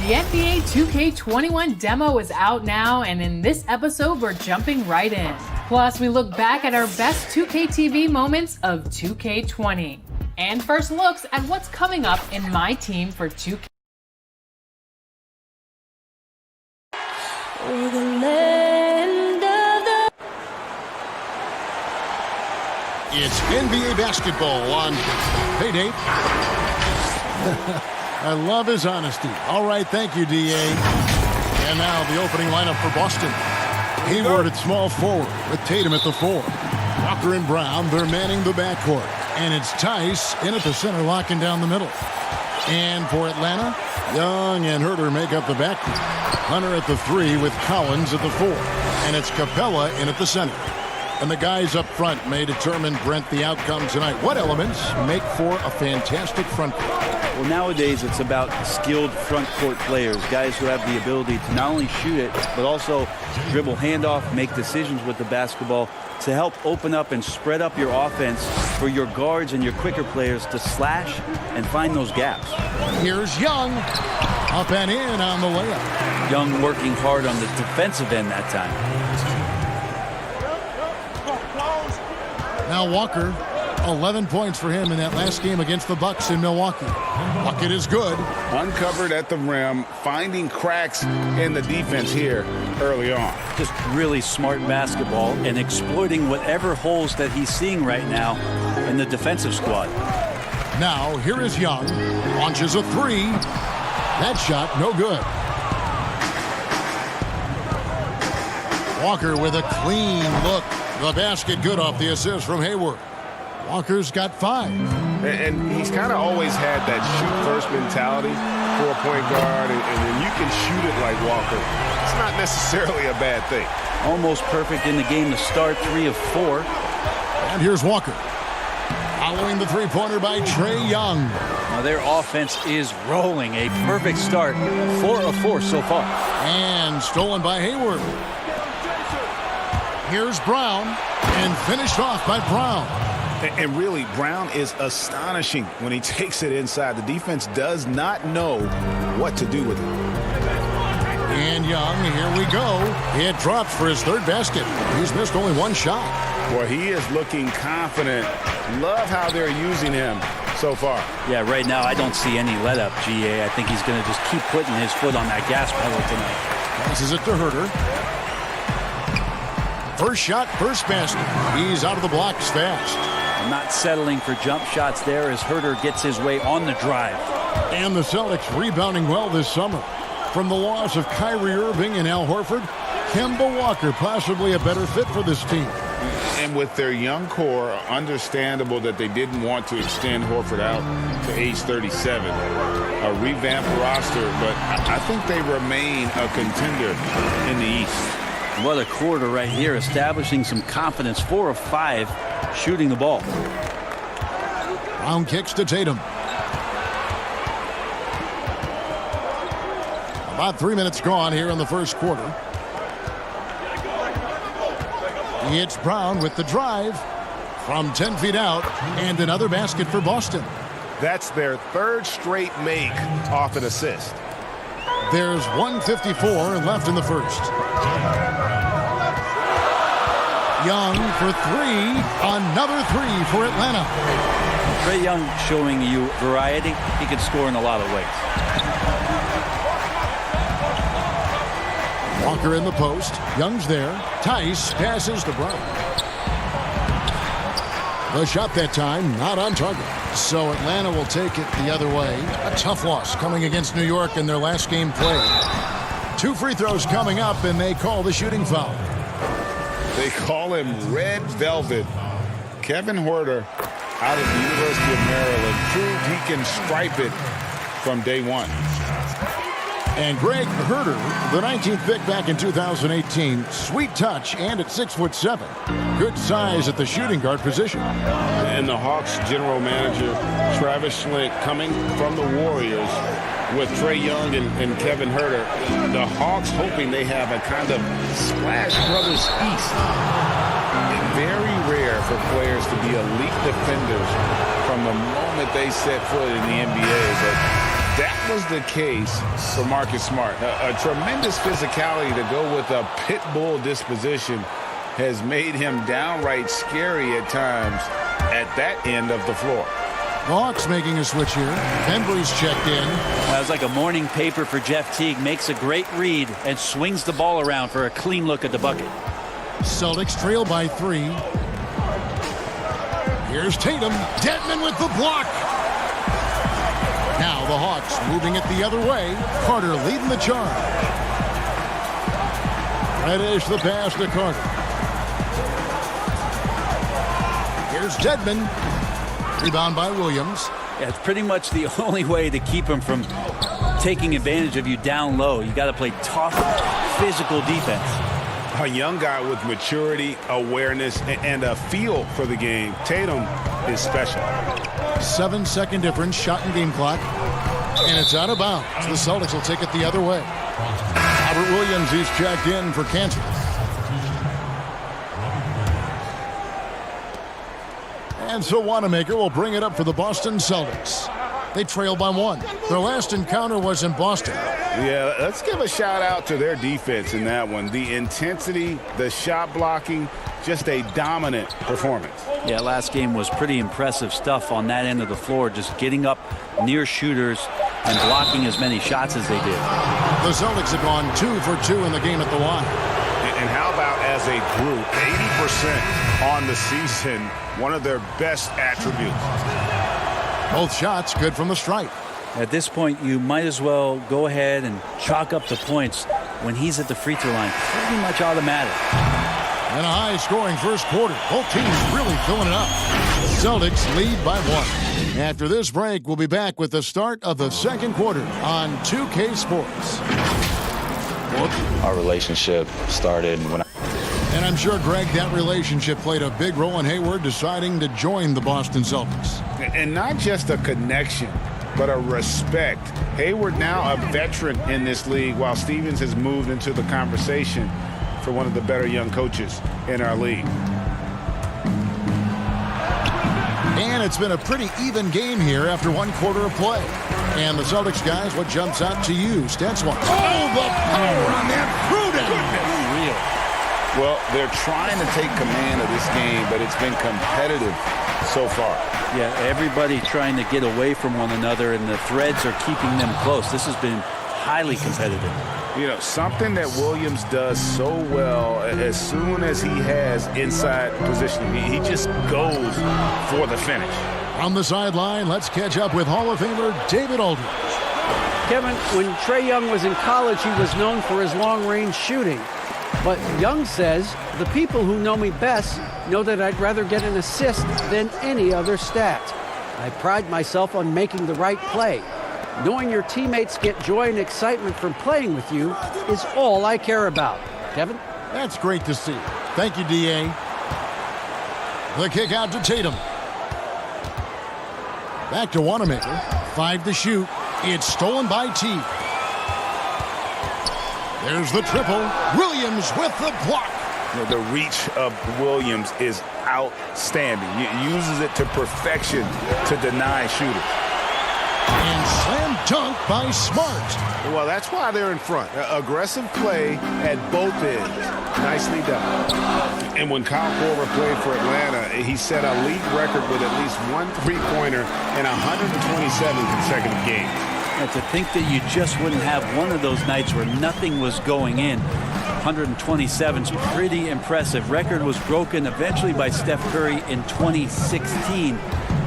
The NBA 2K21 demo is out now, and in this episode, we're jumping right in. Plus, we look back at our best 2K TV moments of 2K20. And first looks at what's coming up in my team for 2K. It's NBA basketball on payday. I love his honesty. All right, thank you, D.A. And now the opening lineup for Boston. Hayward at small forward with Tatum at the 4. Walker and Brown, they're manning the backcourt. And it's Tice in at the center, locking down the middle. And for Atlanta, Young and Huerter make up the backcourt. Hunter at the 3 with Collins at the 4. And it's Capella in at the center. And the guys up front may determine, Brent, the outcome tonight. What elements make for a fantastic front court? Well, nowadays it's about skilled front court players, guys who have the ability to not only shoot it, but also dribble handoff, make decisions with the basketball to help open up and spread up your offense for your guards and your quicker players to slash and find those gaps. Here's Young. Up and in on the layup. Young working hard on the defensive end that time. Now Walker, 11 points for him in that last game against the Bucks in Milwaukee. Bucket is good. Uncovered at the rim, finding cracks in the defense here early on. Just really smart basketball and exploiting whatever holes that he's seeing right now in the defensive squad. Now here is Young. Launches a 3. That shot no good. Walker with a clean look. The basket good off the assist from Hayward. Walker's got 5. And he's kind of always had that shoot-first mentality for a point guard. And when you can shoot it like Walker, it's not necessarily a bad thing. Almost perfect in the game to start, 3 of 4. And here's Walker. Following the three-pointer by Trae Young. Now their offense is rolling. A perfect start, 4 of 4 so far. And stolen by Hayward. Here's Brown, and finished off by Brown. And really, Brown is astonishing when he takes it inside. The defense does not know what to do with it. And Young, here we go. It drops for his 3rd basket. He's missed only 1 shot. Well, he is looking confident. Love how they're using him so far. Yeah, right now I don't see any let-up, GA. I think he's going to just keep putting his foot on that gas pedal tonight. Passes it to Huerter. First shot, first basket. He's out of the blocks fast. Not settling for jump shots there as Huerter gets his way on the drive. And the Celtics rebounding well this summer. From the loss of Kyrie Irving and Al Horford, Kemba Walker possibly a better fit for this team. And with their young core, understandable that they didn't want to extend Horford out to age 37. A revamped roster, but I think they remain a contender in the East. What a quarter right here, establishing some confidence. 4 of 5 shooting the ball. Brown kicks to Tatum. About 3 minutes gone here in the first quarter. It's Brown with the drive from 10 feet out, and another basket for Boston. That's their 3rd straight make off an assist. There's 1:54 left in the first. Young for 3. Another 3 for Atlanta. Trae Young showing you variety. He can score in a lot of ways. Walker in the post. Young's there. Tice passes to Brown. The shot that time not on target. So Atlanta will take it the other way. A tough loss coming against New York in their last game played. 2 free throws coming up, and they call the shooting foul. They call him Red Velvet. Kevin Huerter out of the University of Maryland proved he can stripe it from day one. And Greg Huerter, the 19th pick back in 2018, sweet touch and at 6'7". Good size at the shooting guard position. And the Hawks general manager, Travis Schlenk, coming from the Warriors with Trae Young and Kevin Huerter. The Hawks hoping they have a kind of Splash Brothers East. Very rare for players to be elite defenders from the moment they set foot in the NBA, but That was the case for Marcus Smart. A tremendous physicality to go with a pit bull disposition has made him downright scary at times at that end of the floor. The Hawks making a switch here. Embry's checked in. That was like a morning paper for Jeff Teague. Makes a great read and swings the ball around for a clean look at the bucket. Celtics trail by 3. Here's Tatum. Dedmon with the block. Now the Hawks moving it the other way. Carter leading the charge. Reddish the pass to Carter. Here's Dedmon. Rebound by Williams. Yeah, it's pretty much the only way to keep him from taking advantage of you down low. You got to play tough, physical defense. A young guy with maturity, awareness, and a feel for the game. Tatum is special. 7-second difference, shot and game clock. And it's out of bounds. The Celtics will take it the other way. Robert Williams is checked in for Kansas. And so Wanamaker will bring it up for the Boston Celtics. They trail by 1. Their last encounter was in Boston. Yeah, let's give a shout out to their defense in that one. The intensity, the shot blocking, just a dominant performance. Yeah, last game was pretty impressive stuff on that end of the floor, just getting up near shooters and blocking as many shots as they did. The Celtics have gone 2 for 2 in the game at the line. And how about as a group, 80% on the season, one of their best attributes. Both shots good from the stripe. At this point, you might as well go ahead and chalk up the points when he's at the free throw line. Pretty much automatic. And a high-scoring first quarter. Both teams really filling it up. The Celtics lead by 1. After this break, we'll be back with the start of the second quarter on 2K Sports. Our relationship started when And I'm sure, Greg, that relationship played a big role in Hayward deciding to join the Boston Celtics. And not just a connection, but a respect. Hayward now a veteran in this league, while Stevens has moved into the conversation for one of the better young coaches in our league. And it's been a pretty even game here after 1 quarter of play. And the Celtics guys, what jumps out to you? Stats one. Oh, the power on that throw-down. Well, they're trying to take command of this game, but it's been competitive so far. Yeah, everybody trying to get away from one another, and the threads are keeping them close. This has been highly competitive. You know, something that Williams does so well, as soon as he has inside positioning, he just goes for the finish. On the sideline, let's catch up with Hall of Famer David Aldridge. Kevin, when Trae Young was in college, he was known for his long-range shooting. But Young says, the people who know me best know that I'd rather get an assist than any other stat. I pride myself on making the right play. Knowing your teammates get joy and excitement from playing with you is all I care about. Kevin? That's great to see. Thank you, D.A. The kick out to Tatum. Back to Wanamaker. 5 to shoot. It's stolen by T. There's the triple. Williams with the block. You know, the reach of Williams is outstanding. He uses it to perfection to deny shooters. And slam dunk by Smart. Well, that's why they're in front. Aggressive play at both ends. Nicely done. And when Kyle Korver played for Atlanta, he set a league record with at least 1 three-pointer in 127 consecutive games. And to think that you just wouldn't have one of those nights where nothing was going in. 127 is pretty impressive. Record was broken eventually by Steph Curry in 2016.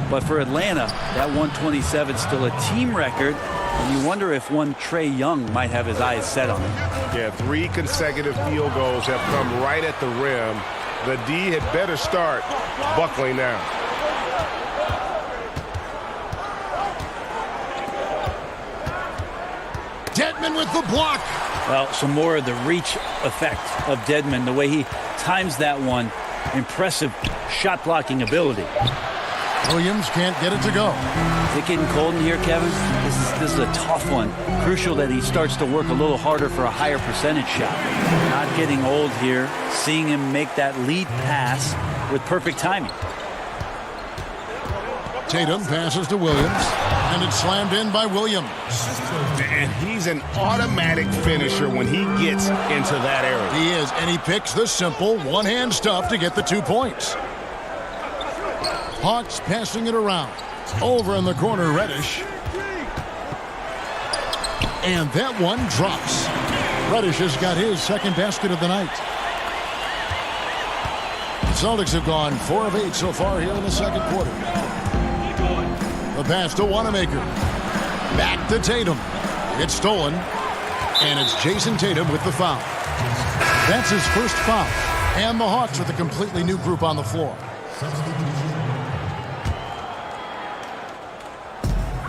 But for Atlanta, that 127 is still a team record. And you wonder if one Trae Young might have his eyes set on it. Yeah, 3 consecutive field goals have come right at the rim. The D had better start buckling down. Dedmon with the block. Well, some more of the reach effect of Dedmon, the way he times that one. Impressive shot blocking ability. Williams can't get it to go. Is it getting cold in here, Kevin? This is a tough one. Crucial that he starts to work a little harder for a higher percentage shot. Not getting old here. Seeing him make that lead pass with perfect timing. Tatum passes to Williams. And it's slammed in by Williams. And he's an automatic finisher when he gets into that area. He is, and he picks the simple one-hand stuff to get the 2 points. Hawks passing it around. Over in the corner, Reddish. And that one drops. Reddish has got his second basket of the night. The Celtics have gone 4 of 8 so far here in the second quarter. The pass to Wanamaker. Back to Tatum. It's stolen. And it's Jason Tatum with the foul. That's his first foul. And the Hawks with a completely new group on the floor.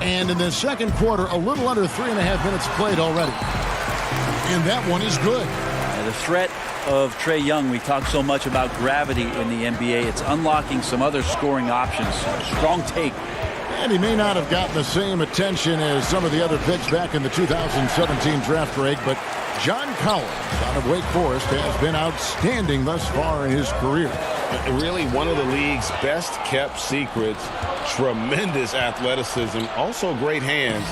And in the second quarter, a little under 3.5 minutes played already. And that one is good. The threat of Trae Young, we talk so much about gravity in the NBA. It's unlocking some other scoring options. Strong take. And he may not have gotten the same attention as some of the other picks back in the 2017 draft, Greg, but John Collins out of Wake Forest has been outstanding thus far in his career. Really one of the league's best kept secrets. Tremendous athleticism, also great hands,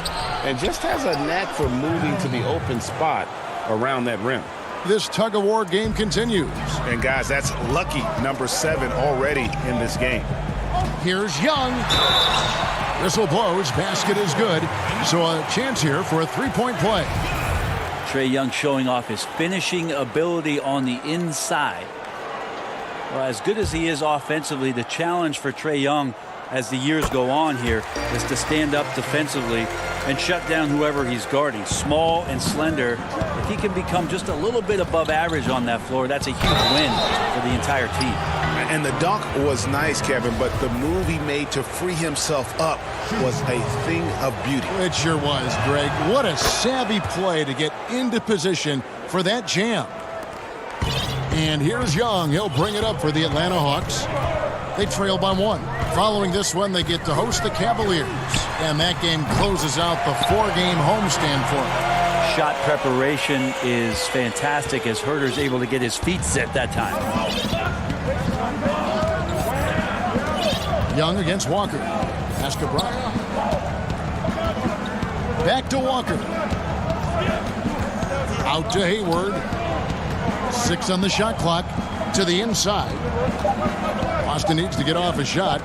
and just has a knack for moving to the open spot around that rim. This tug-of-war game continues. And guys, that's lucky number 7 already in this game. Here's Young. Whistle blows, basket is good, so a chance here for a three-point play. Trae Young showing off his finishing ability on the inside. Well, as good as he is offensively, the challenge for Trae Young as the years go on here is to stand up defensively and shut down whoever he's guarding. Small and slender. If he can become just a little bit above average on that floor, that's a huge win for the entire team. And the dunk was nice, Kevin, but the move he made to free himself up was a thing of beauty. It sure was, Greg. What a savvy play to get into position for that jam. And here's Young. He'll bring it up for the Atlanta Hawks. They trail by 1. Following this one, they get to host the Cavaliers. And that game closes out the 4-game homestand for them. Shot preparation is fantastic as Huerter's able to get his feet set that time. Young against Walker. Pass to Bryant. Back to Walker. Out to Hayward. 6 on the shot clock. To the inside. Boston needs to get off a shot.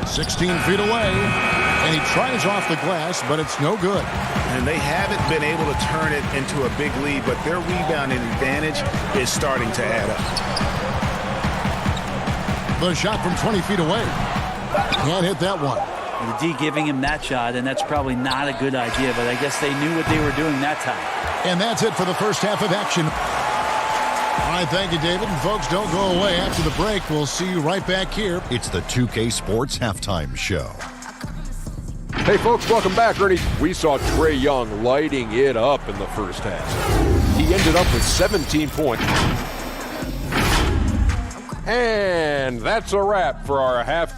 16 feet away. And he tries off the glass, but it's no good. And they haven't been able to turn it into a big lead, but their rebounding advantage is starting to add up. The shot from 20 feet away. Can't hit that one. The D giving him that shot, and that's probably not a good idea, but I guess they knew what they were doing that time. And that's it for the first half of action. All right, thank you, David. And folks, don't go away. After the break, we'll see you right back here. It's the 2K Sports Halftime Show. Hey, folks, welcome back, Ernie. We saw Trae Young lighting it up in the first half. He ended up with 17 points. And that's a wrap for our half.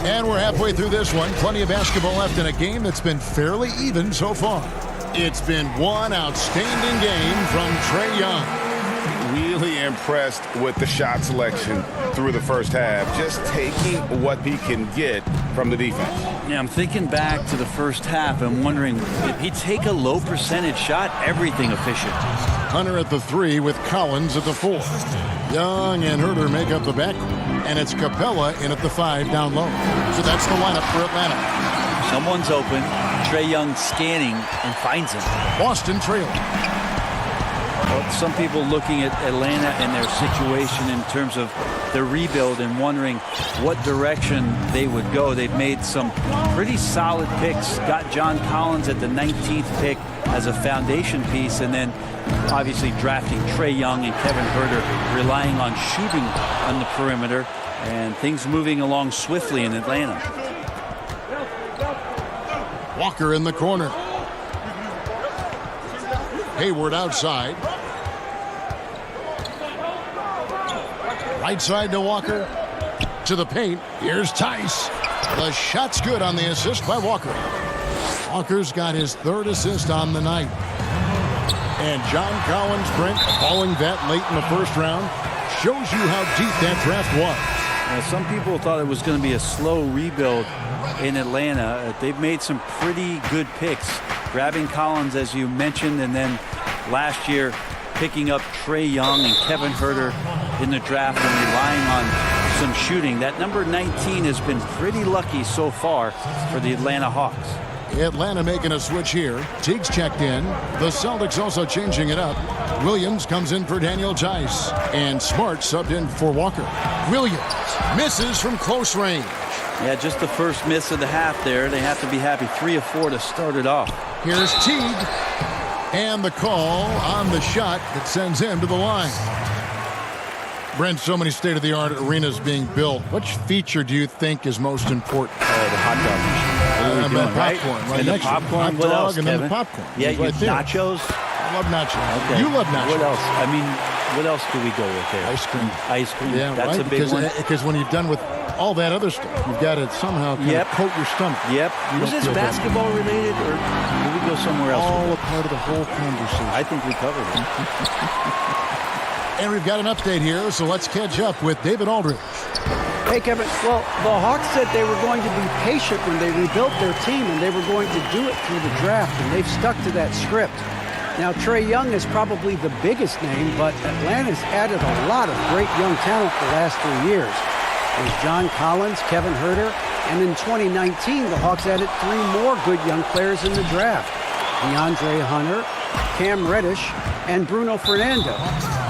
And we're halfway through this one. Plenty of basketball left in a game that's been fairly even so far. It's been one outstanding game from Trae Young. Really impressed with the shot selection through the first half. Just taking what he can get from the defense. Yeah, I'm thinking back to the first half and wondering, did he take a low percentage shot? Everything efficient. Hunter at the 3 with Collins at the 4. Young and Huerter make up the back, and it's Capella in at the 5 down low. So that's the lineup for Atlanta. Someone's open. Trae Young scanning and finds him. Boston trailing. Well, some people looking at Atlanta and their situation in terms of the rebuild and wondering what direction they would go. They've made some pretty solid picks. Got John Collins at the 19th pick as a foundation piece, and then obviously drafting Trae Young and Kevin Huerter, relying on shooting on the perimeter, and things moving along swiftly in Atlanta. Walker in the corner. Hayward outside. Right side to Walker. To the paint. Here's Tice. The shot's good on the assist by Walker. Walker's got his 3rd assist on the night. And John Collins, Brent, falling that late in the first round shows you how deep that draft was. Some people thought it was going to be a slow rebuild in Atlanta. They've made some pretty good picks, grabbing Collins, as you mentioned, and then last year picking up Trae Young and Kevin Huerter in the draft and relying on some shooting. That number 19 has been pretty lucky so far for the Atlanta Hawks. Atlanta making a switch here. Teague's checked in. The Celtics also changing it up. Williams comes in for Daniel Tice. And Smart subbed in for Walker. Williams misses from close range. Yeah, just the first miss of the half there. They have to be happy. 3 of 4 to start it off. Here's Teague. And the call on the shot that sends him to the line. Brent, so many state-of-the-art arenas being built. Which feature do you think is most important? Oh, the hot dog machine. What are we doing, popcorn, right? And the popcorn, what else, and Kevin? then the popcorn. Yeah, right there. nachos. I love nachos. Okay. You love nachos. What else? I mean, what else do we go with there? Ice cream. Ice cream. Yeah, That's right? a big one. Because when you're done with all that other stuff, you've got to somehow kind of coat your stomach. Yep. You Was don't this feel bad. basketball related, or did we go somewhere else? All a part of the whole conversation. I think we covered it. And we've got an update here, so let's catch up with David Aldridge. Hey, Kevin. Well, the Hawks said they were going to be patient when they rebuilt their team, and they were going to do it through the draft, and they've stuck to that script. Now, Trae Young is probably the biggest name, but Atlanta's added a lot of great young talent the last 3 years. There's John Collins, Kevin Huerter, and in 2019, the Hawks added 3 more good young players in the draft. DeAndre Hunter, Cam Reddish, and Bruno Fernando.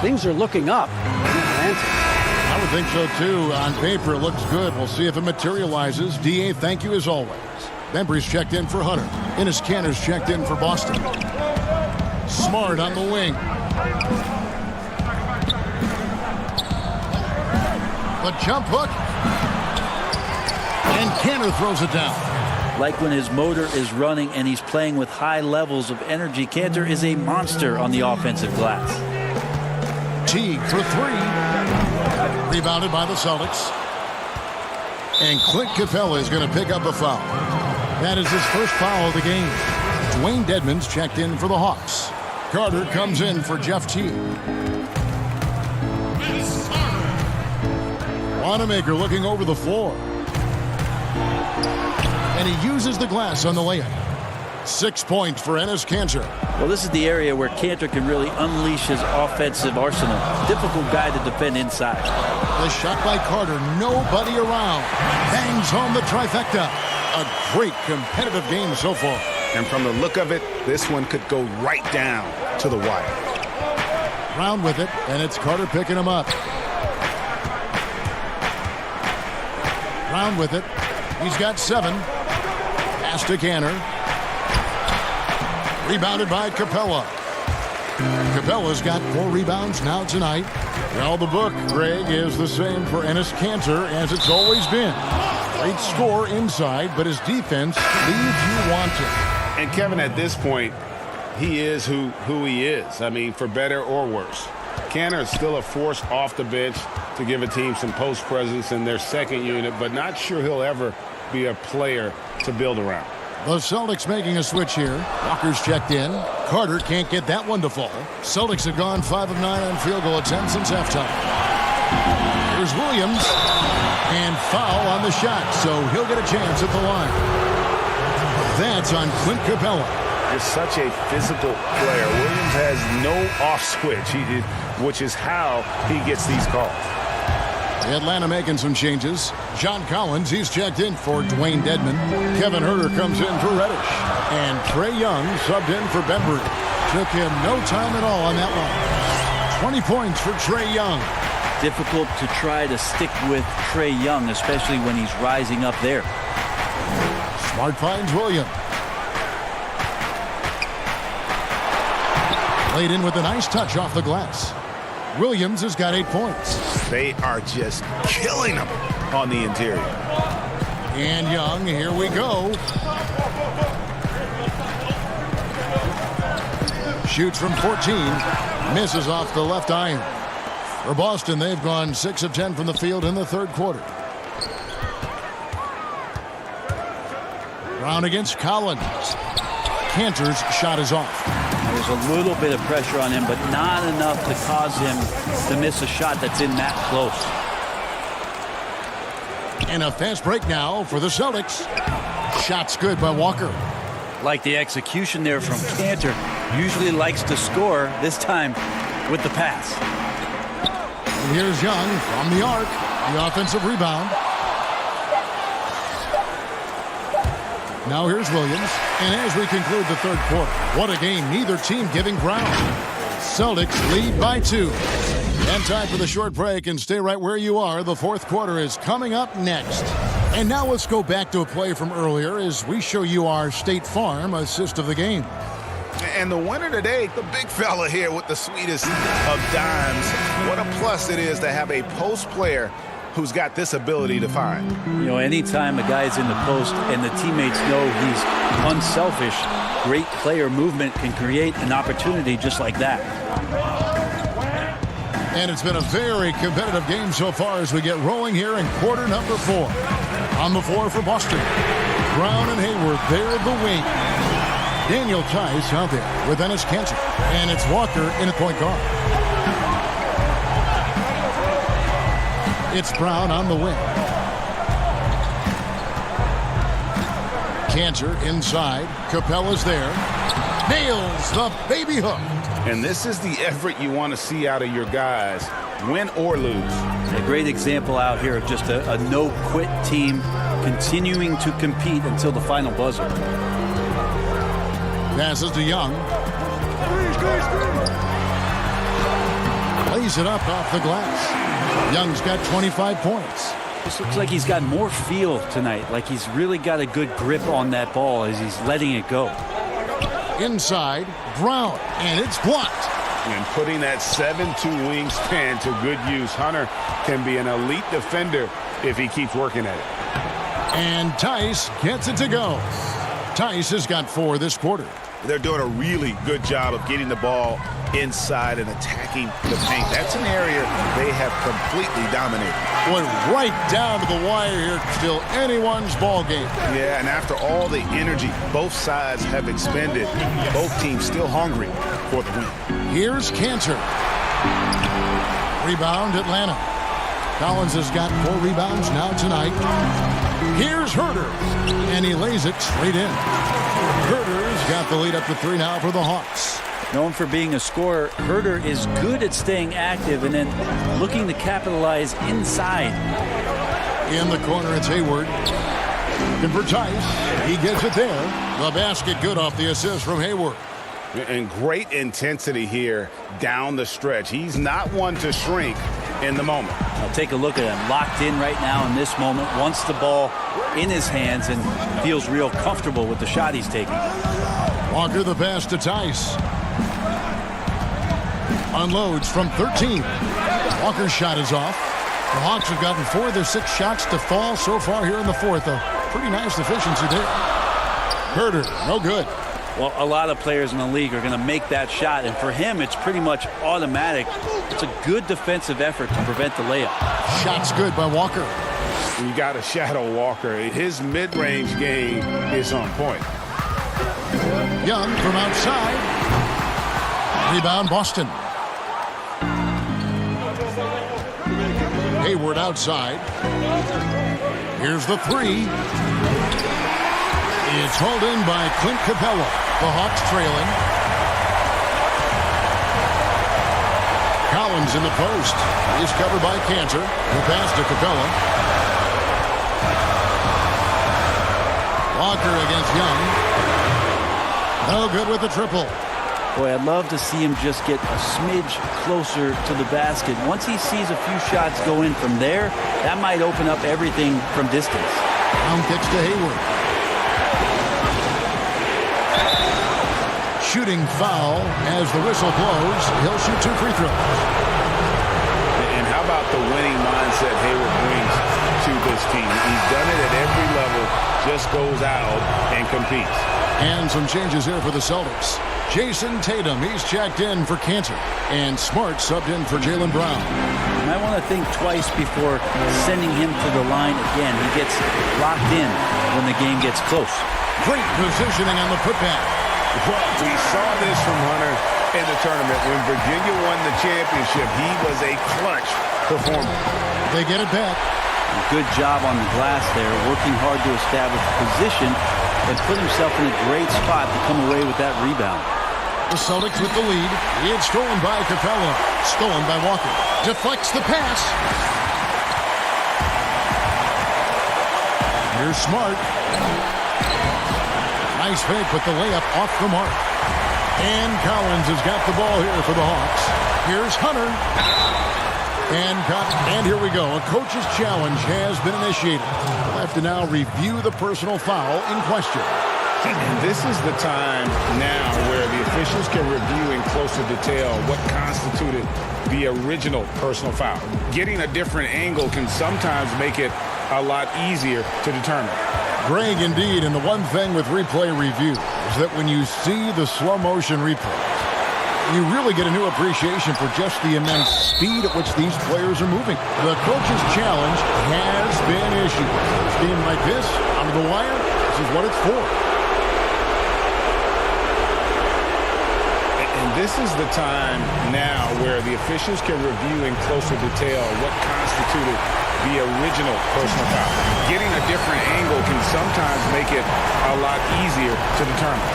Things are looking up in Atlanta. I would think so, too. On paper, it looks good. We'll see if it materializes. D.A., thank you as always. Bembry's checked in for Hunter. Enes Kanter's checked in for Boston. Smart on the wing. The jump hook. And Kanter throws it down. Like when his motor is running and he's playing with high levels of energy, Kanter is a monster on the offensive glass. Teague for 3. Rebounded by the Celtics. And Clint Capella is going to pick up a foul. That is his first foul of the game. Dwayne Dedmon's checked in for the Hawks. Carter comes in for Jeff Teague. Wanamaker looking over the floor. And he uses the glass on the layup. 6 points for Enes Kanter. Well, this is the area where Kanter can really unleash his offensive arsenal. Difficult guy to defend inside. The shot by Carter, nobody around. Bangs home the trifecta. A great competitive game so far. And from the look of it, this one could go right down to the wire. Round with it, and it's Carter picking him up. Round with it. He's got 7. Pass to Kanter. Rebounded by Capella. Capella's got 4 rebounds now tonight. Well, the book, Greg, is the same for Enes Kanter as it's always been. Great score inside, but his defense leaves you wanting. And Kevin, at this point, he is who he is. I mean, for better or worse. Kanter is still a force off the bench to give a team some post presence in their second unit, but not sure he'll ever be a player to build around. The Celtics making a switch here. Walker's checked in. Carter can't get that one to fall. Celtics have gone 5 of 9 on field goal attempts since halftime. Here's Williams. And foul on the shot, so he'll get a chance at the line. That's on Clint Capella. Is such a physical player. Williams has no off switch, which is how he gets these calls. Atlanta making some changes. John Collins, he's checked in for Dwayne Dedmon. Kevin Huerter comes in for Reddish. And Trae Young subbed in for Bembry. Took him no time at all on that one. 20 points for Trae Young. Difficult to try to stick with Trae Young, especially when he's rising up there. Smart finds Williams. Laid in with a nice touch off the glass. Williams has got 8 points. They are just killing them on the interior. And Young, here we go. Shoots from 14. Misses off the left iron. For Boston, they've gone 6 of 10 from the field in the third quarter. Brown against Collins. Kanter's shot is off. There's a little bit of pressure on him, but not enough to cause him to miss a shot that's in that close. And a fast break now for the Celtics. Shot's good by Walker. Like the execution there from Kanter. Usually likes to score, this time with the pass. And here's Young from the arc. The offensive rebound. Now here's Williams. And as we conclude the third quarter, what a game, neither team giving ground. Celtics lead by 2. And time for the short break, and stay right where you are. The fourth quarter is coming up next. And now let's go back to a play from earlier as we show you our State Farm assist of the game. And the winner today, the big fella here with the sweetest of dimes. What a plus it is to have a post player who's got this ability to find. You know, anytime a guy's in the post and the teammates know he's unselfish, great player movement can create an opportunity just like that. And it's been a very competitive game so far as we get rolling here in quarter number 4. On the floor for Boston, Brown and Hayward, they're the wing. Daniel Tice out there with Enes Kanter. And it's Walker in at point guard. It's Brown on the wing. Kanter inside. Capella's there. Nails the baby hook. And this is the effort you want to see out of your guys, win or lose. A great example out here of just a no-quit team continuing to compete until the final buzzer. Passes to Young. Lays it up off the glass. Young's got 25 points. This looks like he's got more feel tonight, like he's really got a good grip on that ball as he's letting it go. Inside, Brown, and it's blocked. And putting that 7'2" wingspan to good use. Hunter can be an elite defender if he keeps working at it. And Tice gets it to go. Tice has got 4 this quarter. They're doing a really good job of getting the ball inside and attacking the paint. That's an area they have completely dominated. Went right down to the wire here. Still anyone's ball game. Yeah, and after all the energy both sides have expended, both teams still hungry for the win. Here's Kanter. Rebound Atlanta. Collins has got 4 rebounds now tonight. Here's Herter, and he lays it straight in. Herter's got the lead up to 3 now for the Hawks. Known for being a scorer, Herter is good at staying active and then looking to capitalize inside. In the corner, it's Hayward. And for Tice, he gets it there. The basket good off the assist from Hayward. And great intensity here down the stretch. He's not one to shrink in the moment. Now take a look at him, locked in right now in this moment, wants the ball in his hands and feels real comfortable with the shot he's taking. Walker the pass to Tice. Unloads from 13. Walker's shot is off. The Hawks have gotten 4 of their 6 shots to fall so far here in the fourth. A pretty nice efficiency there. Herter, no good. Well, a lot of players in the league are going to make that shot, and for him, it's pretty much automatic. It's a good defensive effort to prevent the layup. Shot's good by Walker. You got to shadow Walker. His mid-range game is on point. Young from outside. Rebound, Boston. Hayward outside. Here's the 3. It's hauled in by Clint Capella. The Hawks trailing. Collins in the post. He's covered by Kanter. The pass to Capella. Walker against Young. No good with the triple. Boy, I'd love to see him just get a smidge closer to the basket. Once he sees a few shots go in from there, that might open up everything from distance. Down kicks to Hayward. Shooting foul as the whistle blows. He'll shoot 2 free throws. And how about the winning mindset Hayward brings to this team? He's done it at every level, just goes out and competes. And some changes here for the Celtics. Jason Tatum, he's checked in for Kanter. And Smart subbed in for Jaylen Brown. You might want to think twice before sending him to the line again. He gets locked in when the game gets close. Great positioning on the putback. Well, we saw this from Hunter in the tournament. When Virginia won the championship, he was a clutch performer. They get it back. Good job on the glass there, working hard to establish position and put himself in a great spot to come away with that rebound. The Celtics with the lead. It's stolen by Capella. Stolen by Walker. Deflects the pass. Here's Smart. Nice fake, but the layup off the mark. And Collins has got the ball here for the Hawks. Here's Hunter. And here we go. A coach's challenge has been initiated. We'll have to now review the personal foul in question. And this is the time now where the officials can review in closer detail what constituted the original personal foul. Getting a different angle can sometimes make it a lot easier to determine. Greg, indeed, and the one thing with replay review is that when you see the slow motion replay, you really get a new appreciation for just the immense speed at which these players are moving. The coach's challenge has been issued. A game like this, under the wire, this is what it's for. And this is the time now where the officials can review in closer detail what constituted the original personal foul. Getting a different angle can sometimes make it a lot easier to determine.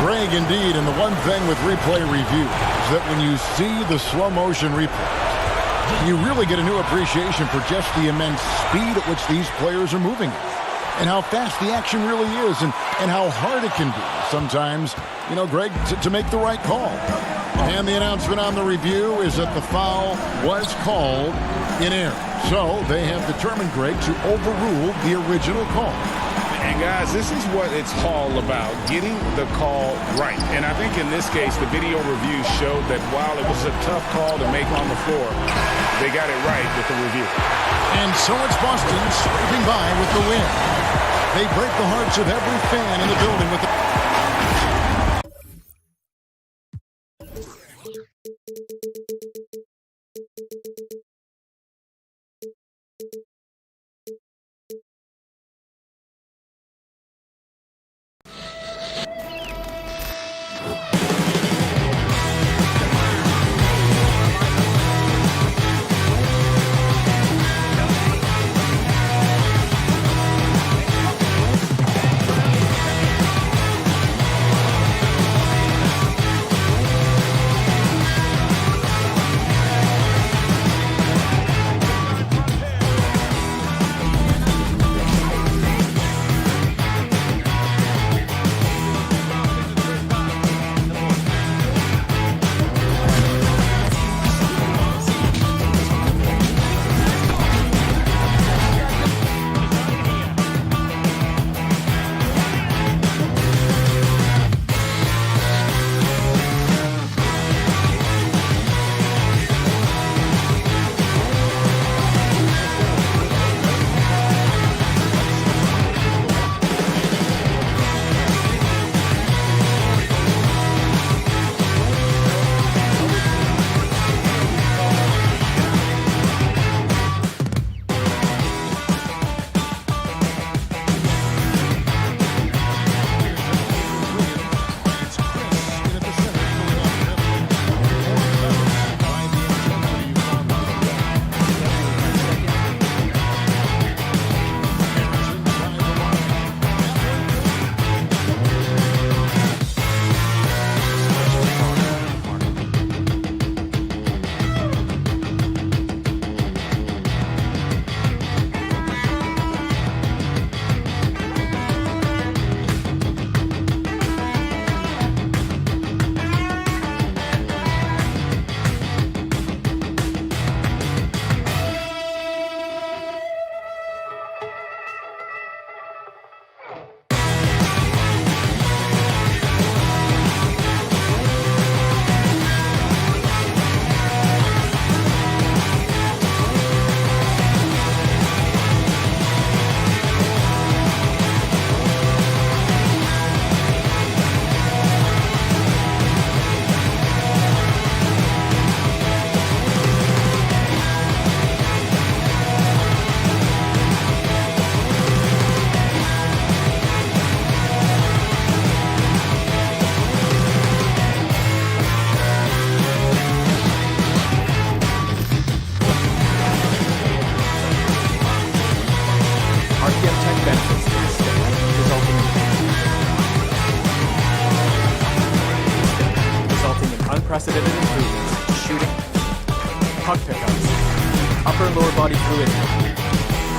Greg, indeed, and the one thing with replay review is that when you see the slow motion replay, you really get a new appreciation for just the immense speed at which these players are moving and how fast the action really is and how hard it can be sometimes, you know, Greg, to make the right call. And the announcement on the review is that the foul was called in error. So they have determined, Greg, to overrule the original call. And guys, this is what it's all about, getting the call right. And I think in this case, the video review showed that while it was a tough call to make on the floor, they got it right with the review. And so it's Boston scraping by with the win. They break the hearts of every fan in the building with the... benefits to the stick, resulting in unprecedented improvements to shooting, puck pickups, upper and lower body fluidity,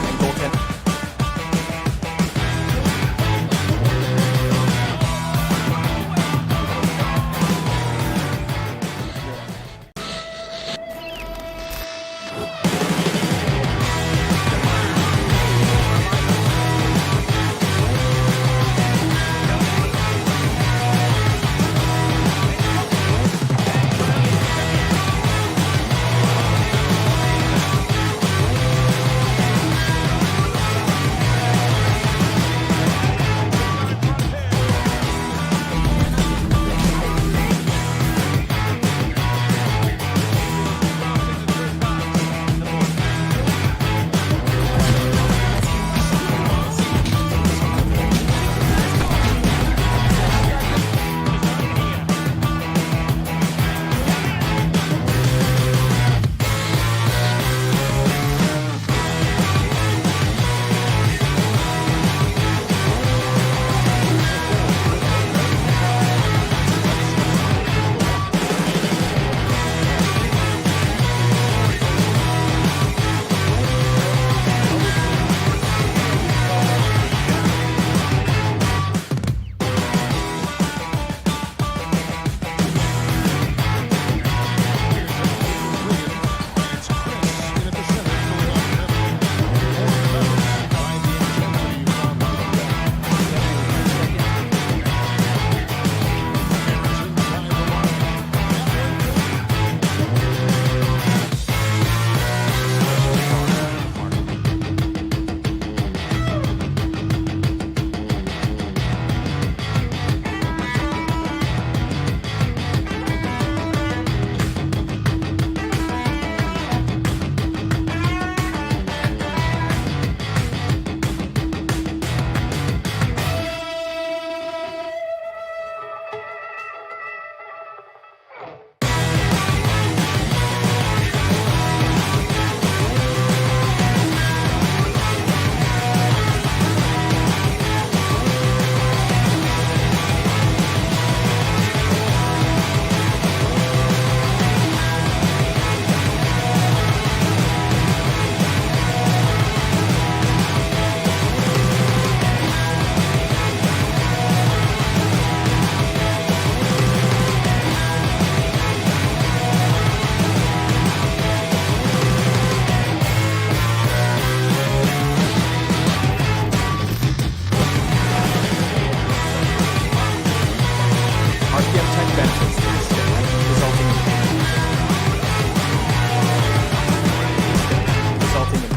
and goaltending.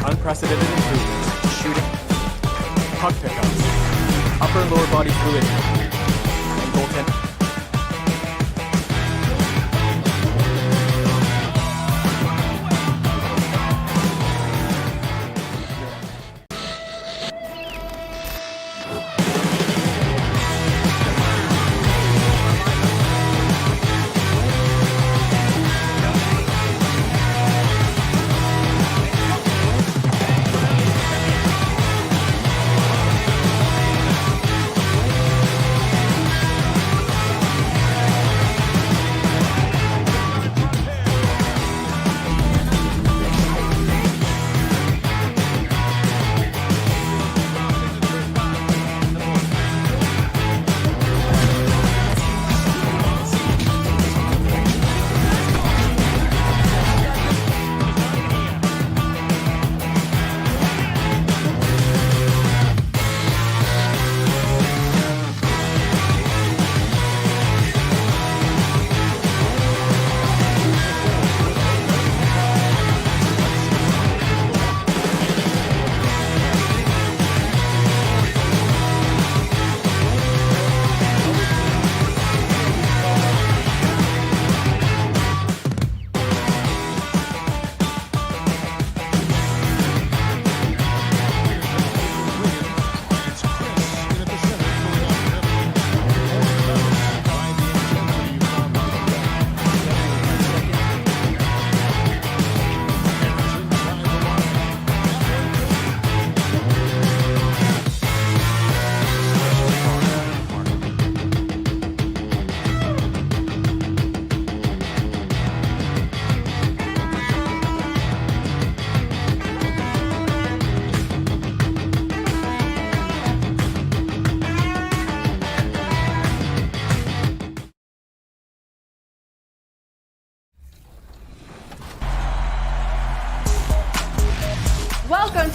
Unprecedented improvements to shooting, puck pickups, upper and lower body fluidity, and goaltending.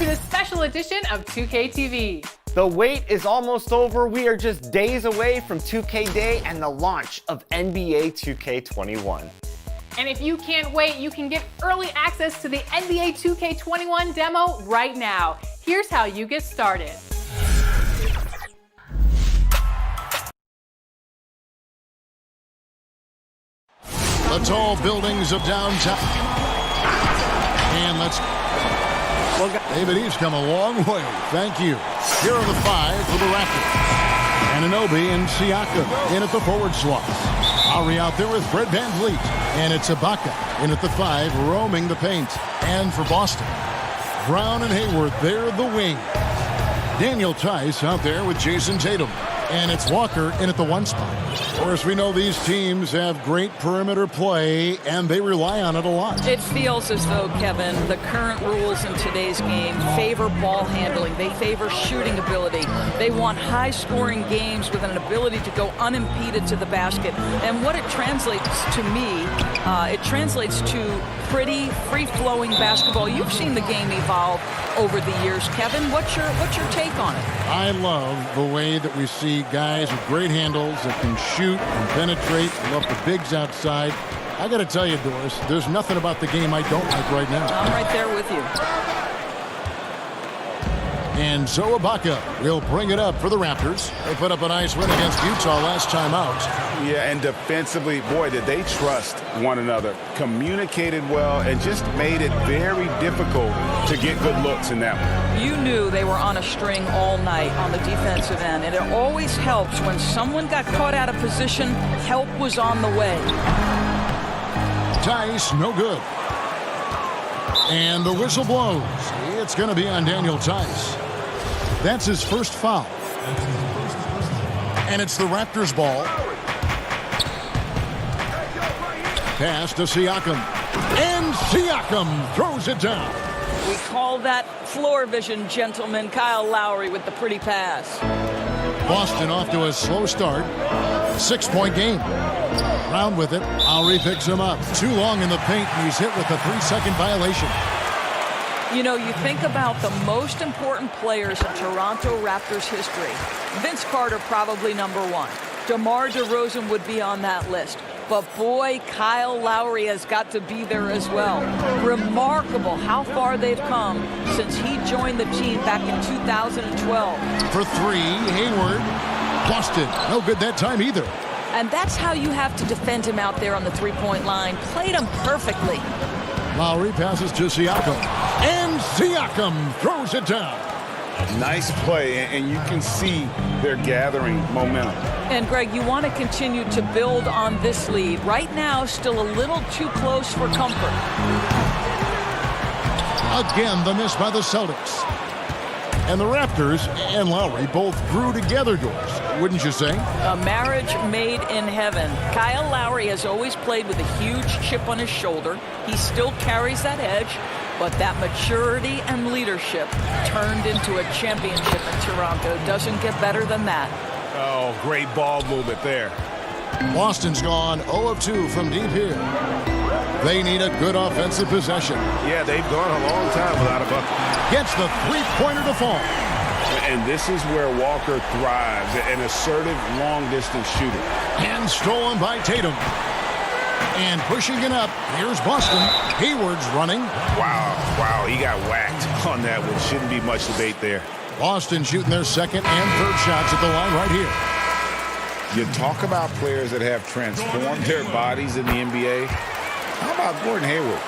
to this special edition of 2K TV. The wait is almost over. We are just days away from 2K Day and the launch of NBA 2K21. And if you can't wait, you can get early access to the NBA 2K21 demo right now. Here's how you get started. The tall buildings of downtown. And David Eve's come a long way. Thank you. Here are the 5 for the Raptors. Anunoby and Siakam in at the forward slot. Lowry out there with Fred VanVleet. And it's Ibaka in at the 5, roaming the paint. And for Boston, Brown and Hayward, they're the wing. Daniel Tice out there with Jason Tatum. And it's Walker in at the 1 spot. Of course, we know these teams have great perimeter play, and they rely on it a lot. It feels as though, Kevin, the current rules in today's game favor ball handling. They favor shooting ability. They want high-scoring games with an ability to go unimpeded to the basket. And what it translates to me, it translates to pretty free-flowing basketball. You've seen the game evolve over the years, Kevin. What's your take on it? I love the way that we see guys with great handles that can shoot and penetrate. I love the bigs outside. I got to tell you, Doris, there's nothing about the game I don't like right now. I'm right there with you. And so Ibaka will bring it up for the Raptors. They put up a nice win against Utah last time out. Yeah, and defensively, boy, did they trust one another. Communicated well and just made it very difficult to get good looks in that one. You knew they were on a string all night on the defensive end, and it always helps when someone got caught out of position, help was on the way. Tice, no good. And the whistle blows. It's going to be on Daniel Tice. That's his first foul. And it's the Raptors' ball. Pass to Siakam. And Siakam throws it down. We call that floor vision, gentlemen. Kyle Lowry with the pretty pass. Boston off to a slow start. 6-point game. Brown with it. Lowry picks him up. Too long in the paint, and he's hit with a 3-second violation. You know, you think about the most important players in Toronto Raptors history. Vince Carter probably number 1. DeMar DeRozan would be on that list. But boy, Kyle Lowry has got to be there as well. Remarkable how far they've come since he joined the team back in 2012. For 3, Hayward. Boston, no good that time either. And that's how you have to defend him out there on the three-point line. Played him perfectly. Lowry passes to Siakam. And Siakam throws it down. Nice play, and you can see they're gathering momentum. And, Greg, you want to continue to build on this lead. Right now, still a little too close for comfort. Again, the miss by the Celtics. And the Raptors and Lowry both grew together, Doris, wouldn't you say? A marriage made in heaven. Kyle Lowry has always played with a huge chip on his shoulder. He still carries that edge, but that maturity and leadership turned into a championship in Toronto. Doesn't get better than that. Oh, great ball movement there. Boston's gone 0 of 2 from deep here. They need a good offensive possession. Yeah, they've gone a long time without a bucket. Gets the three-pointer to fall. And this is where Walker thrives, an assertive long-distance shooter. And stolen by Tatum. And pushing it up, here's Boston. Hayward's running. Wow, he got whacked on that one. Shouldn't be much debate there. Boston shooting their second and third shots at the line right here. You talk about players that have transformed their bodies in the NBA. How about Gordon Hayward?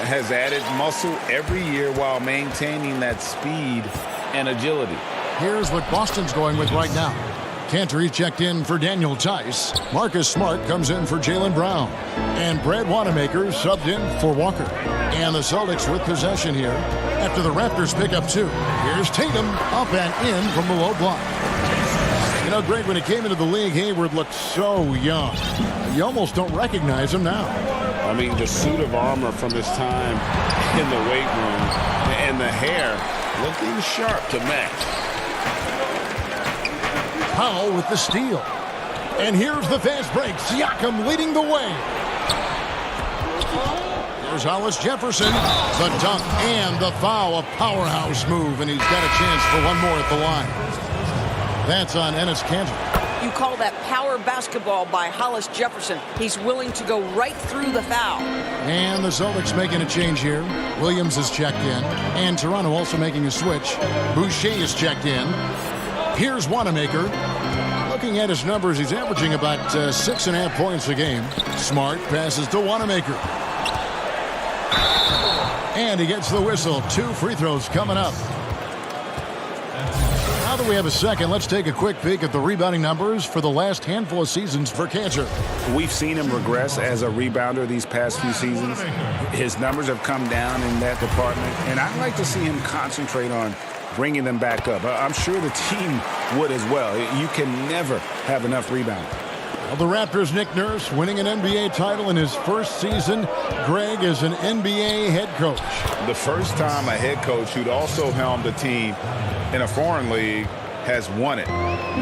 Has added muscle every year while maintaining that speed and agility. Here's what Boston's going with right now. Cantor checked in for Daniel Tice. Marcus Smart comes in for Jaylen Brown. And Brad Wanamaker subbed in for Walker. And the Celtics with possession here after the Raptors pick up 2. Here's Tatum up and in from the low block. You know, Greg, when he came into the league, Hayward looked so young. You almost don't recognize him now. I mean, the suit of armor from his time in the weight room and the hair looking sharp to match. Powell with the steal. And here's the fast break. Siakam leading the way. There's Hollis Jefferson. The dunk and the foul. A powerhouse move, and he's got a chance for one more at the line. That's on Enes Kanter. You call that power basketball by Hollis Jefferson. He's willing to go right through the foul. And the Celtics making a change here. Williams is checked in. And Toronto also making a switch. Boucher is checked in. Here's Wanamaker. Looking at his numbers, he's averaging about 6.5 points a game. Smart passes to Wanamaker. And he gets the whistle. 2 free throws coming up. Now that we have a second, let's take a quick peek at the rebounding numbers for the last handful of seasons for Kanter. We've seen him regress as a rebounder these past few seasons. His numbers have come down in that department, and I'd like to see him concentrate on bringing them back up. I'm sure the team would as well. You can never have enough rebounding. Well, the Raptors' Nick Nurse winning an NBA title in his first season. Greg is an NBA head coach. The first time a head coach who'd also helmed a team in a foreign league has won it.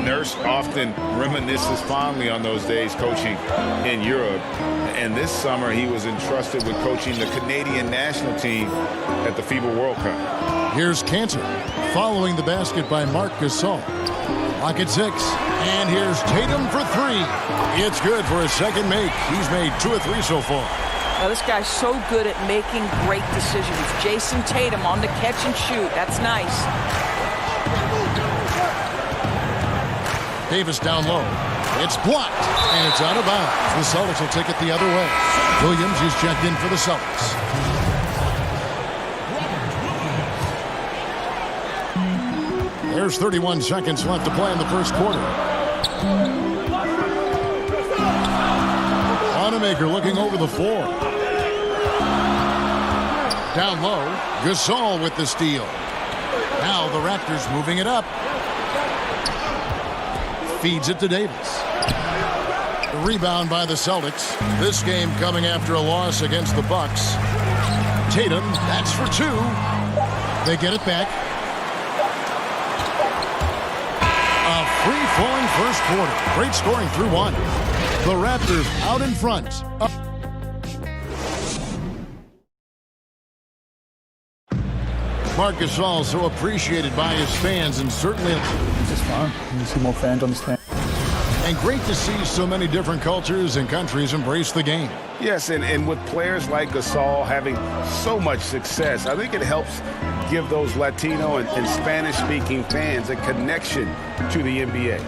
Nurse often reminisces fondly on those days coaching in Europe. And this summer he was entrusted with coaching the Canadian national team at the FIBA World Cup. Here's Kanter following the basket by Marc Gasol. Clock at 6. And here's Tatum for 3. It's good for his second make. He's made 2 of 3 so far. Now, this guy's so good at making great decisions. Jason Tatum on the catch and shoot. That's nice. Davis down low. It's blocked, and it's out of bounds. The Celtics will take it the other way. Williams is checked in for the Celtics. There's 31 seconds left to play in the first quarter. Wanamaker looking over the floor. Down low, Gasol with the steal. Now the Raptors moving it up. Feeds it to Davis. The rebound by the Celtics. This game coming after a loss against the Bucks. Tatum, that's for 2. They get it back. A free-flowing first quarter. Great scoring through 1. The Raptors out in front. Marc Gasol so appreciated by his fans, and certainly It's just fun. You see more fans on the stand. And great to see so many different cultures and countries embrace the game. Yes, and with players like Gasol having so much success, I think it helps give those Latino and Spanish-speaking fans a connection to the NBA.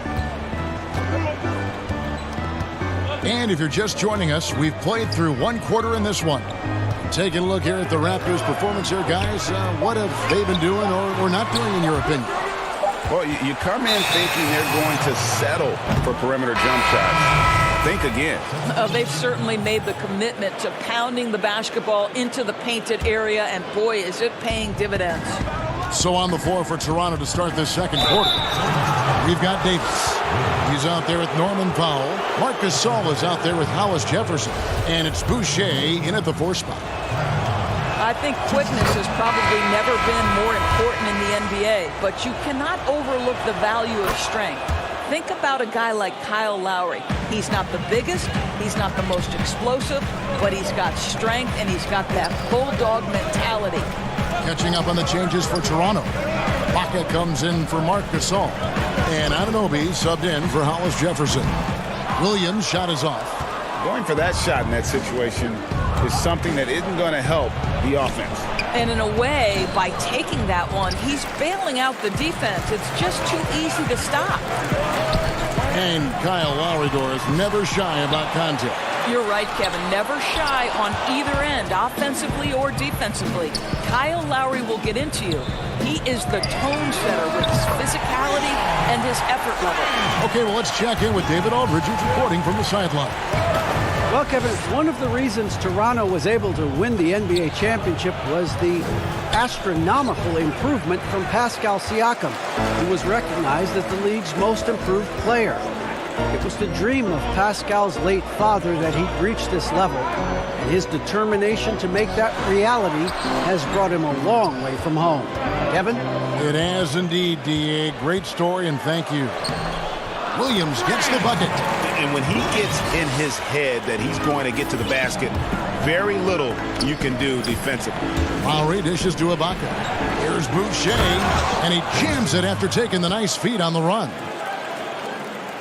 And if you're just joining us, we've played through 1 quarter in this one. Taking a look here at the Raptors' performance here, guys. What have they been doing or not doing, in your opinion? Well, you come in thinking they're going to settle for perimeter jump shots. Think again. They've certainly made the commitment to pounding the basketball into the painted area, and boy, is it paying dividends. So on the floor for Toronto to start this second quarter, we've got Davis. He's out there with Norman Powell. Marc Gasol is out there with Hollis Jefferson. And it's Boucher in at the 4 spot. I think quickness has probably never been more important in the NBA, but you cannot overlook the value of strength. Think about a guy like Kyle Lowry. He's not the biggest, he's not the most explosive, but he's got strength and he's got that bulldog mentality. Catching up on the changes for Toronto. Baca comes in for Marc Gasol. And Anunoby subbed in for Hollis Jefferson. Williams' shot is off. Going for that shot in that situation is something that isn't going to help the offense. And in a way, by taking that one, he's bailing out the defense. It's just too easy to stop. And Kyle Lowry, Doris, never shy about contact. You're right, Kevin. Never shy on either end, offensively or defensively. Kyle Lowry will get into you. He is the tone setter with his physicality and his effort level. Okay, well, let's check in with David Aldridge, who's reporting from the sideline. Well, Kevin, one of the reasons Toronto was able to win the NBA championship was the astronomical improvement from Pascal Siakam, who was recognized as the league's most improved player. It was the dream of Pascal's late father that he'd reach this level, and his determination to make that reality has brought him a long way from home. Kevin? It has indeed, D.A. Great story, and thank you. Williams gets the bucket. And when he gets in his head that he's going to get to the basket, very little you can do defensively. Lowry dishes to Ibaka. Here's Boucher, and he jams it after taking the nice feed on the run.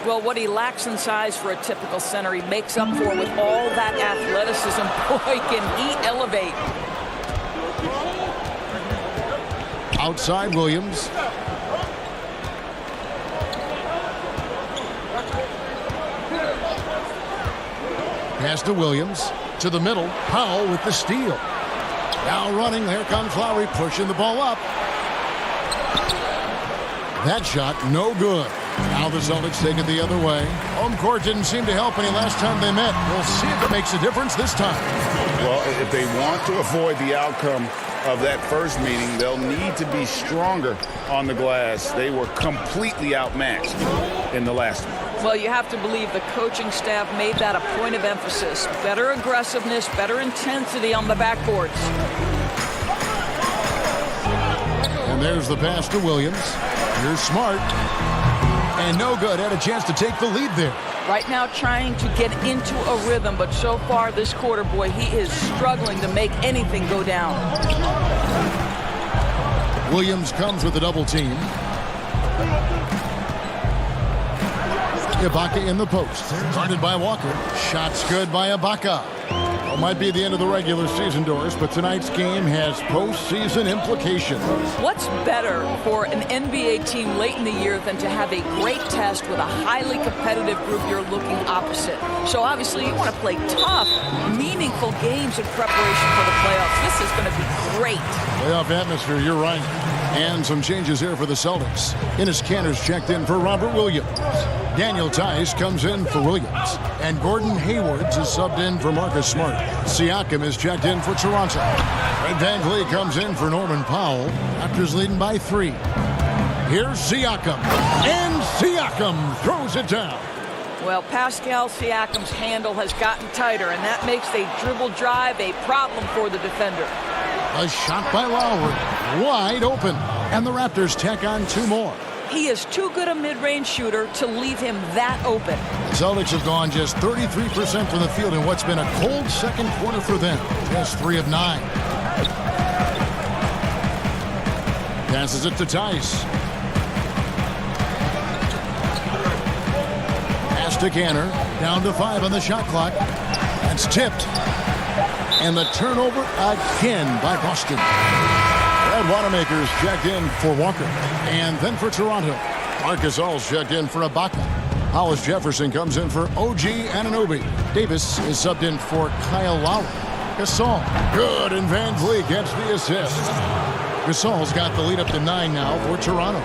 Well, what he lacks in size for a typical center, he makes up for with all that athleticism. Boy, can he elevate. Outside Williams. Pass to Williams. To the middle. Powell with the steal. Now running. There comes Lowry pushing the ball up. That shot no good. Now the Celtics take it the other way. Home court didn't seem to help any last time they met. We'll see if it makes a difference this time. Well, if they want to avoid the outcome of that first meeting, they'll need to be stronger on the glass. They were completely outmatched in the last one. Well, you have to believe the coaching staff made that a point of emphasis. Better aggressiveness, better intensity on the backboards. And there's the pass to Williams. Here's Smart. And no good. Had a chance to take the lead there. Right now trying to get into a rhythm, but so far this quarter, boy, he is struggling to make anything go down. Williams comes with a double team. Ibaka in the post. Guarded by Walker. Shots good by Ibaka. Well, might be the end of the regular season, Doris, but tonight's game has postseason implications. What's better for an NBA team late in the year than to have a great test with a highly competitive group you're looking opposite? So obviously you want to play tough, meaningful games in preparation for the playoffs. This is going to be great. Playoff atmosphere, you're right. And some changes here for the Celtics. Enes Kanter's checked in for Robert Williams. Daniel Tice comes in for Williams. And Gordon Haywards is subbed in for Marcus Smart. Siakam is checked in for Toronto. Fred VanVleet comes in for Norman Powell. Raptors leading by 3. Here's Siakam. And Siakam throws it down. Well, Pascal Siakam's handle has gotten tighter, and that makes a dribble drive a problem for the defender. A shot by Lowry. Wide open. And the Raptors tack on 2 more. He is too good a mid-range shooter to leave him that open. The Celtics have gone just 33% from the field in what's been a cold second quarter for them. Just 3 of 9. Passes it to Tice. Pass to Kanter. Down to 5 on the shot clock. That's tipped. And the turnover again by Boston. Brad Wanamaker's checked in for Walker. And then for Toronto, Marc Gasol's checked in for Ibaka. Hollis Jefferson comes in for OG Anunoby. Davis is subbed in for Kyle Lowry. Gasol, good, and VanVleet gets the assist. Gasol's got the lead up to 9 now for Toronto.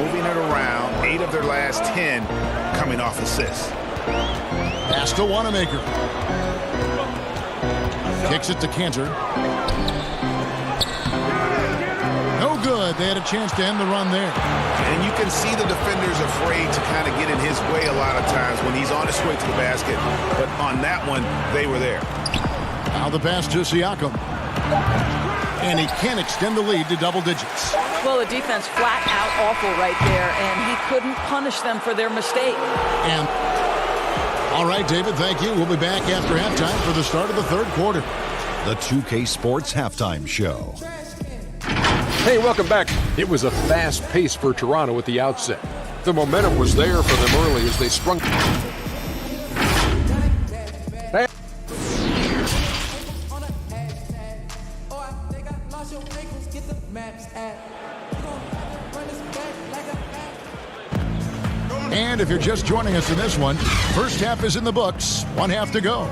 Moving it around, 8 of their last 10 coming off assists. Pass to Wanamaker. Kicks it to Kanter. No good. They had a chance to end the run there. And you can see the defenders afraid to kind of get in his way a lot of times when he's on his way to the basket. But on that one, they were there. Now the pass to Siakam. And he can't extend the lead to double digits. Well, the defense flat out awful right there, and he couldn't punish them for their mistake. And all right, David, thank you. We'll be back after halftime for the start of the third quarter. The 2K Sports Halftime Show. Hey, welcome back. It was a fast pace for Toronto at the outset. The momentum was there for them early as they sprung. And if you're just joining us in this one, first half is in the books. 1 half to go.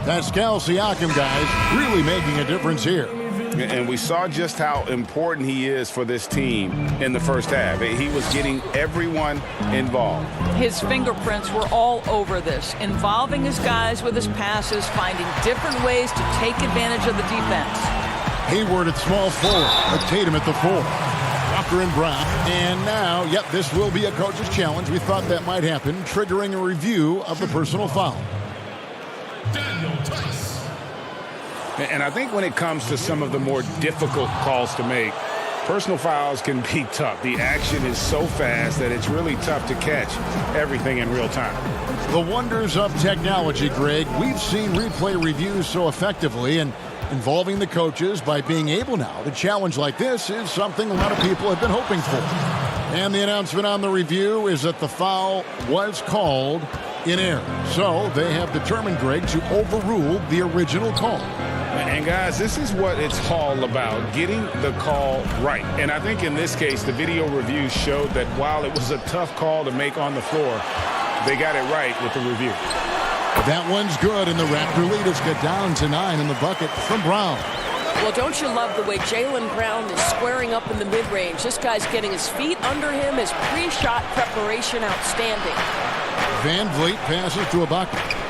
Pascal Siakam, guys, really making a difference here. And we saw just how important he is for this team in the first half. He was getting everyone involved. His fingerprints were all over this, involving his guys with his passes, finding different ways to take advantage of the defense. Hayward at small forward, with Tatum at the 4. Walker and Brown. And now, yep, this will be a coach's challenge. We thought that might happen, triggering a review of the personal foul. Daniel Tice. And I think when it comes to some of the more difficult calls to make, Personal fouls can be tough. The action is so fast that it's really tough to catch everything in real time. The wonders of technology, Greg. We've seen replay reviews so effectively, and involving the coaches by being able now to challenge like this is something a lot of people have been hoping for. And the announcement on the review is that the foul was called in error. So they have determined, Greg, to overrule the original call. And guys, this is what it's all about, getting the call right. And I think in this case, the video review showed that while it was a tough call to make on the floor, they got it right with the review. That one's good, and the Raptor leaders get down to 9 in the bucket from Brown. Well, don't you love the way Jaylen Brown is squaring up in the mid-range? This guy's getting his feet under him, his pre-shot preparation outstanding. Van Vliet passes to Ibaka.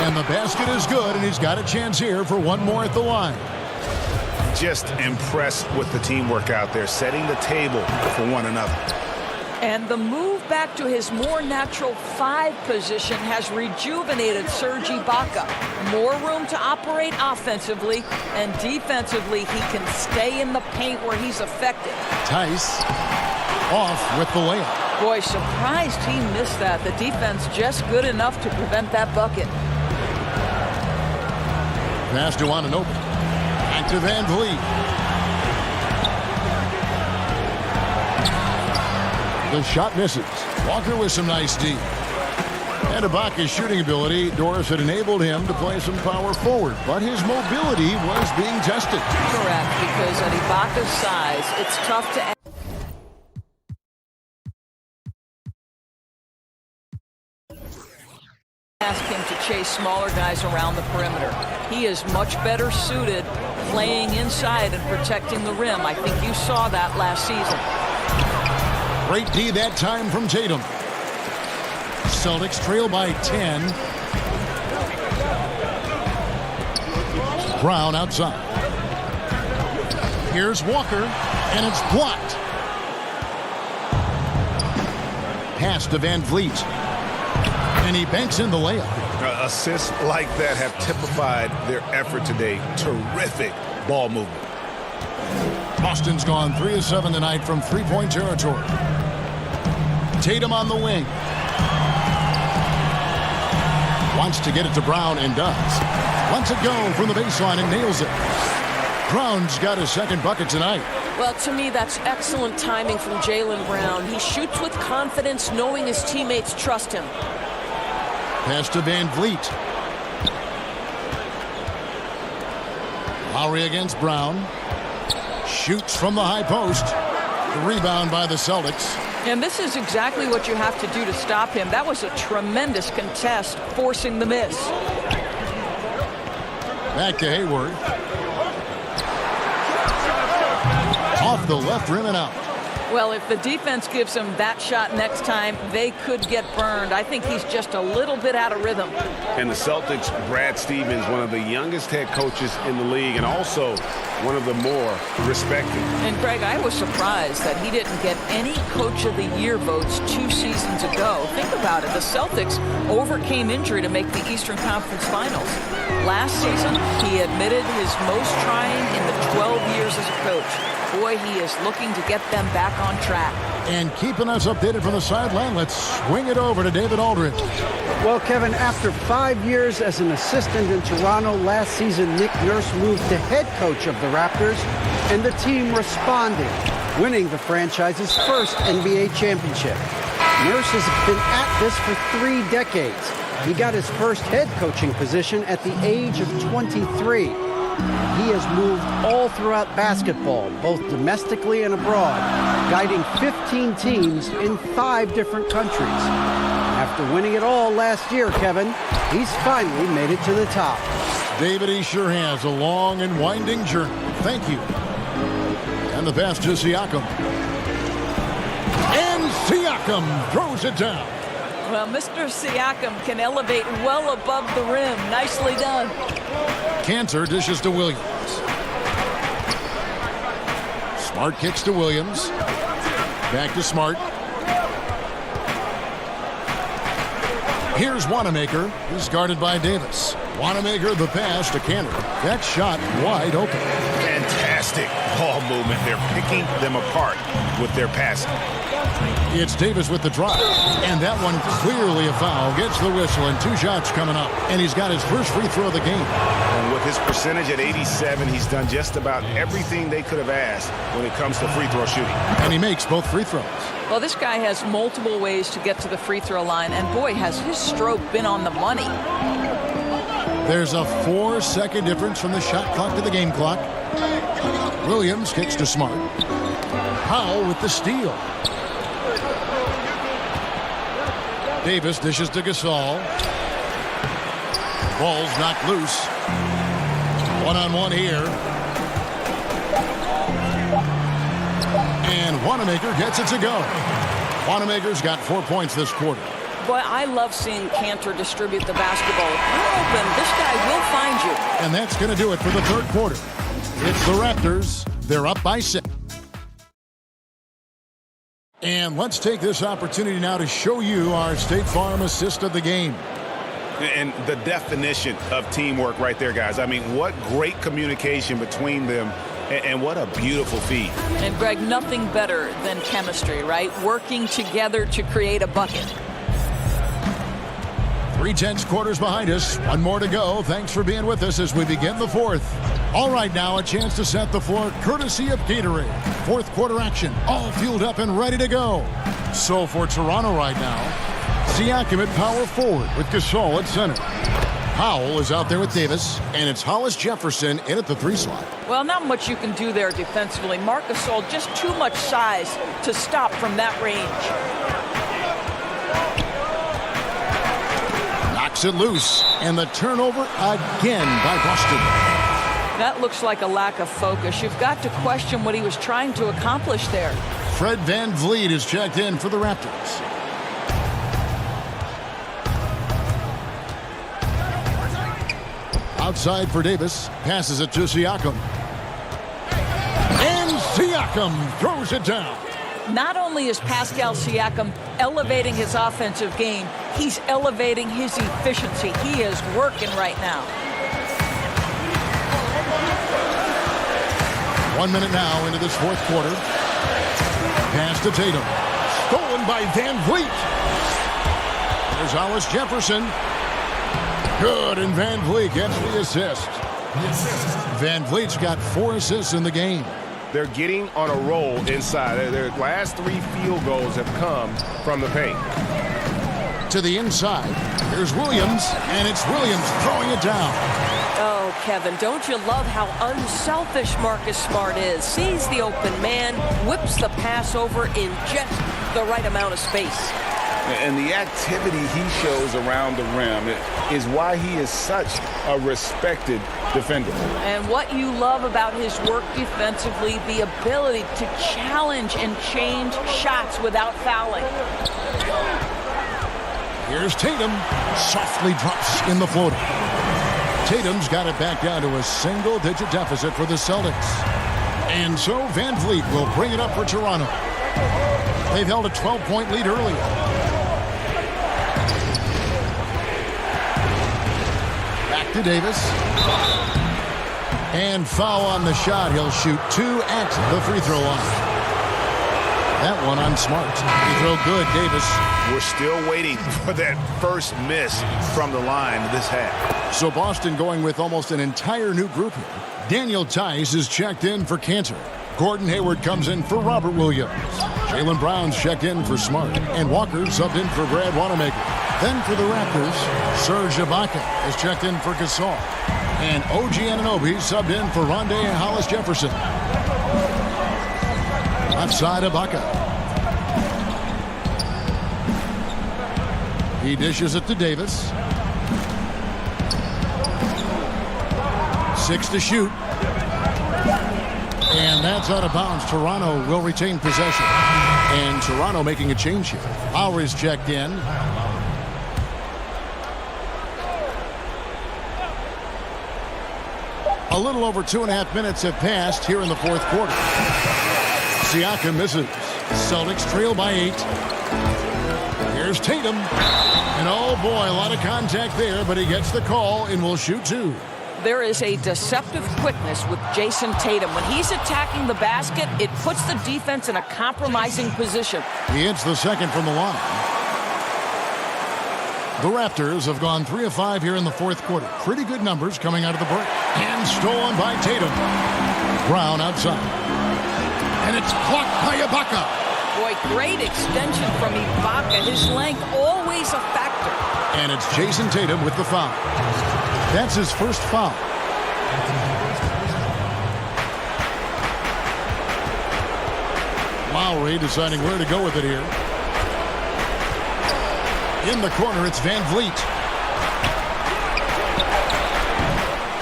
And the basket is good, and he's got a chance here for one more at the line. Just impressed with the teamwork out there, setting the table for one another. And the move back to his more natural 5 position has rejuvenated Serge Ibaka. More room to operate offensively, and defensively he can stay in the paint where he's effective. Tice off with the layup. Boy, surprised he missed that. The defense just good enough to prevent that bucket. Pass to Anunoby. Back to Van Vliet. The shot misses. Walker with some nice D. And Ibaka's shooting ability, Doris, had enabled him to play some power forward, but his mobility was being tested. Correct, because at Ibaka's size, it's tough to ask him to chase smaller guys around the perimeter. He is much better suited playing inside and protecting the rim. I think you saw that last season. Great D that time from Tatum. Celtics trail by 10. Brown outside. Here's Walker, and it's blocked. Pass to Van Vliet. And he banks in the layup. Assists like that have typified their effort today. Terrific ball movement. Boston's gone 3 of 7 tonight from three-point territory. Tatum on the wing. Wants to get it to Brown and does. Lets it go from the baseline and nails it. Brown's got his second bucket tonight. Well, to me, that's excellent timing from Jaylen Brown. He shoots with confidence, knowing his teammates trust him. Pass to Van Vliet. Lowry against Brown. Shoots from the high post. The rebound by the Celtics. And this is exactly what you have to do to stop him. That was a tremendous contest, forcing the miss. Back to Hayward. Off the left rim and out. Well, if the defense gives him that shot next time, they could get burned. I think he's just a little bit out of rhythm. And the Celtics, Brad Stevens, one of the youngest head coaches in the league, and also one of the more respected. And Greg, I was surprised that he didn't get any Coach of the Year votes 2 seasons ago. Think about it. The Celtics overcame injury to make the Eastern Conference Finals. Last season, he admitted his most trying in the 12 years as a coach. Boy, he is looking to get them back on track. And keeping us updated from the sideline, let's swing it over to David Aldridge. Well, Kevin, after 5 years as an assistant in Toronto, last season Nick Nurse moved to head coach of the Raptors, and the team responded, winning the franchise's first NBA championship. Nurse has been at this for 3 decades. He got his first head coaching position at the age of 23. He has moved all throughout basketball, both domestically and abroad, guiding 15 teams in 5 different countries. After winning it all last year, Kevin, he's finally made it to the top. David, he sure has a long and winding journey. Thank you. And the pass to Siakam. And Siakam throws it down. Well, Mr. Siakam can elevate well above the rim. Nicely done. Cantor dishes to Williams. Smart kicks to Williams. Back to Smart. Here's Wanamaker. He's guarded by Davis. Wanamaker the pass to Cantor. That shot wide open. Fantastic fantastic ball movement. They're picking them apart with their passing. It's Davis with the drop, and that one clearly a foul. Gets the whistle, and 2 shots coming up, and he's got his first free throw of the game. And with his percentage at 87, he's done just about everything they could have asked when it comes to free throw shooting. And he makes both free throws. Well, this guy has multiple ways to get to the free throw line, and boy, has his stroke been on the money. There's a 4-second difference from the shot clock to the game clock. Williams kicks to Smart. Powell with the steal. Davis dishes to Gasol. Ball's knocked loose. One-on-one here. And Wanamaker gets it to go. Wanamaker's got 4 points this quarter. Boy, I love seeing Cantor distribute the basketball. If you're open, this guy will find you. And that's going to do it for the third quarter. It's the Raptors. They're up by 6. And let's take this opportunity now to show you our State Farm assist of the game. And the definition of teamwork right there, guys. I mean, what great communication between them, and what a beautiful feed. And, Greg, nothing better than chemistry, right? Working together to create a bucket. 3/10 quarters behind us. One more to go. Thanks for being with us as we begin the fourth. All right, now a chance to set the floor courtesy of Gatorade. Fourth quarter action, all fueled up and ready to go. So for Toronto right now, Siakam at power forward with Gasol at center. Powell is out there with Davis, and it's Hollis Jefferson in at the 3 slot. Well, not much you can do there defensively. Marc Gasol, just too much size to stop from that range. Knocks it loose, and the turnover again by Boston. That looks like a lack of focus. You've got to question what he was trying to accomplish there. Fred VanVleet is checked in for the Raptors. Outside for Davis, passes it to Siakam. And Siakam throws it down. Not only is Pascal Siakam elevating his offensive game, he's elevating his efficiency. He is working right now. 1 minute now into this fourth quarter. Pass to Tatum. Stolen by VanVleet. There's Hollis Jefferson. Good, and VanVleet gets the assist. VanVleet's got 4 assists in the game. They're getting on a roll inside. Their last 3 field goals have come from the paint. To the inside. Here's Williams, and it's Williams throwing it down. Oh, Kevin, don't you love how unselfish Marcus Smart is? Sees the open man, whips the pass over in just the right amount of space. And the activity he shows around the rim is why he is such a respected defender. And what you love about his work defensively, the ability to challenge and change shots without fouling. Here's Tatum. Softly drops in the floater. Tatum's got it back down to a single-digit deficit for the Celtics. And so VanVleet will bring it up for Toronto. They've held a 12-point lead earlier. Back to Davis. And foul on the shot. He'll shoot 2 at the free throw line. That one on Smart. Free throw good, Davis. We're still waiting for that first miss from the line this half. So Boston going with almost an entire new group here. Daniel Tice is checked in for Cantor. Gordon Hayward comes in for Robert Williams. Jaylen Brown's checked in for Smart. And Walker subbed in for Brad Wanamaker. Then for the Raptors, Serge Ibaka is checked in for Gasol. And OG Anunoby subbed in for Rondé and Hollis Jefferson. Left side Ibaka. He dishes it to Davis. 6 to shoot. And that's out of bounds. Toronto will retain possession. And Toronto making a change here. Lowry's checked in. A little over 2.5 minutes have passed here in the fourth quarter. Siakam misses. Celtics trail by 8. Here's Tatum. And oh boy, a lot of contact there, but he gets the call and will shoot 2. there is a deceptive quickness with Jason Tatum. When he's attacking the basket, it puts the defense in a compromising position. He hits the second from the line. The Raptors have gone 3 of 5 here in the fourth quarter. Pretty good numbers coming out of the break. And stolen by Tatum. Brown outside. And it's blocked by Ibaka. Boy, great extension from Ibaka. His length always a factor. And it's Jason Tatum with the foul. That's his first foul. Lowry deciding where to go with it here. In the corner, it's Van Vliet.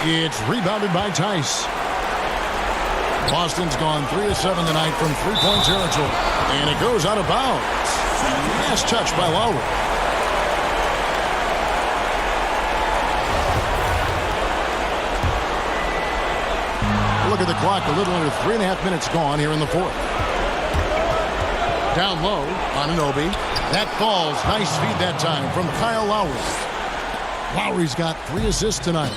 It's rebounded by Tice. Boston's gone 3 of 7 tonight from three-point territory. And it goes out of bounds. Last touch by Lowry. Look at the clock, a little under 3.5 minutes gone here in the fourth. Down low, Anunoby. That falls. Nice feed that time from Kyle Lowry. Lowry's got 3 assists tonight.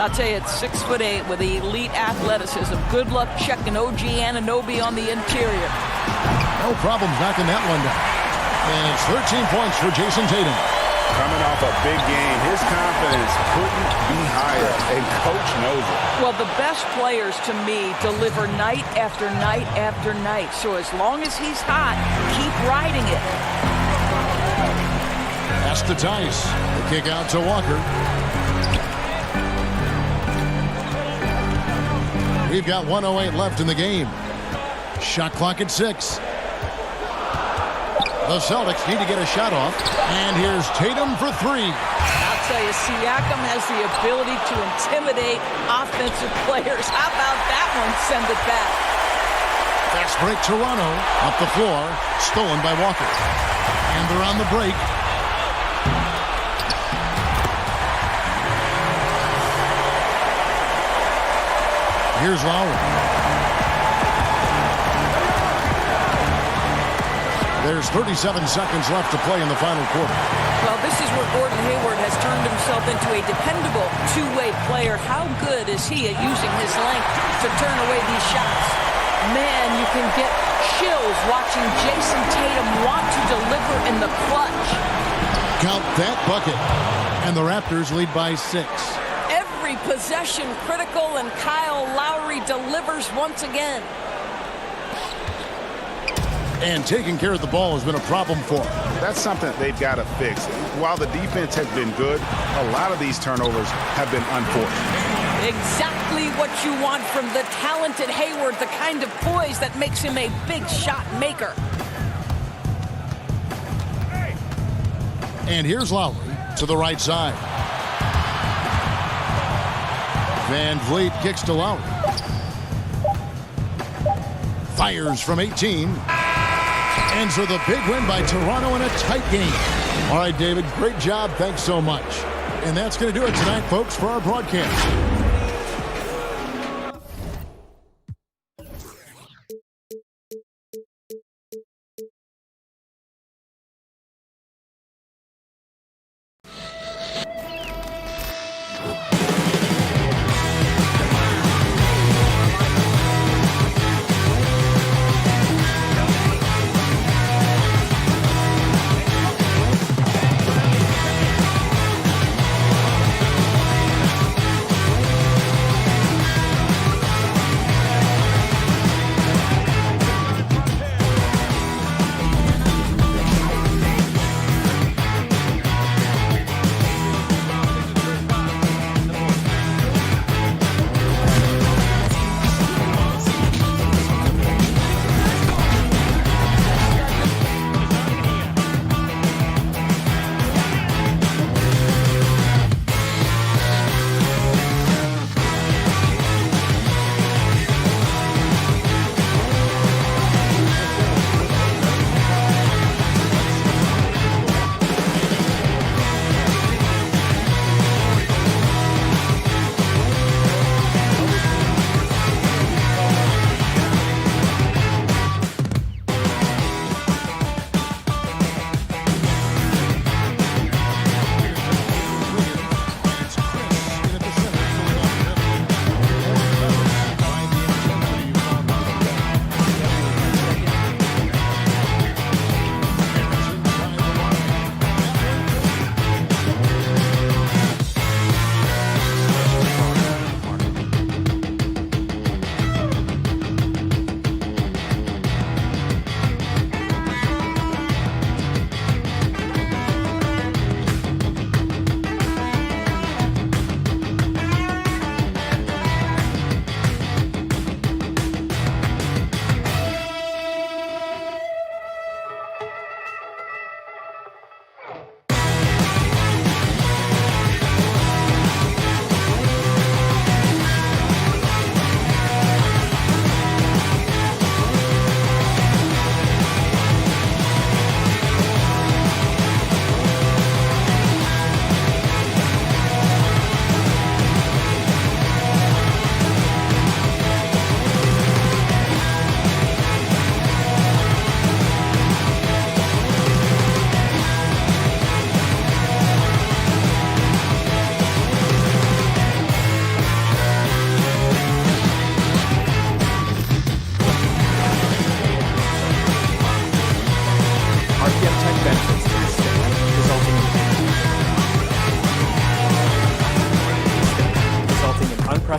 I'll tell you, it's 6'8" with elite athleticism. Good luck checking OG Anunoby on the interior. No problems knocking that one down. And it's 13 points for Jason Tatum. Coming off a big game, his confidence couldn't be higher, and Coach knows it. Well, the best players, to me, deliver night after night after night. So as long as he's hot, keep riding it. Pass to Tice. The kick out to Walker. We've got 1:08 left in the game. Shot clock at 6. The Celtics need to get a shot off. And here's Tatum for 3. I'll tell you, Siakam has the ability to intimidate offensive players. How about that one? Send it back. Fast break, Toronto. Up the floor. Stolen by Walker. And they're on the break. Here's Lowry. There's 37 seconds left to play in the final quarter. Well, this is where Gordon Hayward has turned himself into a dependable two-way player. How good is he at using his length to turn away these shots? Man, you can get chills watching Jason Tatum want to deliver in the clutch. Count that bucket. And the Raptors lead by 6. Every possession critical, and Kyle Lowry delivers once again. And taking care of the ball has been a problem for them. That's something they've got to fix. While the defense has been good, a lot of these turnovers have been unfortunate. Exactly what you want from the talented Hayward, the kind of poise that makes him a big shot maker. And here's Lowry to the right side. Van Vliet kicks to Lowry. Fires from 18. And so the big win by Toronto in a tight game. All right, David, great job. Thanks so much. And that's going to do it tonight, folks, for our broadcast.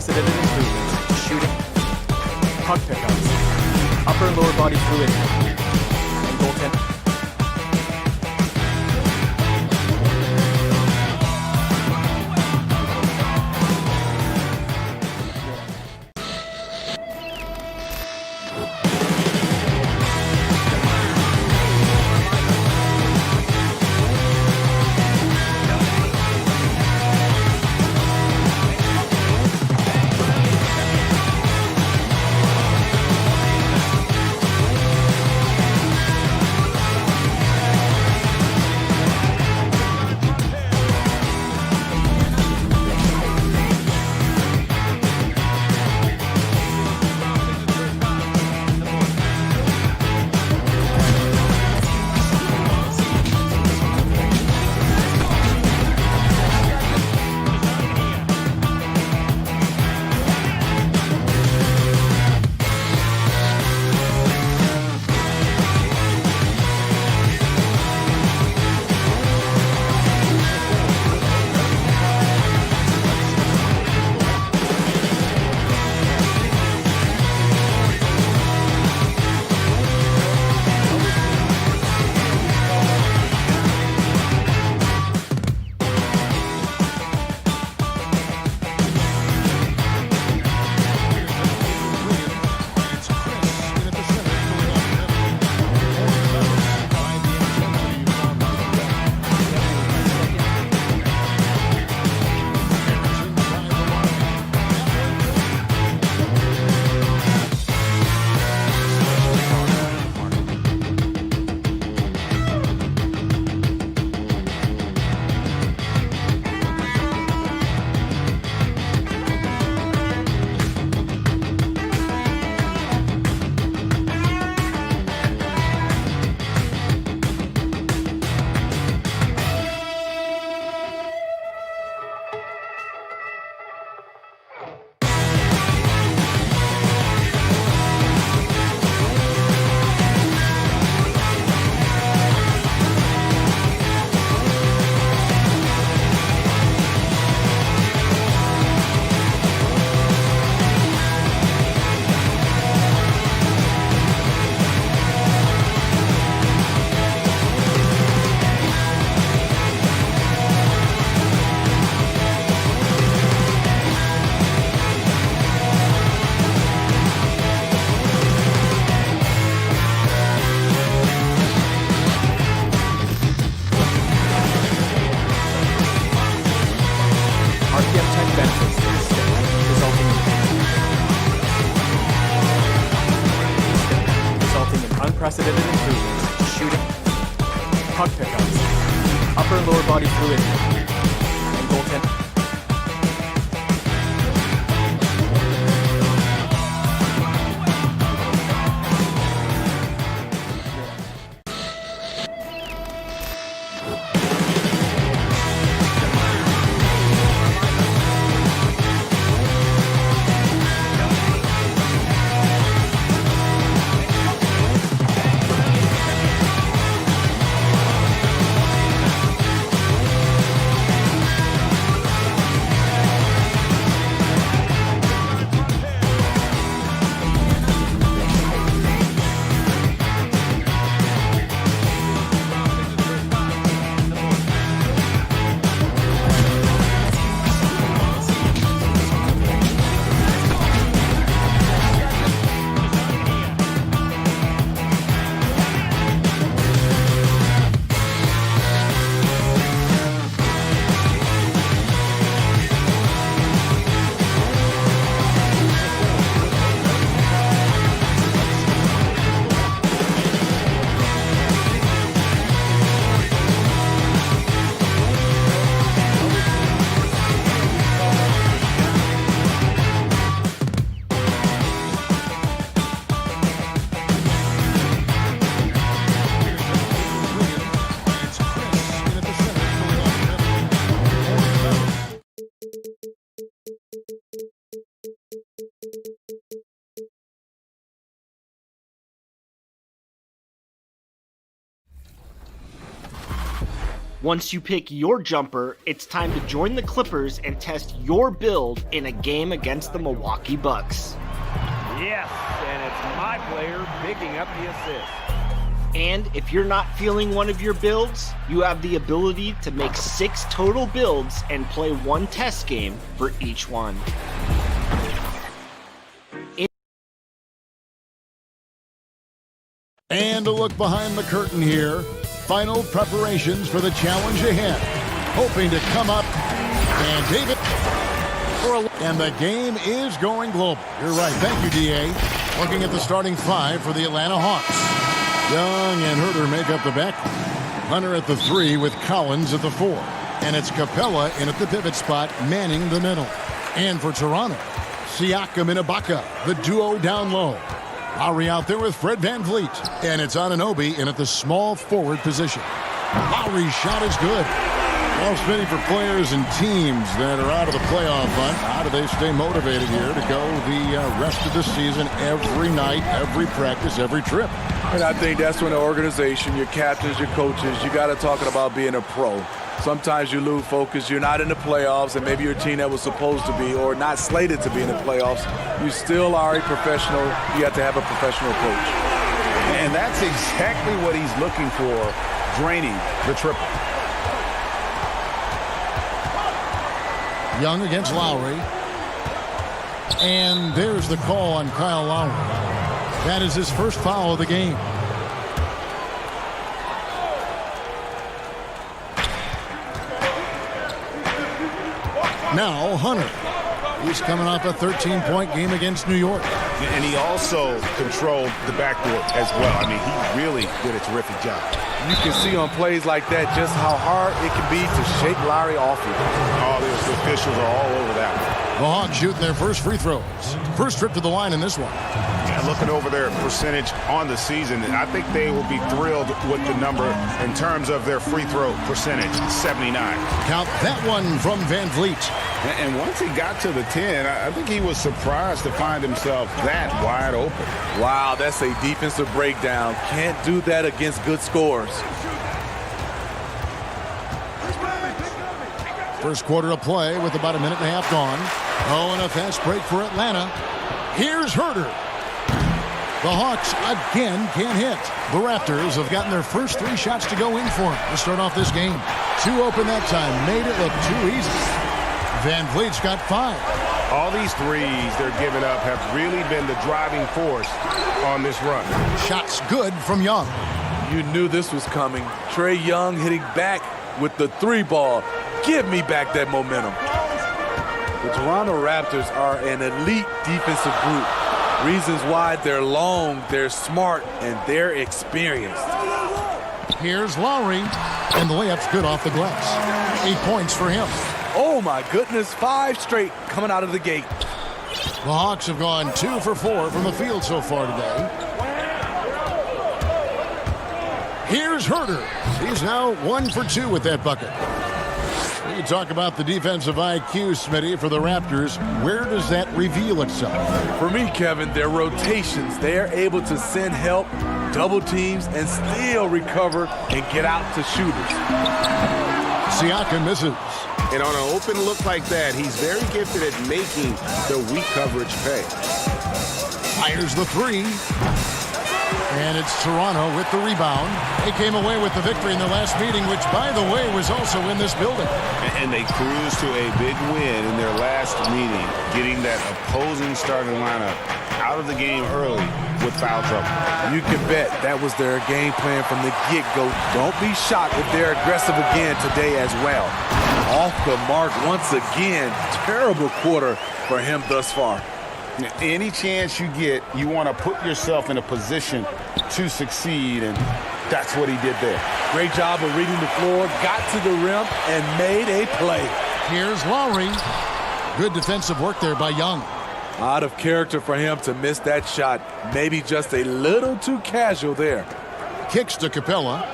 unprecedented improvements to shooting, puck pickups, upper and lower body fluidity, and goaltending. Unprecedented improvements to shooting, puck pickups, upper and lower body fluidity, and goaltending. Once you pick your jumper, it's time to join the Clippers and test your build in a game against the Milwaukee Bucks. Yes, and it's my player picking up the assist. And if you're not feeling one of your builds, you have the ability to make 6 total builds and play 1 test game for each one. And a look behind the curtain here. Final preparations for the challenge ahead. Hoping to come up. And David. And the game is going global. You're right. Thank you, D.A. Looking at the starting 5 for the Atlanta Hawks. Young and Herter make up the back. Hunter at the 3 with Collins at the 4. And it's Capella in at the pivot spot, manning the middle. And for Toronto, Siakam and Ibaka, the duo down low. Lowry out there with Fred VanVleet. And it's Anunoby in at the small forward position. Lowry's shot is good. Well, Smitty, for players and teams that are out of the playoff hunt, how do they stay motivated here to go the rest of the season, every night, every practice, every trip? And I think that's when the organization, your captains, your coaches, you got to talk about being a pro. Sometimes you lose focus. You're not in the playoffs, and maybe your team that was supposed to be or not slated to be in the playoffs. You still are a professional. You have to have a professional coach. And that's exactly what he's looking for, draining the triple. Young against Lowry. And there's the call on Kyle Lowry. That is his first foul of the game. Now Hunter. He's coming off a 13-point game against New York. And he also controlled the backboard as well. I mean, he really did a terrific job. You can see on plays like that just how hard it can be to shake Lowry off you. Oh, the officials are all over that one. The Hawks shooting their first free throws. First trip to the line in this one. Yeah, looking over their percentage on the season, I think they will be thrilled with the number in terms of their free throw percentage, 79. Count that one from VanVleet. And once he got to the 10, I think he was surprised to find himself that wide open. Wow, that's a defensive breakdown. Can't do that against good scores. First quarter of play with about a minute and a half gone. Oh, and a fast break for Atlanta. Here's Herter. The Hawks again can't hit. The Raptors have gotten their first 3 shots to go in for them to start off this game. 2 open that time, made it look too easy. VanVleet's got 5. All these threes they're giving up have really been the driving force on this run. Shots good from Young. You knew this was coming. Trae Young hitting back with the 3 ball. Give me back that momentum. The Toronto Raptors are an elite defensive group. Reasons why they're long, they're smart, and they're experienced. Here's Lowry, and the layup's good off the glass. 8 points for him. Oh my goodness, 5 straight coming out of the gate. The Hawks have gone 2 for 4 from the field so far today. Here's Herter. He's now 1 for 2 with that bucket. You talk about the defensive IQ, Smitty, for the Raptors. Where does that reveal itself? For me, Kevin, their rotations. They are able to send help, double teams, and still recover and get out to shooters. Siakam misses. And on an open look like that, he's very gifted at making the weak coverage pay. Fires the 3. And it's Toronto with the rebound. They came away with the victory in their last meeting, which, by the way, was also in this building. And they cruised to a big win in their last meeting, getting that opposing starting lineup out of the game early with foul trouble. You can bet that was their game plan from the get-go. Don't be shocked if they're aggressive again today as well. Off the mark once again. Terrible quarter for him thus far. Any chance you get, you want to put yourself in a position to succeed, and that's what he did there. Great job of reading the floor, got to the rim, and made a play. Here's Lowry. Good defensive work there by Young. Out of character for him to miss that shot. Maybe just a little too casual there. Kicks to Capella.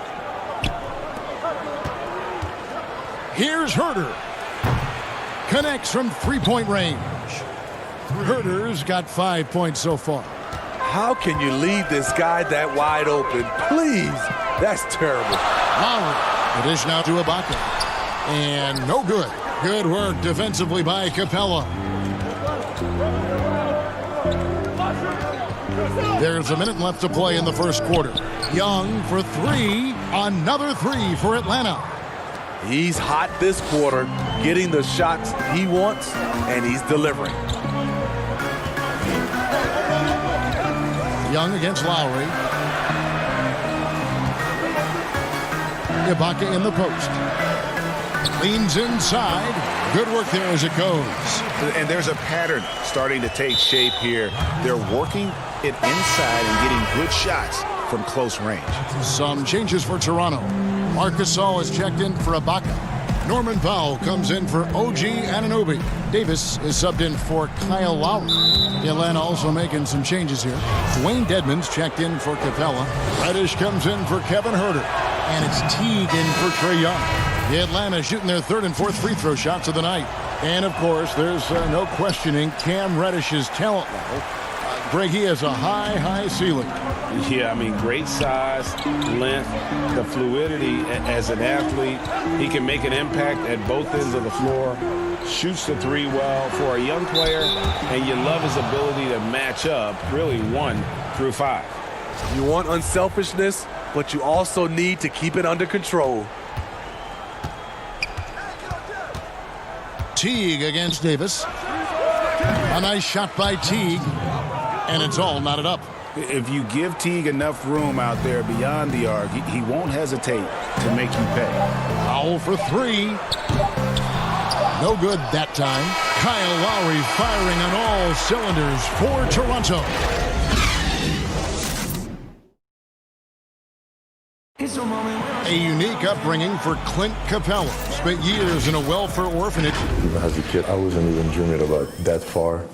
Here's Herter. Connects from 3-point range. Herter's got 5 points so far. How can you leave this guy that wide open? Please. That's terrible. Lowry The dish now to Ibaka. And no good. Good work defensively by Capella. There's a minute left to play in the first quarter. Young for three. Another three for Atlanta. He's hot this quarter, getting the shots he wants, and he's delivering. Young against Lowry. Ibaka in the post. Leans inside. Good work there as it goes. And there's a pattern starting to take shape here. They're working it inside and getting good shots from close range. Some changes for Toronto. Marc Gasol is checked in for Ibaka. Norman Powell comes in for OG Anunoby. Davis is subbed in for Kyle Lowry. Atlanta also making some changes here. Dwayne Dedmon's checked in for Capella. Reddish comes in for Kevin Huerter. And it's Teague in for Trae Young. Atlanta shooting their third and fourth free throw shots of the night. And, of course, there's no questioning Cam Reddish's talent level. Greg, he has a high ceiling. Yeah, I mean, great size, length, the fluidity as an athlete. He can make an impact at both ends of the floor, shoots the three well for a young player, and you love his ability to match up really 1 through 5. You want unselfishness, but you also need to keep it under control. Teague against Davis. A nice shot by Teague. And it's all knotted up. If you give Teague enough room out there beyond the arc, he won't hesitate to make you pay. Powell for three. No good that time. Kyle Lowry firing on all cylinders for Toronto. A unique upbringing for Clint Capella. Spent years in a welfare orphanage. Even as a kid, I wasn't even dreaming about that far.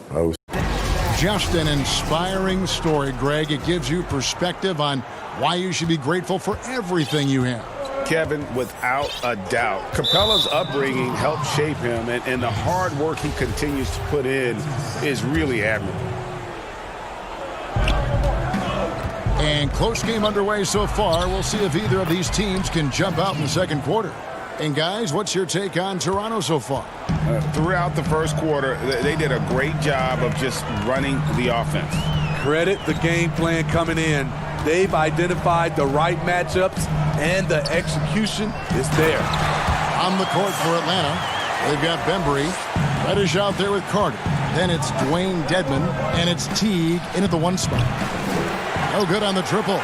Just an inspiring story, Greg. It gives you perspective on why you should be grateful for everything you have. Kevin, without a doubt, Capella's upbringing helped shape him, and the hard work he continues to put in is really admirable. And close game underway so far. We'll see if either of these teams can jump out in the second quarter. And guys, what's your take on Toronto so far? Throughout the first quarter, they did a great job of just running the offense. Credit the game plan coming in. They've identified the right matchups, and the execution is there. On the court for Atlanta, they've got Bembry. Reddish out there with Carter. Then it's Dwayne Dedmon, and it's Teague in at the one spot. No good on the triple.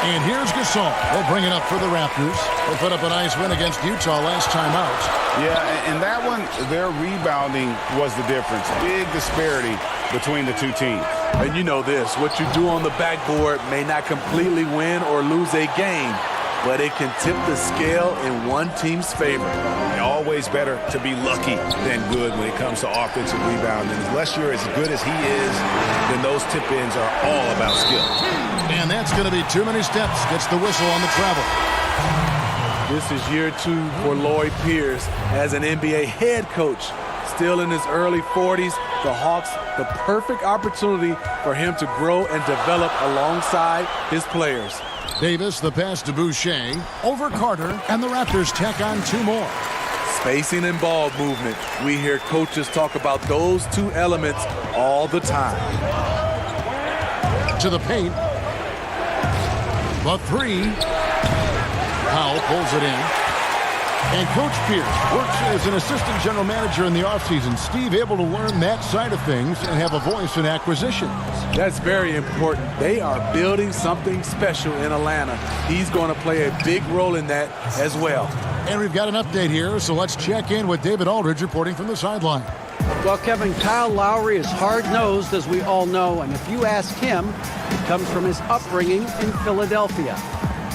And here's Gasol. They'll bring it up for the Raptors. They put up a nice win against Utah last time out. Yeah, and that one, their rebounding was the difference. Big disparity between the two teams. And you know this, what you do on the backboard may not completely win or lose a game, but it can tip the scale in one team's favor. Always better to be lucky than good when it comes to offensive rebounding. Unless you're as good as he is, then those tip-ins are all about skill. And that's going to be too many steps. Gets the whistle on the travel. This is year 2 for Lloyd Pierce as an NBA head coach. Still in his early 40s, the Hawks, the perfect opportunity for him to grow and develop alongside his players. Davis, the pass to Boucher, over Carter, and the Raptors tack on 2 more. Spacing and ball movement. We hear coaches talk about those 2 elements all the time. To the paint. The 3. Powell pulls it in. And Coach Pierce works as an assistant general manager in the offseason. Steve able to learn that side of things and have a voice in acquisitions. That's very important. They are building something special in Atlanta. He's going to play a big role in that as well. And we've got an update here, so let's check in with David Aldridge reporting from the sideline. Well, Kevin, Kyle Lowry is hard-nosed, as we all know, and if you ask him, it comes from his upbringing in Philadelphia.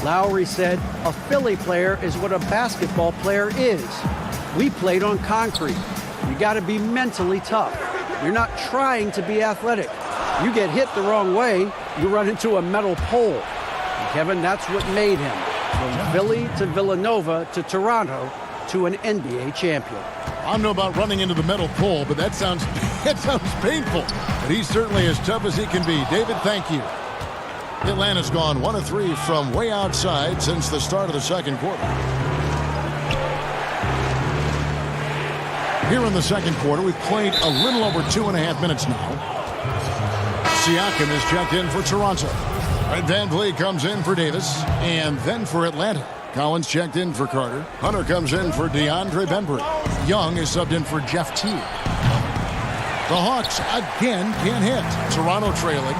Lowry said, a Philly player is what a basketball player is. We played on concrete. You got to be mentally tough. You're not trying to be athletic. You get hit the wrong way, you run into a metal pole. And Kevin, that's what made him. From Philly to Villanova to Toronto to an NBA champion. I don't know about running into the metal pole, but that sounds painful. But he's certainly as tough as he can be. David, thank you. Atlanta's gone 1 of 3 from way outside since the start of the second quarter. Here in the second quarter, we've played a little over 2.5 minutes now. Siakam is checked in for Toronto. Van Vliet comes in for Davis, and then for Atlanta. Collins checked in for Carter. Hunter comes in for DeAndre Bembry. Young is subbed in for Jeff Teague. The Hawks again can't hit. Toronto trailing.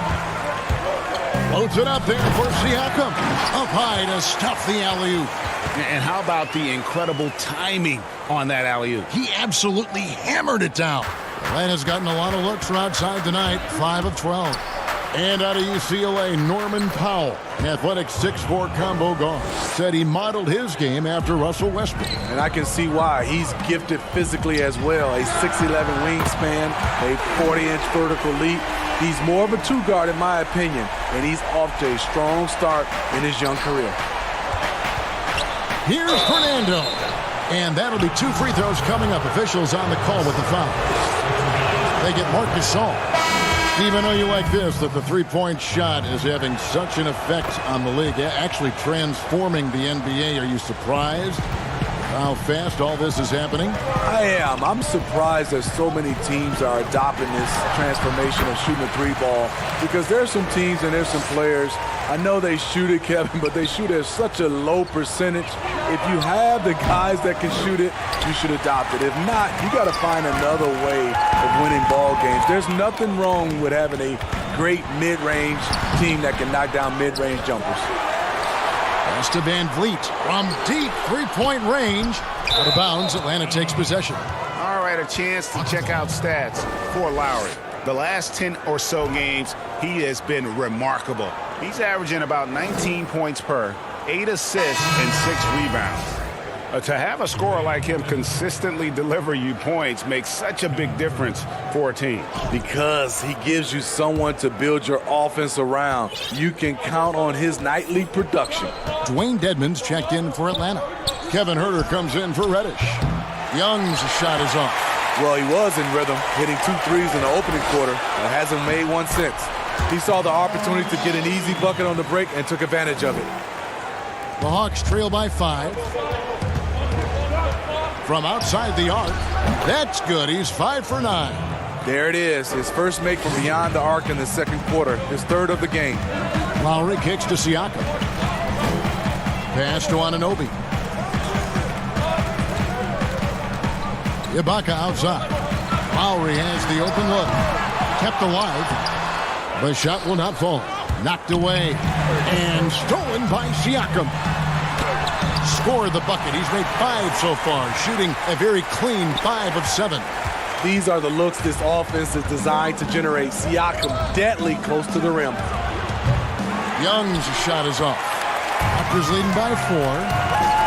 Loads it up there for Siakam. Up high to stuff the alley-oop. And how about the incredible timing on that alley-oop? He absolutely hammered it down. Atlanta's gotten a lot of looks from outside tonight, 5 of 12. And out of UCLA, Norman Powell, athletic 6'4" combo guard, said he modeled his game after Russell Westbrook. And I can see why. He's gifted physically as well. A 6'11" wingspan, a 40-inch vertical leap. He's more of a two-guard in my opinion, and he's off to a strong start in his young career. Here's Fernando. And that'll be 2 free throws coming up. Officials on the call with the foul. They get Marc Gasol. Steve, I know you like this, that the three-point shot is having such an effect on the league, actually transforming the NBA. Are you surprised how fast all this is happening? I am. I'm surprised that so many teams are adopting this transformation of shooting a three ball, because there's some teams and there's some players, I know they shoot it, Kevin, but they shoot at such a low percentage. If you have the guys that can shoot it, you should adopt it. If not, you got to find another way of winning ball games. There's nothing wrong with having a great mid-range team that can knock down mid-range jumpers. Pass to Van Vliet from deep three-point range. Out of bounds, Atlanta takes possession. All right, a chance to check out stats for Lowry. The last 10 or so games, he has been remarkable. He's averaging about 19 points per, 8 assists, and 6 rebounds. To have a scorer like him consistently deliver you points makes such a big difference for a team. Because he gives you someone to build your offense around. You can count on his nightly production. Dwayne Dedmon's checked in for Atlanta. Kevin Huerter comes in for Reddish. Young's shot is off. Well, he was in rhythm, hitting 2 threes in the opening quarter, and hasn't made one since. He saw the opportunity to get an easy bucket on the break and took advantage of it. The Hawks trail by 5. From outside the arc, that's good. He's 5 for 9. There it is. His first make from beyond the arc in the second quarter. His third of the game. Lowry kicks to Siakam. Pass to Anunoby. Ibaka outside. Lowry has the open look. Kept alive. The shot will not fall. Knocked away. And stolen by Siakam. Scored the bucket. He's made 5 so far, shooting a very clean 5 of 7. These are the looks this offense is designed to generate. Siakam deadly close to the rim. Young's shot is off. Raptors leading by 4.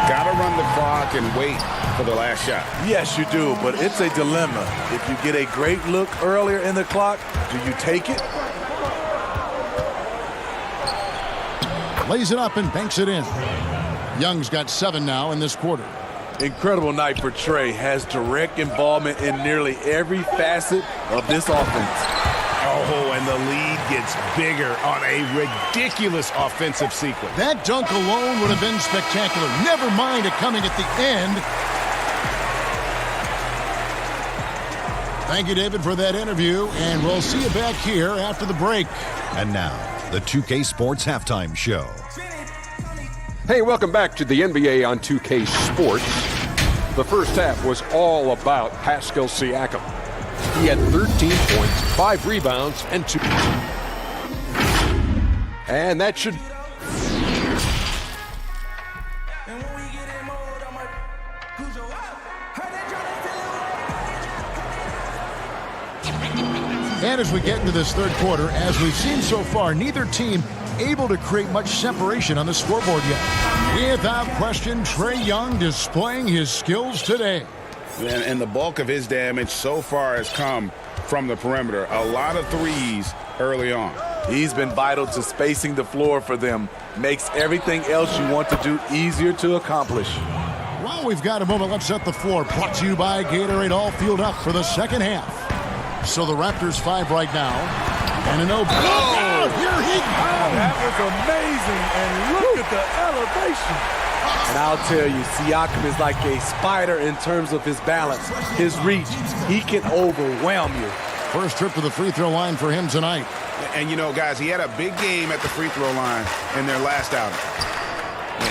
Gotta run the clock and wait for the last shot. Yes, you do, but it's a dilemma. If you get a great look earlier in the clock, do you take it? Lays it up and banks it in. Young's got 7 now in this quarter. Incredible night for Trey. Has direct involvement in nearly every facet of this offense. Oh, and the lead gets bigger on a ridiculous offensive sequence. That dunk alone would have been spectacular. Never mind it coming at the end. Thank you, David, for that interview, and we'll see you back here after the break. And now, the 2K Sports Halftime Show. Hey, welcome back to the NBA on 2K Sports. The first half was all about Pascal Siakam. He had 13 points, 5 rebounds, and 2. And that should... And as we get into this third quarter, as we've seen so far, neither team able to create much separation on the scoreboard yet. Without question, Trae Young displaying his skills today. And the bulk of his damage so far has come from the perimeter. A lot of threes early on. He's been vital to spacing the floor for them. Makes everything else you want to do easier to accomplish. Well, we've got a moment. Let's set the floor. Brought to you by Gatorade, all fueled up for the second half. So the Raptors 5 right now. And an open. Oh! Here he comes. That was amazing, and look at the elevation. And I'll tell you, Siakam is like a spider in terms of his balance, his reach. He can overwhelm you. First trip to the free throw line for him tonight. And, you know, guys, he had a big game at the free throw line in their last outing.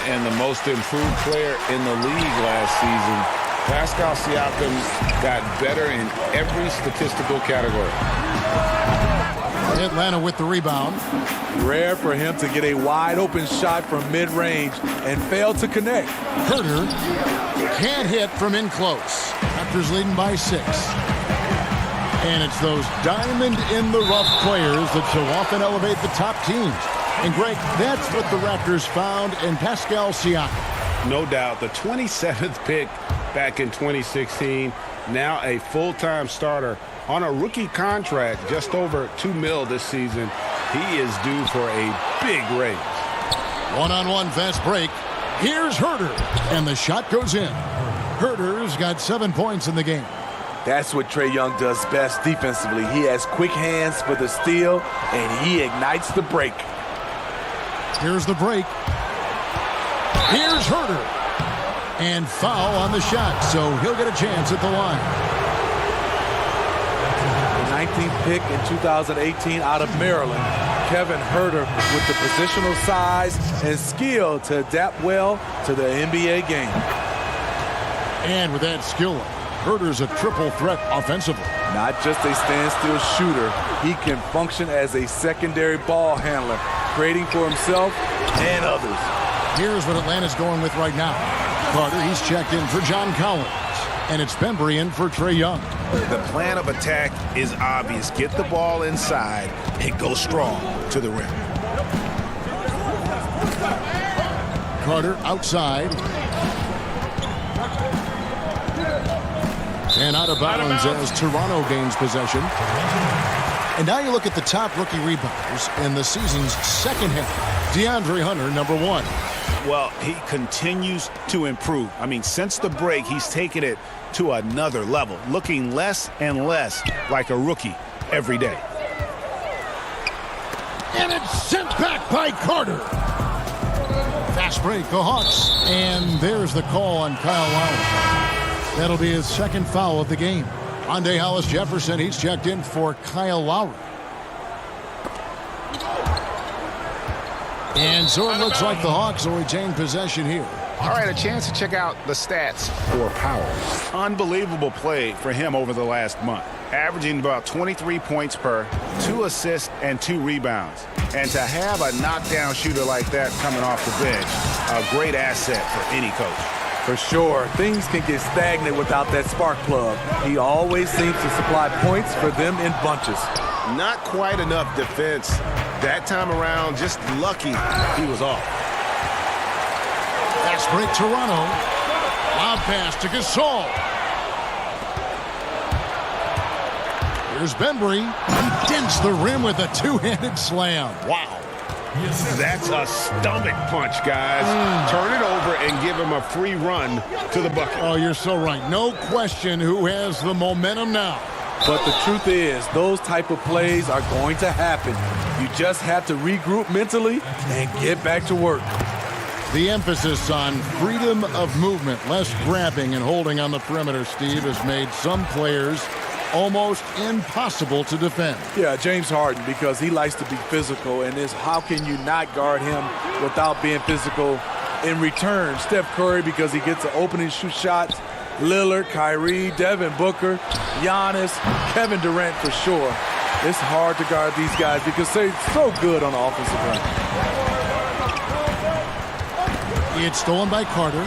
And the most improved player in the league last season, Pascal Siakam, got better in every statistical category. Atlanta with the rebound. Rare for him to get a wide-open shot from mid-range and fail to connect. Herter can't hit from in close. Raptors leading by 6. And it's those diamond-in-the-rough players that so often elevate the top teams. And, Greg, that's what the Raptors found in Pascal Siakam. No doubt. The 27th pick back in 2016, now a full-time starter on a rookie contract, just over $2 million this season. He is due for a big raise. One-on-one fast break. Here's Herter, and the shot goes in. Herter's got 7 points in the game. That's what Trae Young does best defensively. He has quick hands for the steal, and he ignites the break. Here's the break. Here's Herter. And foul on the shot, so he'll get a chance at the line. The 19th pick in 2018 out of Maryland, Kevin Herter with the positional size and skill to adapt well to the NBA game. And with that skill, Herter's a triple threat offensively. Not just a standstill shooter, he can function as a secondary ball handler, creating for himself and others. Here's what Atlanta's going with right now. Carter, he's checked in for John Collins. And it's Bembry in for Trae Young. The plan of attack is obvious. Get the ball inside and go strong to the rim. Carter outside. And out of bounds as Toronto gains possession. And now you look at the top rookie rebounders in the season's second half. DeAndre Hunter, number 1. Well, he continues to improve. I mean, since the break, he's taken it to another level, looking less and less like a rookie every day. And it's sent back by Carter. Fast break, the Hawks. And there's the call on Kyle Lowry. That'll be his second foul of the game. Andre Hollis-Jefferson, he's checked in for Kyle Lowry. And so it looks like the Hawks will retain possession here. All right, a chance to check out the stats for Powell. Unbelievable play for him over the last month. Averaging about 23 points per, 2 assists, and 2 rebounds. And to have a knockdown shooter like that coming off the bench, a great asset for any coach. For sure, things can get stagnant without that spark plug. He always seems to supply points for them in bunches. Not quite enough defense. That time around, just lucky he was off. Fast break, Toronto. Lob pass to Gasol. Here's Bembry. He dents the rim with a two-handed slam. Wow. That's a stomach punch, guys. Turn it over and give him a free run to the bucket. Oh, you're so right. No question who has the momentum now. But the truth is, those type of plays are going to happen. You just have to regroup mentally and get back to work. The emphasis on freedom of movement, less grabbing and holding on the perimeter, Steve, has made some players almost impossible to defend. Yeah, James Harden, because he likes to be physical, and it's how can you not guard him without being physical in return? Steph Curry, because he gets the opening shoot shots. Lillard, Kyrie, Devin Booker, Giannis, Kevin Durant for sure. It's hard to guard these guys because they're so good on the offensive end. It's stolen by Carter.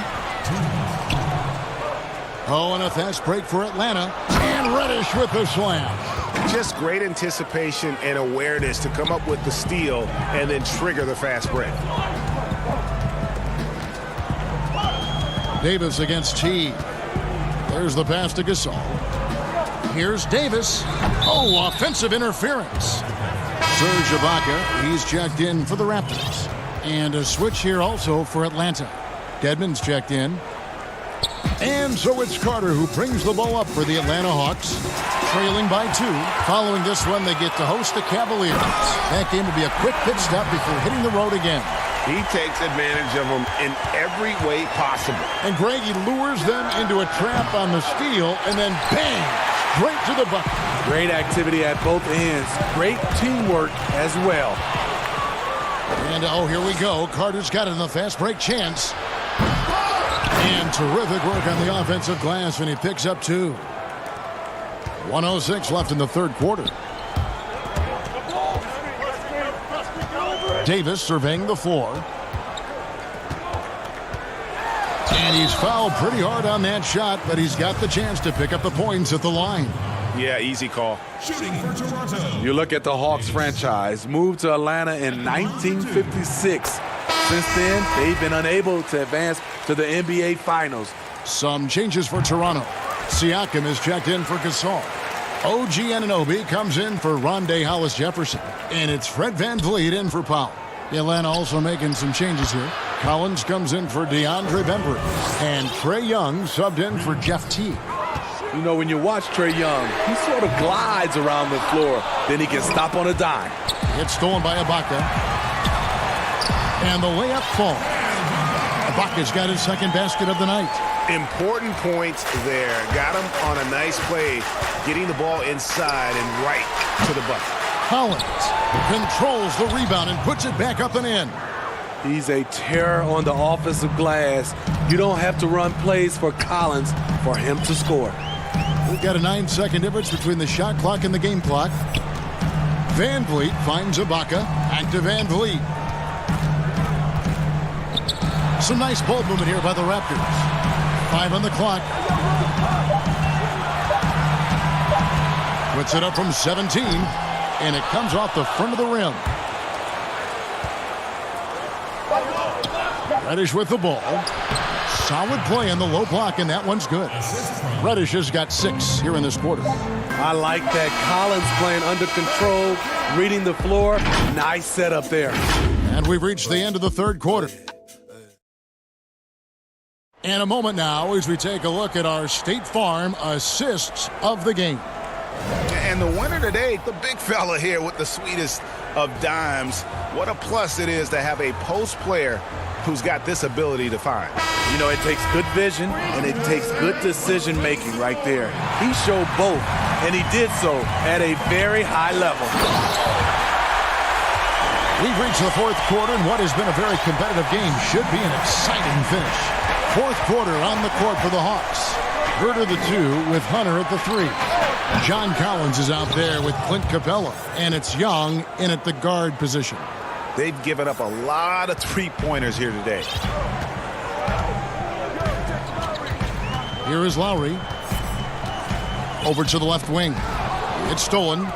Oh, and a fast break for Atlanta. And Reddish with the slam. Just great anticipation and awareness to come up with the steal and then trigger the fast break. Davis against T. There's the pass to Gasol. Here's Davis. Oh, offensive interference. Serge Ibaka, he's checked in for the Raptors. And a switch here also for Atlanta. Dedmon's checked in. And so it's Carter who brings the ball up for the Atlanta Hawks. trailing by 2. Following this one, they get to host the Cavaliers. That game will be a quick pit stop before hitting the road again. He takes advantage of them in every way possible. And Greg, he lures them into a trap on the steal, and then bang, straight to the bucket. Great activity at both ends. Great teamwork as well. And oh, here we go. Carter's got it in the fast break chance. And terrific work on the offensive glass, and he picks up 2. 1:06 left in the third quarter. Davis surveying the floor. And he's fouled pretty hard on that shot, but he's got the chance to pick up the points at the line. Yeah, easy call. Shooting for Toronto. You look at the Hawks franchise, moved to Atlanta in 1956. Since then, they've been unable to advance to the NBA Finals. Some changes for Toronto. Siakam is checked in for Gasol. OG Anunoby comes in for Rondae Hollis-Jefferson. And it's Fred VanVleet in for Powell. Atlanta also making some changes here. Collins comes in for DeAndre Bembry. And Trae Young subbed in for Jeff Teague. You know, when you watch Trae Young, he sort of glides around the floor. Then he can stop on a dime. It's stolen by Ibaka. And the layup falls. Ibaka's got his second basket of the night. Important points there. Got him on a nice play, getting the ball inside and right to the bucket. Collins controls the rebound and puts it back up and in. He's a terror on the offensive glass. You don't have to run plays for Collins for him to score. We've got a 9-second difference between the shot clock and the game clock. VanVleet finds Ibaka. Back to VanVleet. Some nice ball movement here by the Raptors. 5 on the clock. Puts it up from 17, and it comes off the front of the rim. Reddish with the ball. Solid play in the low block, and that one's good. Reddish has got 6 here in this quarter. I like that. Collins playing under control, reading the floor. Nice setup there. And we've reached the end of the third quarter. In a moment now, as we take a look at our State Farm assists of the game. And the winner today, the big fella here with the sweetest of dimes. What a plus it is to have a post player who's got this ability to find. You know, it takes good vision and it takes good decision making right there. He showed both, and he did so at a very high level. We've reached the fourth quarter, and what has been a very competitive game should be an exciting finish. Fourth quarter on the court for the Hawks. Herter the 2 with Hunter at the 3. John Collins is out there with Clint Capella, and it's Young in at the guard position. They've given up a lot of three-pointers here today. Here is Lowry. Over to the left wing. It's stolen.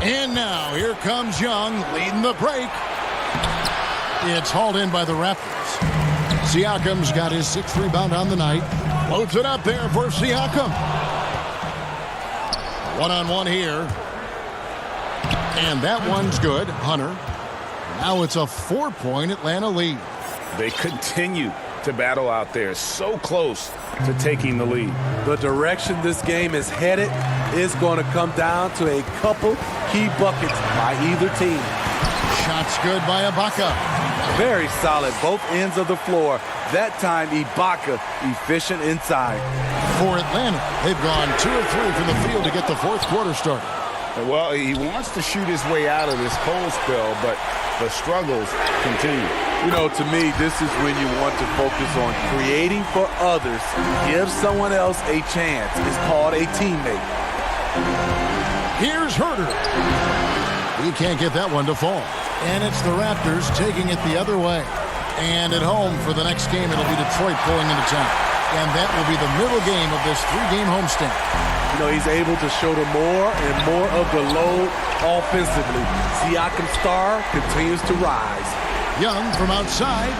And now here comes Young leading the break. It's hauled in by the Raptors. Siakam's got his 6th rebound on the night. Floats it up there for Siakam. One-on-one here. And that one's good. Hunter. Now it's a 4-point Atlanta lead. They continue to battle out there. So close to taking the lead. The direction this game is headed is going to come down to a couple key buckets by either team. Shots good by Ibaka. Very solid, both ends of the floor. That time, Ibaka efficient inside. For Atlanta, they've gone 2 of 3 from the field to get the fourth quarter started. Well, he wants to shoot his way out of this cold spell, but the struggles continue. You know, to me, this is when you want to focus on creating for others. Give someone else a chance. It's called a teammate. Here's Herter. He can't get that one to fall. And it's the Raptors taking it the other way. And at home for the next game, it'll be Detroit pulling into town. And that will be the middle game of this 3-game homestand. You know, he's able to shoulder more and more of the load offensively. Siakam's star continues to rise. Young from outside.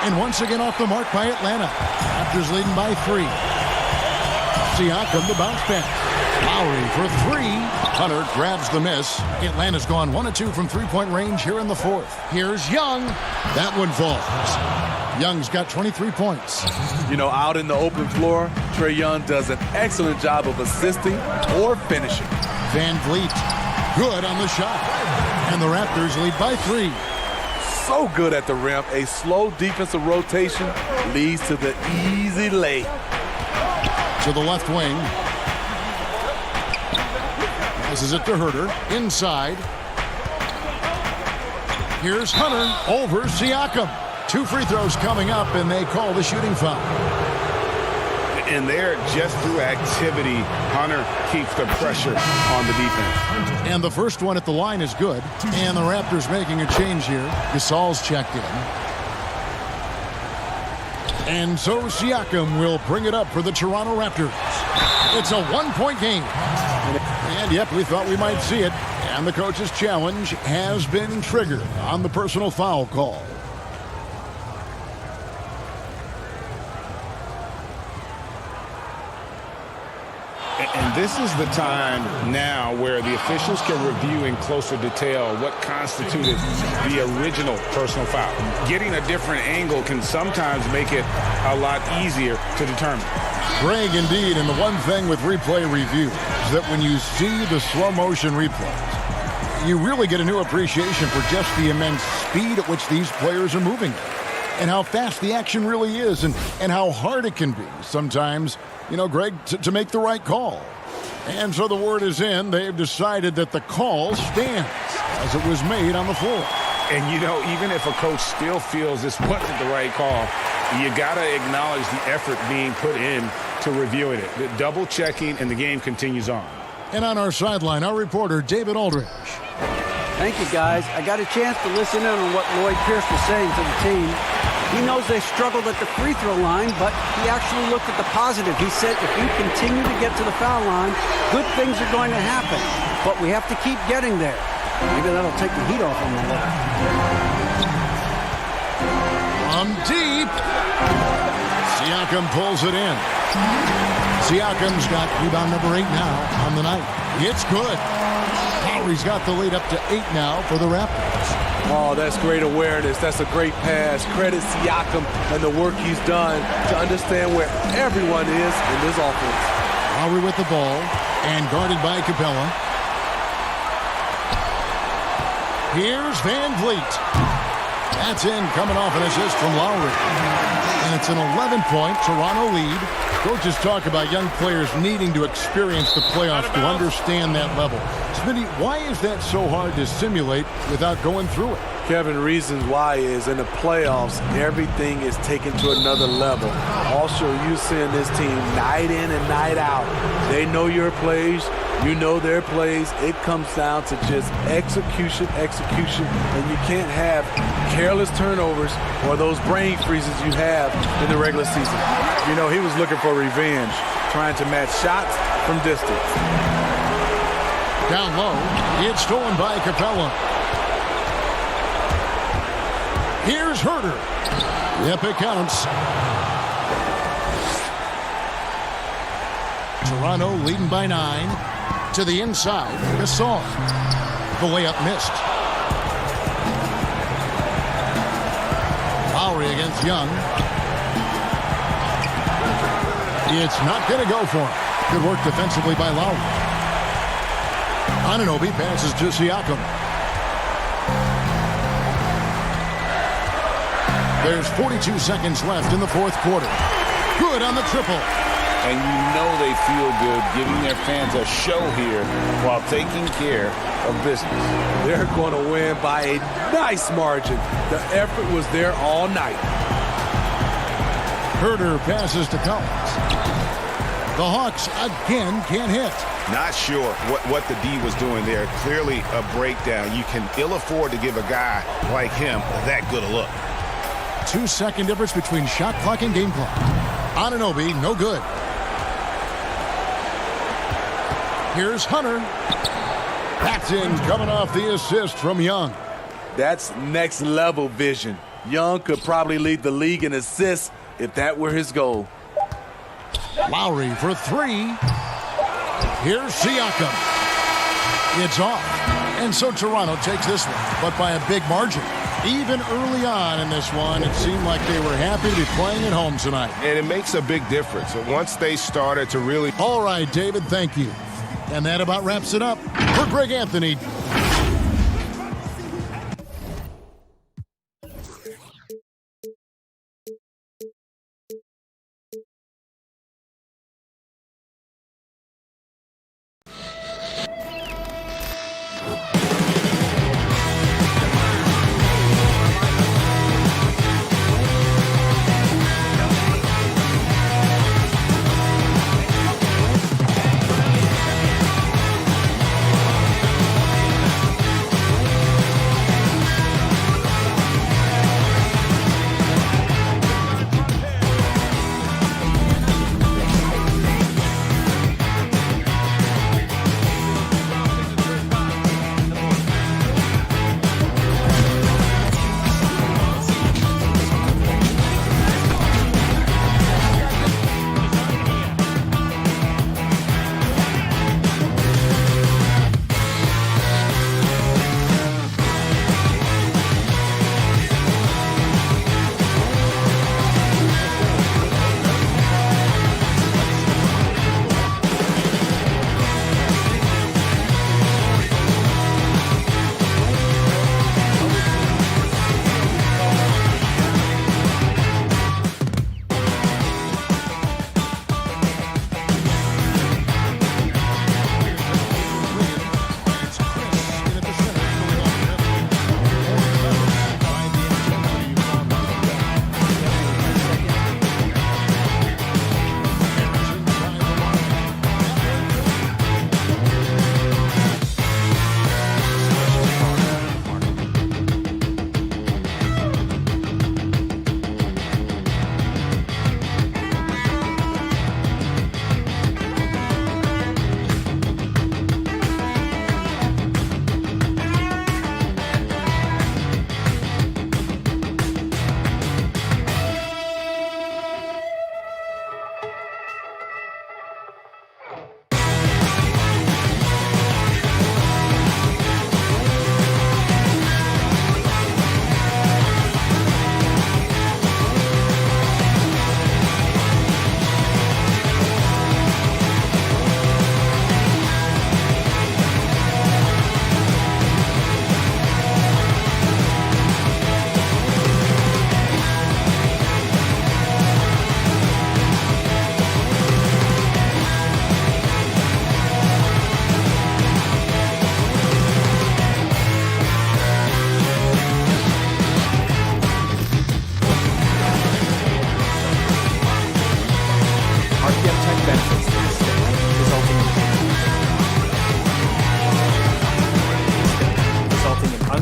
And once again off the mark by Atlanta. Raptors leading by 3. Siakam the bounce back. Lowry for 3. Hunter grabs the miss. Atlanta's gone 1 of 2 from 3-point range here in the fourth. Here's Young. That one falls. Young's got 23 points. You know, out in the open floor, Trae Young does an excellent job of assisting or finishing. Van Vliet, good on the shot. And the Raptors lead by 3. So good at the rim. A slow defensive rotation leads to the easy lay. To the left wing. Passes it to Herter. Inside. Here's Hunter over Siakam. 2 free throws coming up, and they call the shooting foul. And there, just through activity, Hunter keeps the pressure on the defense. And the first one at the line is good. And the Raptors making a change here. Gasol's checked in. And so Siakam will bring it up for the Toronto Raptors. It's a 1-point game. And yep, we thought we might see it. And the coach's challenge has been triggered on the personal foul call. And this is the time now where the officials can review in closer detail what constituted the original personal foul. Getting a different angle can sometimes make it a lot easier to determine. Greg, indeed, and the one thing with replay review is that when you see the slow motion replays, you really get a new appreciation for just the immense speed at which these players are moving and how fast the action really is and how hard it can be sometimes, you know, Greg, to make the right call. And so the word is in. They've decided that the call stands as it was made on the floor. And, you know, even if a coach still feels this wasn't the right call, you got to acknowledge the effort being put in to reviewing it. The double checking, and the game continues on. And on our sideline, our reporter, David Aldridge. Thank you, guys. I got a chance to listen in on what Lloyd Pierce was saying to the team. He knows they struggled at the free throw line, but he actually looked at the positive. He said if we continue to get to the foul line, good things are going to happen. But we have to keep getting there. Maybe that'll take the heat off him a little. Deep. Siakam pulls it in. Siakam's got rebound number 8 now on the night. It's good. Lowry's got the lead up to 8 now for the Raptors. Oh, that's great awareness. That's a great pass. Credit Siakam and the work he's done to understand where everyone is in this offense. Lowry with the ball and guarded by Capella. Here's Van Vliet. That's in, coming off an assist from Lowry. And it's an 11-point Toronto lead. Coaches talk about young players needing to experience the playoffs to understand that level. Smitty, why is that so hard to simulate without going through it? Kevin, reasons why is in the playoffs, everything is taken to another level. Also, you're seeing this team night in and night out. They know your plays. You know their plays. It comes down to just execution, and you can't have careless turnovers or those brain freezes you have in the regular season. You know, he was looking for revenge, trying to match shots from distance. Down low, it's stolen by Capella. Here's Herter. Yep, it counts. Toronto leading by 9. To the inside, Gasol. The layup missed. Lowry against Young. It's not going to go for him. Good work defensively by Lowry. Anunoby passes to Siakam. There's 42 seconds left in the fourth quarter. Good on the triple. And you know they feel good giving their fans a show here while taking care of business. They're going to win by a nice margin. The effort was there all night. Herter passes to Collins. The Hawks again can't hit. Not sure what the D was doing there. Clearly a breakdown. You can ill afford to give a guy like him that good a look. 2-second difference between shot clock and game clock. Anunoby, no good. Here's Hunter. That's in, coming off the assist from Young. That's next level vision. Young could probably lead the league in assists if that were his goal. Lowry for 3. Here's Siakam. It's off. And so Toronto takes this one, but by a big margin. Even early on in this one, it seemed like they were happy to be playing at home tonight. And it makes a big difference. Once they started to really... All right, David, thank you. And that about wraps it up for Greg Anthony.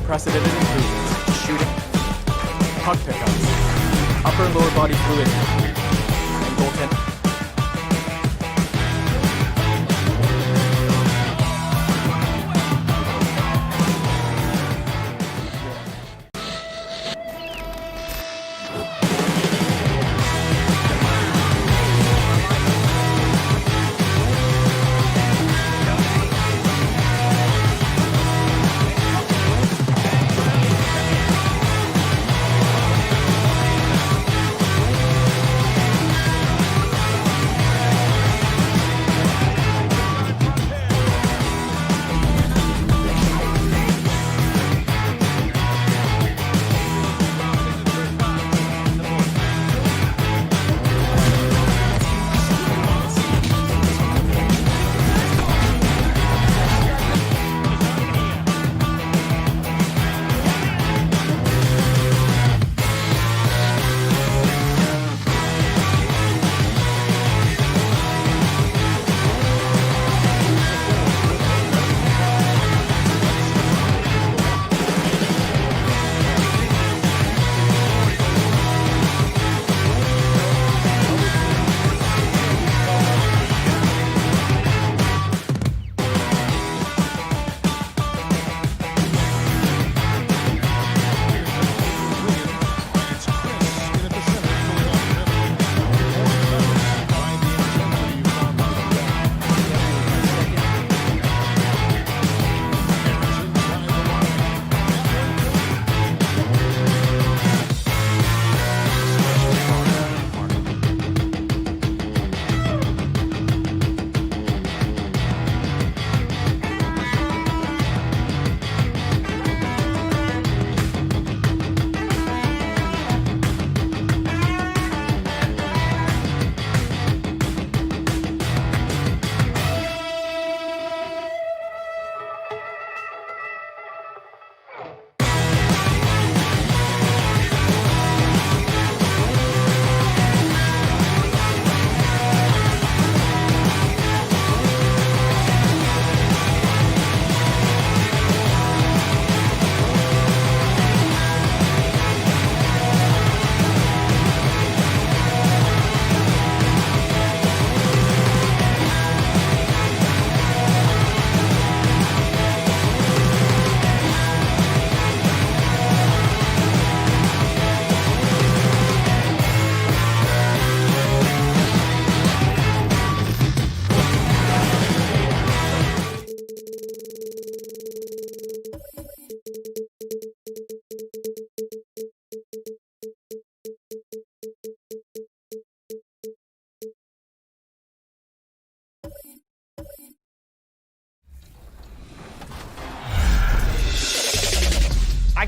unprecedented improvements to shooting, puck pickups, upper and lower body fluidity, and goaltending.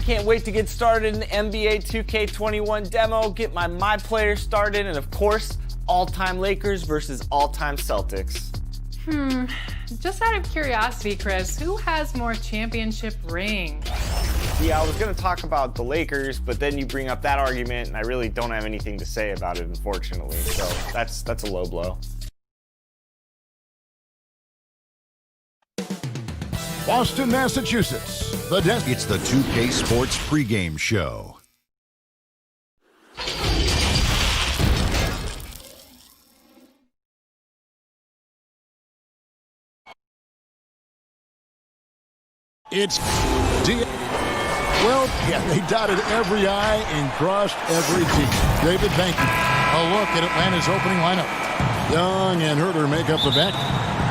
can't wait to get started in the NBA 2K21 demo, get my player started, and of course, all-time Lakers versus all-time Celtics. Just out of curiosity, Chris, who has more championship rings? Yeah, I was going to talk about the Lakers, but then you bring up that argument, and I really don't have anything to say about it, unfortunately. So that's a low blow. Boston, Massachusetts. It's the 2K Sports pregame show. It's well, yeah, they dotted every I and crossed every T. David, thank you. A look at Atlanta's opening lineup. Young and Herter make up the back.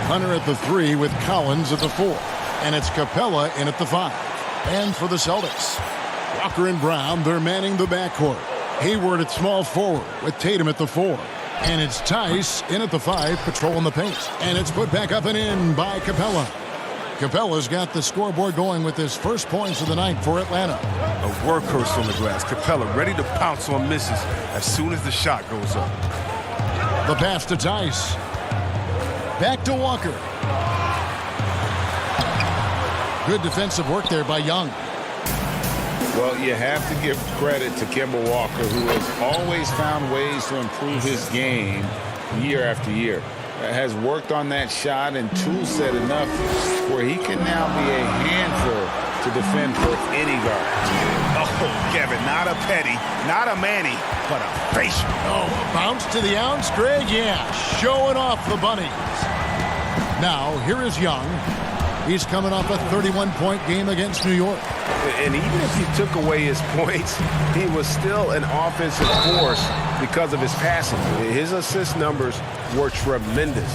Hunter at the 3 with Collins at the 4. And it's Capella in at the 5. And for the Celtics, Walker and Brown, they're manning the backcourt. Hayward at small forward with Tatum at the 4. And it's Tice in at the 5, patrolling the paint. And it's put back up and in by Capella. Capella's got the scoreboard going with his first points of the night for Atlanta. A workhorse on the glass. Capella ready to pounce on misses as soon as the shot goes up. The pass to Tice. Back to Walker. Good defensive work there by Young. Well, you have to give credit to Kemba Walker, who has always found ways to improve his game year after year. Has worked on that shot and tool set enough where he can now be a handful to defend for any guard. Oh, Kevin, not a Petty, not a Manny, but a facial. Oh, a bounce to the ounce, Greg? Yeah, showing off the bunnies. Now, here is Young. He's coming off a 31-point game against New York. And even if you took away his points, he was still an offensive force because of his passing. His assist numbers were tremendous.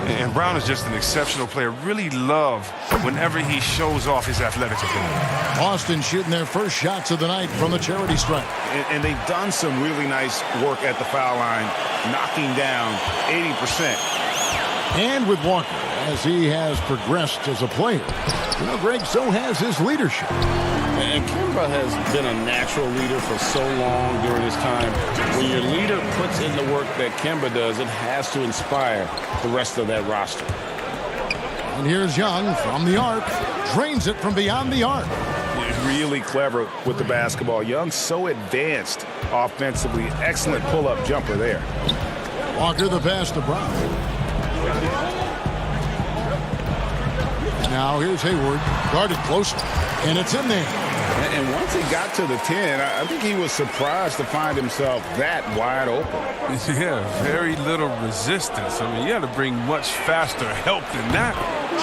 And Brown is just an exceptional player. Really love whenever he shows off his athletic ability. Boston shooting their first shots of the night from the charity stripe. And they've done some really nice work at the foul line, knocking down 80%. And with Walker, as he has progressed as a player, well, Greg, so has his leadership. And Kemba has been a natural leader for so long during his time. When your leader puts in the work that Kemba does, it has to inspire the rest of that roster. And here's Young from the arc. Drains it from beyond the arc. Really clever with the basketball. Young's so advanced offensively. Excellent pull-up jumper there. Walker the pass to Brown. Now here's Hayward, guarded closely, and it's in there. And once he got to the 10, I think he was surprised to find himself that wide open. Yeah, very little resistance. I mean, you had to bring much faster help than that.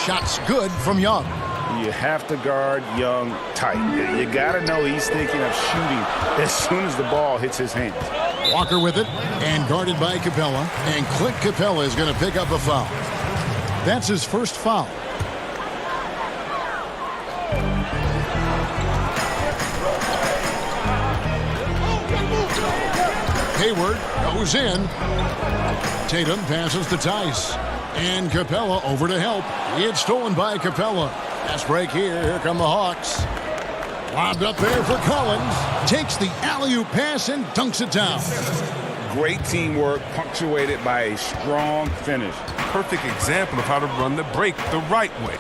Shots good from Young. You have to guard Young tight. You got to know he's thinking of shooting as soon as the ball hits his hands. Walker with it, and guarded by Capella. And Clint Capella is going to pick up a foul. That's his first foul. Hayward goes in. Tatum passes to Tice. And Capella over to help. It's stolen by Capella. Fast break here. Here come the Hawks. Lobbed up there for Collins. Takes the alley-oop pass and dunks it down. Great teamwork punctuated by a strong finish. Perfect example of how to run the break the right way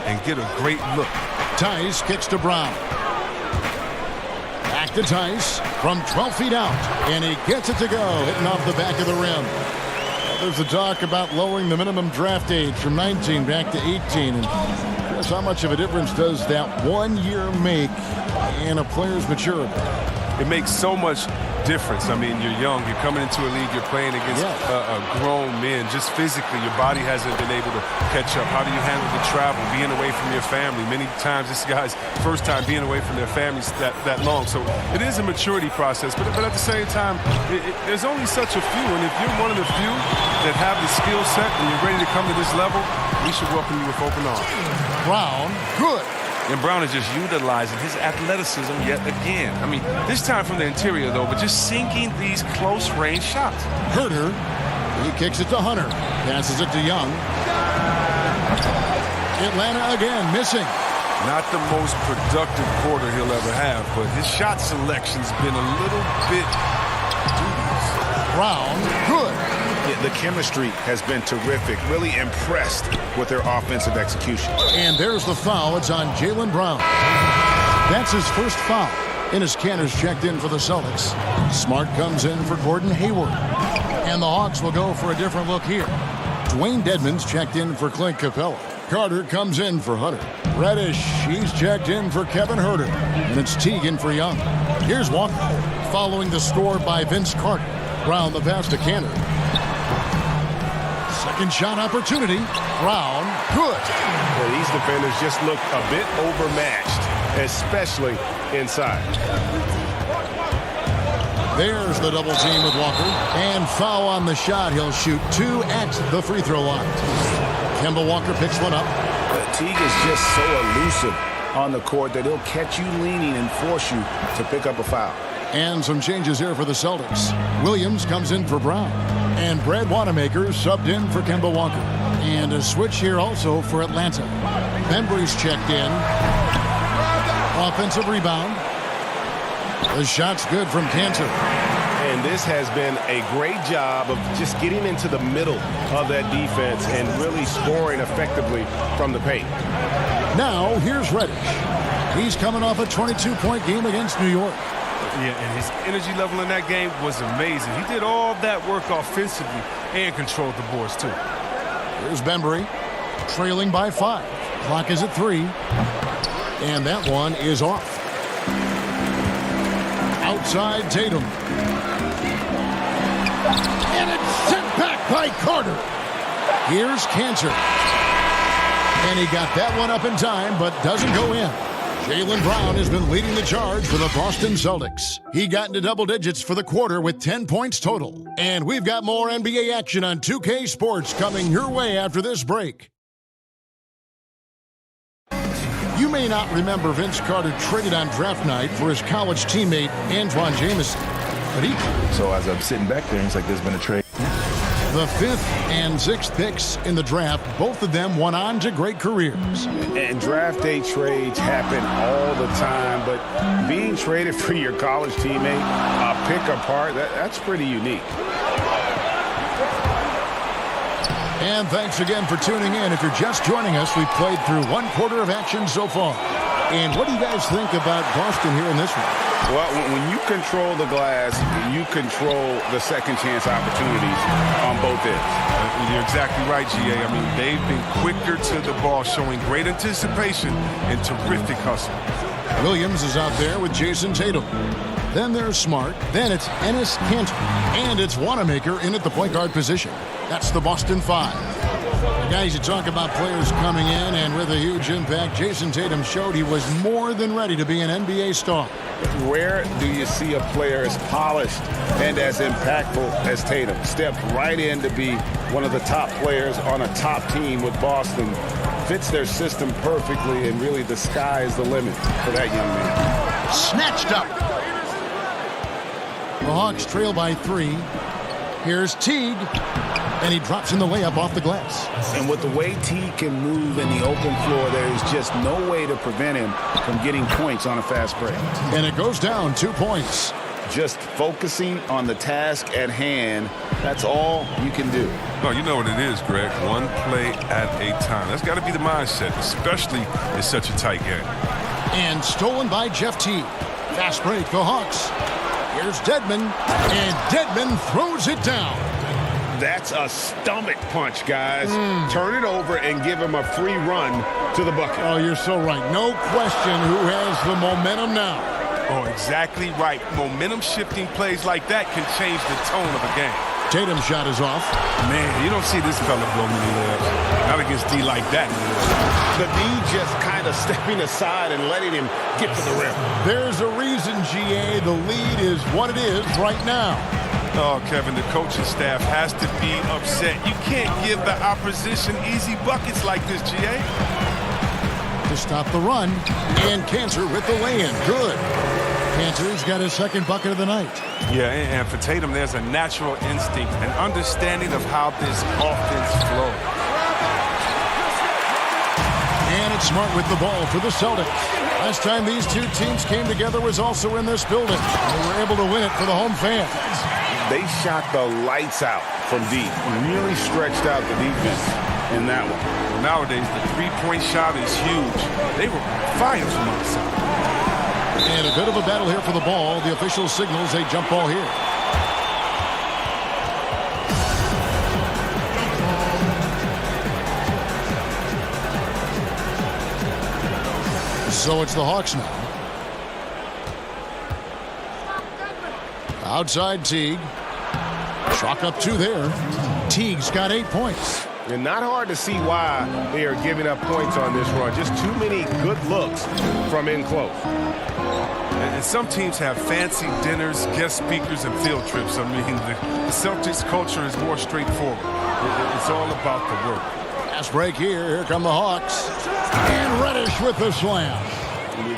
and get a great look. Tice kicks to Brown. Back to Tice from 12 feet out. And he gets it to go, hitting off the back of the rim. There's the talk about lowering the minimum draft age from 19 back to 18. And Chris, how much of a difference does that 1 year make in a player's maturity? It makes so much difference. I mean, you're young, you're coming into a league, you're playing against grown men. Just physically, your body hasn't been able to catch up. How do you handle the travel, being away from your family? Many times this guy's first time being away from their families that long. So it is a maturity process, but at the same time, there's only such a few, and if you're one of the few that have the skill set and you're ready to come to this level, we should welcome you with open arms. Brown, good. And Brown is just utilizing his athleticism yet again. I mean, this time from the interior, though, but just sinking these close-range shots. Herter, he kicks it to Hunter. Passes it to Young. Atlanta again, missing. Not the most productive quarter he'll ever have, but his shot selection's been a little bit dubious. Brown, good. Yeah, the chemistry has been terrific. Really impressed with their offensive execution. And there's the foul. It's on Jaylen Brown. That's his first foul. Enes Kanter's checked in for the Celtics. Smart comes in for Gordon Hayward. And the Hawks will go for a different look here. Dwayne Dedmon's checked in for Clint Capella. Carter comes in for Hunter. Reddish, he's checked in for Kevin Huerter. And it's Teague in for Young. Here's Walker, following the score by Vince Carter. Brown the pass to Kanter. Second shot opportunity. Brown, good. Well, these defenders just look a bit overmatched, especially inside. There's the double team with Walker. And foul on the shot. He'll shoot 2 at the free throw line. Kemba Walker picks one up. Teague is just so elusive on the court that he'll catch you leaning and force you to pick up a foul. And some changes here for the Celtics. Williams comes in for Brown. And Brad Wanamaker subbed in for Kemba Walker. And a switch here also for Atlanta. Bembry's checked in. Offensive rebound. The shot's good from Kanter. And this has been a great job of just getting into the middle of that defense and really scoring effectively from the paint. Now, here's Reddish. He's coming off a 22-point game against New York. Yeah, and his energy level in that game was amazing. He did all that work offensively and controlled the boards, too. Here's Bembry, trailing by 5. Clock is at 3. And that one is off. Outside Tatum. And it's sent back by Carter. Here's Kanter. And he got that one up in time, but doesn't go in. Jaylen Brown has been leading the charge for the Boston Celtics. He got into double digits for the quarter with 10 points total. And we've got more NBA action on 2K Sports coming your way after this break. You may not remember Vince Carter traded on draft night for his college teammate Antoine Jamison. But So as I'm sitting back there, it's like there's been a trade. The 5th and 6th picks in the draft, both of them went on to great careers. And draft day trades happen all the time, but being traded for your college teammate, a pick apart, that's pretty unique. And thanks again for tuning in. If you're just joining us, we've played through 1 quarter of action so far. And what do you guys think about Boston here in this one? Well, when you control the glass, you control the second chance opportunities on both ends. You're exactly right, GA. I mean, they've been quicker to the ball, showing great anticipation and terrific hustle. Williams is out there with Jason Tatum. Then there's Smart. Then it's Enes Kanter. And it's Wanamaker in at the point guard position. That's the Boston 5. Guys, you talk about players coming in and with a huge impact. Jason Tatum showed he was more than ready to be an NBA star. Rare do you see a player as polished and as impactful as Tatum. Stepped right in to be one of the top players on a top team with Boston. Fits their system perfectly, and really the sky is the limit for that young man. Snatched up. The Hawks trail by 3. Here's Teague. And he drops in the layup off the glass. And with the way Teague can move in the open floor, there is just no way to prevent him from getting points on a fast break. And it goes down 2 points. Just focusing on the task at hand, that's all you can do. No, you know what it is, Greg. One play at a time. That's got to be the mindset, especially in such a tight game. And stolen by Jeff Teague. Fast break, the Hawks. Here's Dedmon. And Dedmon throws it down. That's a stomach punch, guys. Turn it over and give him a free run to the bucket. Oh, you're so right. No question who has the momentum now. Oh, exactly right. Momentum-shifting plays like that can change the tone of a game. Tatum's shot is off. Man, you don't see this fella blow many layups. Not against D like that. The D just kind of stepping aside and letting him get to the rim. There's a reason, GA. The lead is what it is right now. Oh, Kevin, the coaching staff has to be upset. You can't give the opposition easy buckets like this, GA. To stop the run, and Kanter with the lay-in. Good. Kanter's got his second bucket of the night. Yeah, and for Tatum, there's a natural instinct, an understanding of how this offense flows. And It's Smart with the ball for the Celtics. Last time these two teams came together was also in this building. They were able to win it for the home fans. They shot the lights out from deep. Really stretched out the defense in that one. Nowadays, the three-point shot is huge. They were fire from outside. And a bit of a battle here for the ball. The official signals a jump ball here. So it's the Hawks now. Outside Teague. Chalk up 2 there. Teague's got 8 points. And not hard to see why they are giving up points on this run. Just too many good looks from in close. And some teams have fancy dinners, guest speakers, and field trips. I mean, the Celtics culture is more straightforward. It's all about the work. Fast break here. Here come the Hawks. And Reddish with the slam.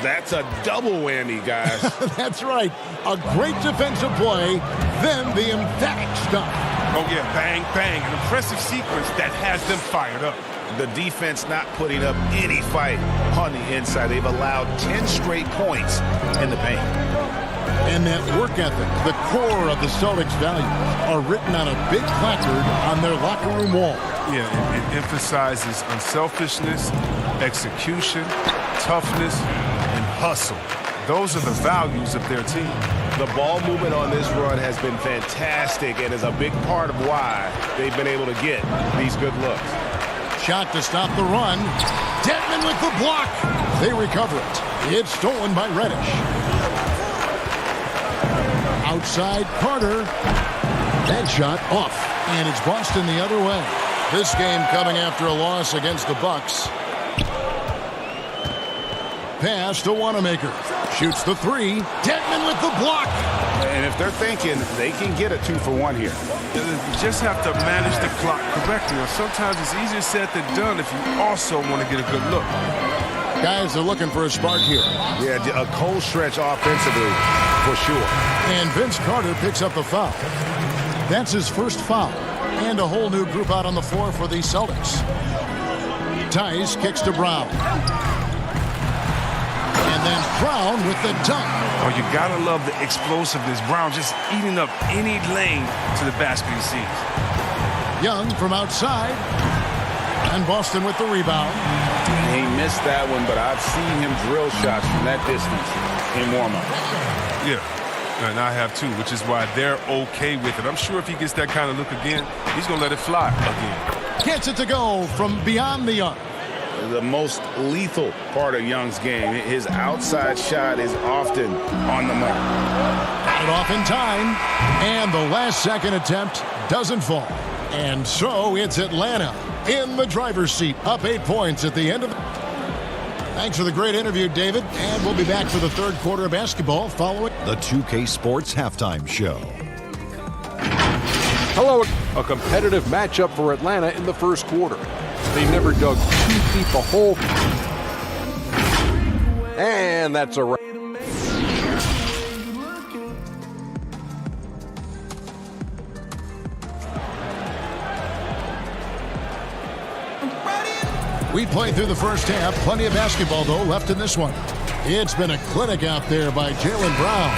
That's a double whammy, guys. That's right. A great defensive play, then the emphatic stuff. Oh, yeah, bang, bang. An impressive sequence that has them fired up. The defense not putting up any fight on the inside. They've allowed 10 straight points in the paint. And that work ethic, the core of the Celtics' values, are written on a big placard on their locker room wall. Yeah, it emphasizes unselfishness, execution, toughness, and hustle. Those are the values of their team. The ball movement on this run has been fantastic and is a big part of why they've been able to get these good looks. Shot to stop the run. Dedmon with the block. They recover it. It's stolen by Reddish. Outside Carter. That shot off. And it's Boston the other way. This game coming after a loss against the Bucks. Pass to Wanamaker. Shoots the 3. Dedmon with the block. And if they're thinking they can get a 2-for-1 here. You just have to manage the clock correctly. Or sometimes it's easier said than done if you also want to get a good look. Guys are looking for a spark here. Yeah, a cold stretch offensively for sure. And Vince Carter picks up the foul. That's his first foul. And a whole new group out on the floor for the Celtics. Tice kicks to Brown. And then Brown with the dunk. Oh, you gotta love the explosiveness. Brown just eating up any lane to the basket he sees. Young from outside. And Boston with the rebound. He missed that one, but I've seen him drill shots from that distance in warm-up. Yeah, and I have too, which is why they're okay with it. I'm sure if he gets that kind of look again, he's gonna let it fly again. Gets it to go from beyond the arc. The most lethal part of Young's game. His outside shot is often on the mark. Got it off in time. And the last second attempt doesn't fall. And so it's Atlanta in the driver's seat, up 8 points at the end of it. Thanks for the great interview, David. And we'll be back for the third quarter of basketball following the 2K Sports Halftime Show. Hello, a competitive matchup for Atlanta in the first quarter. They never dug too deep a hole. And that's a wrap. We played through the first half. Plenty of basketball, though, left in this one. It's been a clinic out there by Jaylen Brown.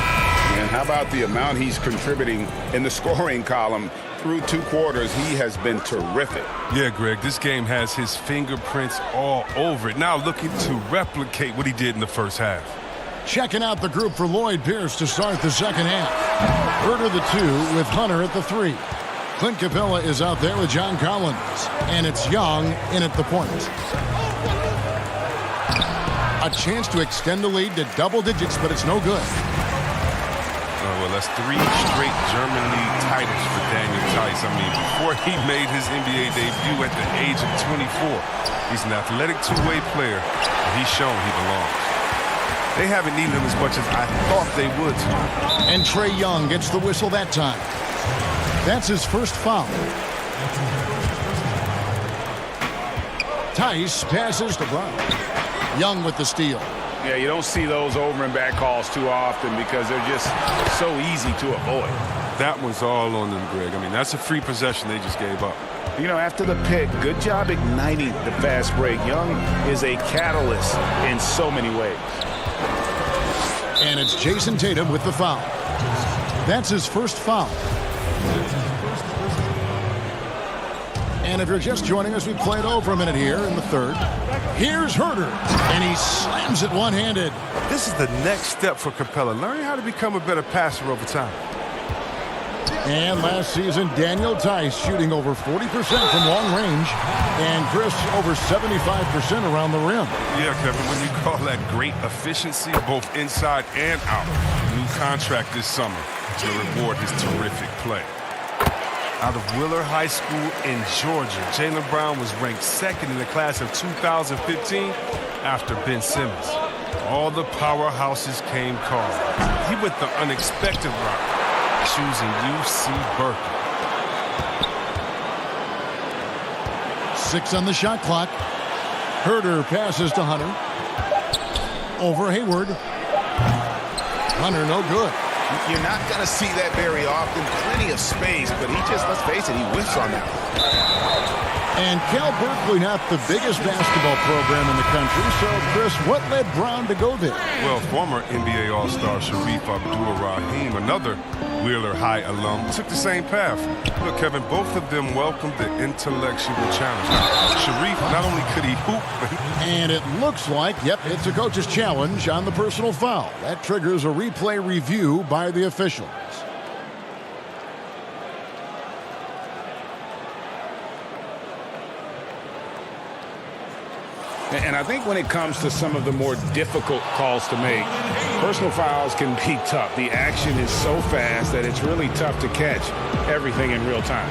And how about the amount he's contributing in the scoring column? Through 2 quarters, he has been terrific. Yeah, Greg, this game has his fingerprints all over it. Now looking to replicate what he did in the first half. Checking out the group for Lloyd Pierce to start the second half. Herter the 2 with Hunter at the 3. Clint Capella is out there with John Collins. And it's Young in at the point. A chance to extend the lead to double digits, but it's no good. Well, that's 3 straight German league titles for Daniel Tice. I mean, before he made his NBA debut at the age of 24, he's an athletic two-way player, and he's shown he belongs. They haven't needed him as much as I thought they would. And Trae Young gets the whistle that time. That's his first foul. Tice passes to Brown. Young with the steal. Yeah, you don't see those over and back calls too often because they're just so easy to avoid. That was all on them, Greg. I mean, that's a free possession they just gave up. You know, after the pick, good job igniting the fast break. Young is a catalyst in so many ways. And it's Jason Tatum with the foul. That's his first foul. And if you're just joining us, we played over a minute here in the third. Here's Herder, and he slams it one-handed. This is the next step for Capella, learning how to become a better passer over time. And last season, Daniel Tice shooting over 40% from long range, and Chris over 75% around the rim. Yeah, Kevin, when you call that great efficiency, both inside and out. New contract this summer to reward his terrific play. Out of Willard High School in Georgia, Jaylen Brown was ranked second in the class of 2015 after Ben Simmons. All the powerhouses came calling. He went the unexpected route, choosing UC Berkeley. 6 on the shot clock. Herder passes to Hunter. Over Hayward. Hunter, no good. You're not going to see that very often. Plenty of space, but he just, let's face it, he whiffs on that. And Cal Berkeley, not the biggest basketball program in the country. So, Chris, what led Brown to go there? Well, former NBA All-Star Sharif Abdur-Rahim, another Wheeler High alum, took the same path. Look, Kevin, both of them welcomed the intellectual challenge. Sharif, not only could he hoop, but and it looks like, yep, it's a coach's challenge on the personal foul. That triggers a replay review by the officials. And I think when it comes to some of the more difficult calls to make, personal fouls can be tough. The action is so fast that it's really tough to catch everything in real time.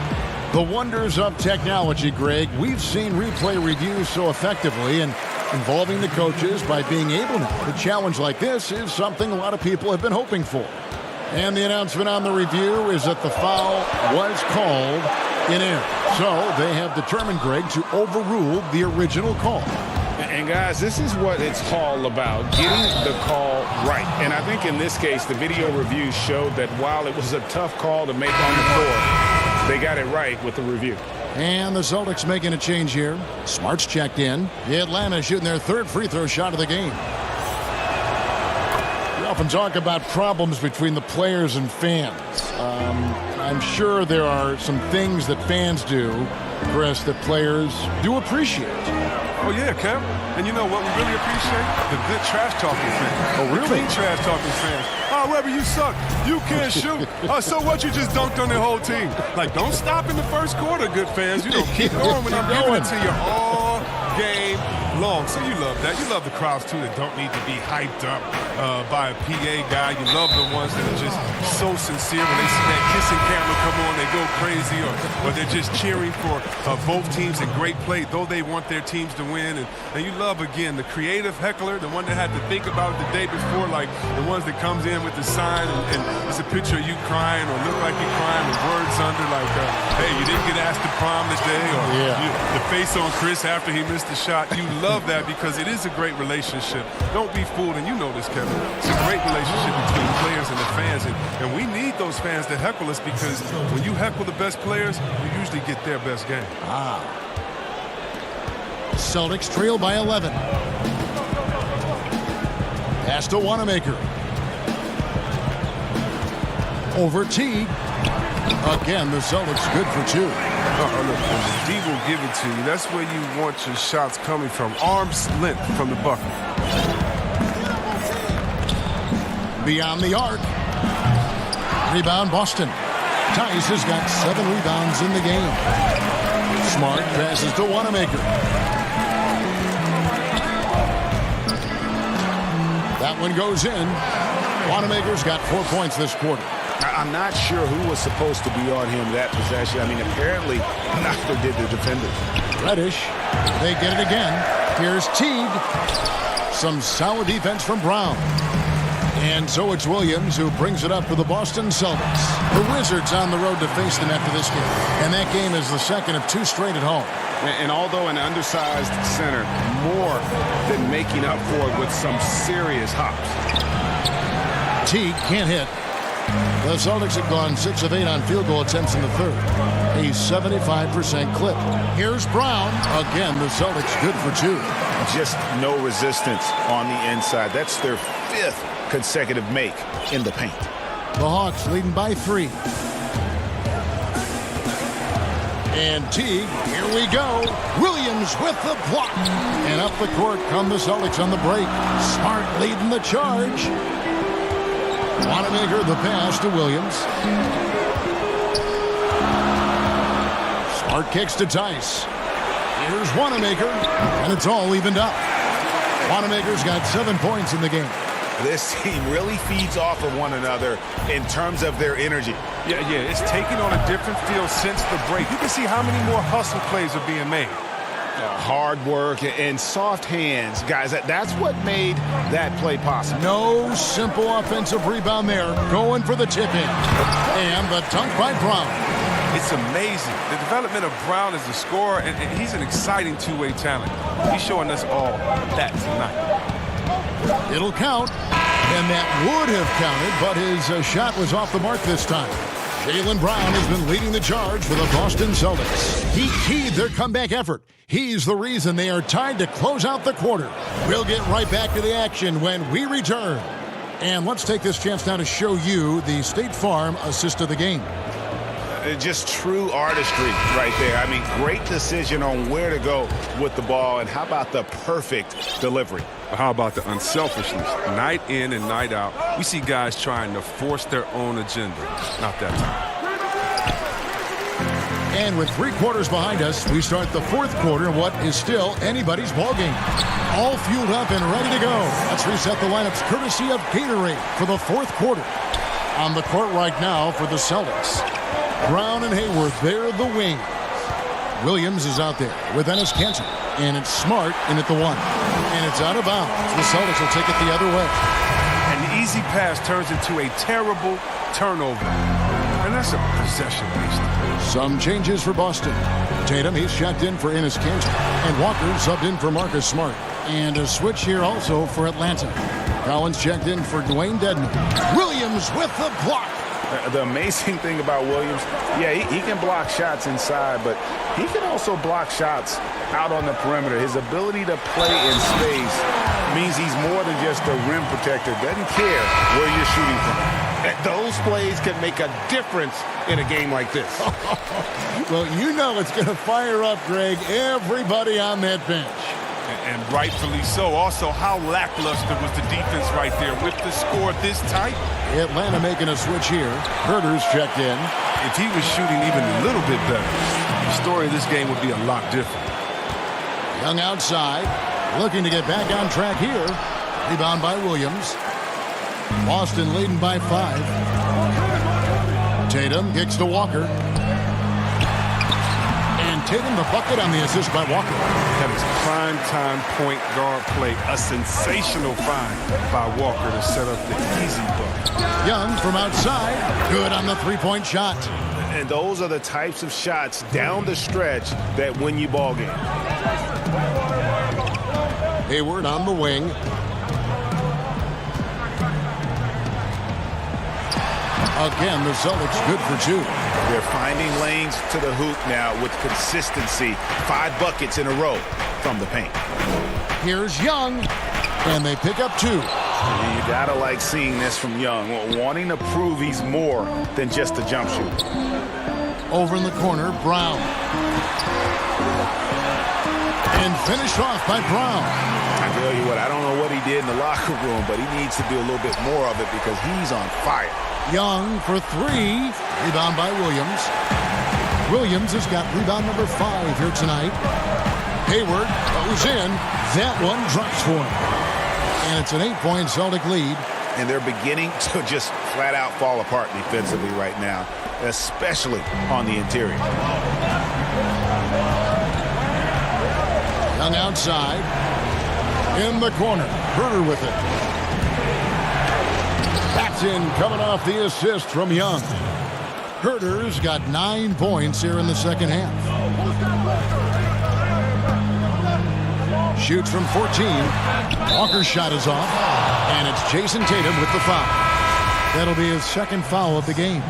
The wonders of technology, Greg. We've seen replay reviews so effectively, and involving the coaches by being able to challenge like this is something a lot of people have been hoping for. And the announcement on the review is that the foul was called in error. So they have determined, Greg, to overrule the original call. And guys, this is what it's all about, getting the call right. And I think in this case, the video review showed that while it was a tough call to make on the court, they got it right with the review. And the Celtics making a change here. Smart's checked in. Atlanta shooting their third free throw shot of the game. We often talk about problems between the players and fans. I'm sure there are some things that fans do, Chris, that players do appreciate. Oh, yeah, Kev. And you know what we really appreciate? The good trash-talking fans. Oh, really? The clean trash-talking fans. Oh, Webber, you suck. You can't shoot. So what? You just dunked on the whole team. Like, don't stop in the first quarter, good fans. You know, keep going when I'm giving it to you all game long. So you love that. You love the crowds, too, that don't need to be hyped up by a PA guy. You love the ones that are just so sincere. When they see that kissing camera come on, they go crazy. Or they're just cheering for both teams in great play, though they want their teams to win. And you love, again, the creative heckler, the one that had to think about it the day before, like the ones that comes in with the sign and it's a picture of you crying or look like you're crying with words under like, hey, you didn't get asked to prom today, or the face on Chris after he missed the shot. You love that because it is a great relationship. Don't be fooled, and you know this, Kevin. It's a great relationship between players and the fans, and we need those fans to heckle us because when you heckle the best players, you usually get their best game. Celtics trail by 11. Pass to Wanamaker. Over Teague. Again, the Celtics good for 2. Look, D will give it to you. That's where you want your shots coming from. Arm's length from the bucket. Beyond the arc. Rebound, Boston. Tice has got 7 rebounds in the game. Smart passes to Wanamaker. That one goes in. Wanamaker's got 4 points this quarter. I'm not sure who was supposed to be on him that possession. I mean, apparently, neither did the defenders. Reddish. They get it again. Here's Teague. Some solid defense from Brown. And so it's Williams who brings it up for the Boston Celtics. The Wizards on the road to face them after this game. And that game is the second of 2 straight at home. And although an undersized center, more than making up for it with some serious hops. Teague can't hit. The Celtics have gone 6 of 8 on field goal attempts in the third. A 75% clip. Here's Brown. Again, the Celtics good for 2. Just no resistance on the inside. That's their 5th consecutive make in the paint. The Hawks leading by 3. And Teague, here we go. Williams with the block. And up the court come the Celtics on the break. Smart leading the charge. Wanamaker the pass to Williams. Smart kicks to Tice. Here's Wanamaker, and it's all evened up. Wanamaker's got 7 points in the game. This team really feeds off of one another in terms of their energy. Yeah, it's taking on a different feel since the break. You can see how many more hustle plays are being made. Hard work and soft hands. Guys, that's what made that play possible. No simple offensive rebound there. Going for the tip-in. And the dunk by Brown. It's amazing. The development of Brown as a scorer, and he's an exciting two-way talent. He's showing us all that tonight. It'll count, and that would have counted, but his shot was off the mark this time. Jaylen Brown has been leading the charge for the Boston Celtics. He keyed their comeback effort. He's the reason they are tied to close out the quarter. We'll get right back to the action when we return. And let's take this chance now to show you the State Farm assist of the game. Just true artistry right there. I mean, great decision on where to go with the ball, and how about the perfect delivery? How about the unselfishness? Night in and night out, we see guys trying to force their own agenda. Not that time. And with 3 quarters behind us, we start the 4th quarter in what is still anybody's ballgame. All fueled up and ready to go. Let's reset the lineups courtesy of Gatorade for the 4th quarter. On the court right now for the Celtics. Brown and Hayward, they're the wings. Williams is out there with Enes Kanter. And it's Smart in at the 1. And it's out of bounds. The Celtics will take it the other way. An easy pass turns into a terrible turnover. And that's a possession waste. Some changes for Boston. Tatum, he's checked in for Enes Kanter. And Walker subbed in for Marcus Smart. And a switch here also for Atlanta. Collins checked in for Dwayne Dedmon. Williams with the block. The amazing thing about Williams, he can block shots inside, but he can also block shots out on the perimeter. His ability to play in space means he's more than just a rim protector. Doesn't care where you're shooting from. Those plays can make a difference in a game like this. Well, you know it's going to fire up, Greg, everybody on that bench. And rightfully so. Also, how lackluster was the defense right there with the score this tight? Atlanta making a switch here. Herter's checked in. If he was shooting even a little bit better, the story of this game would be a lot different. Young outside, looking to get back on track here. Rebound by Williams. Boston leading by 5. Tatum kicks to Walker. And Tatum the bucket on the assist by Walker. That is prime-time point guard play. A sensational find by Walker to set up the easy bucket. Young from outside. Good on the three-point shot. And those are the types of shots down the stretch that win you ball games. Hayward on the wing. Again, the Celtics good for 2. They're finding lanes to the hoop now with consistency. 5 buckets in a row from the paint. Here's Young, and they pick up 2. You gotta like seeing this from Young, wanting to prove he's more than just a jump shooter. Over in the corner, Brown. And finished off by Brown. I tell you what, I don't know what he did in the locker room, but he needs to do a little bit more of it because he's on fire. Young for 3. Rebound by Williams. Williams has got rebound number 5 here tonight. Hayward goes in. That one drops for him. And it's an 8-point Celtic lead. And they're beginning to just flat out fall apart defensively right now, especially on the interior. Young outside. In the corner. Herter with it. Batson coming off the assist from Young. Herter's got 9 points here in the second half. Shoots from 14. Walker's shot is off. And it's Jason Tatum with the foul. That'll be his second foul of the game.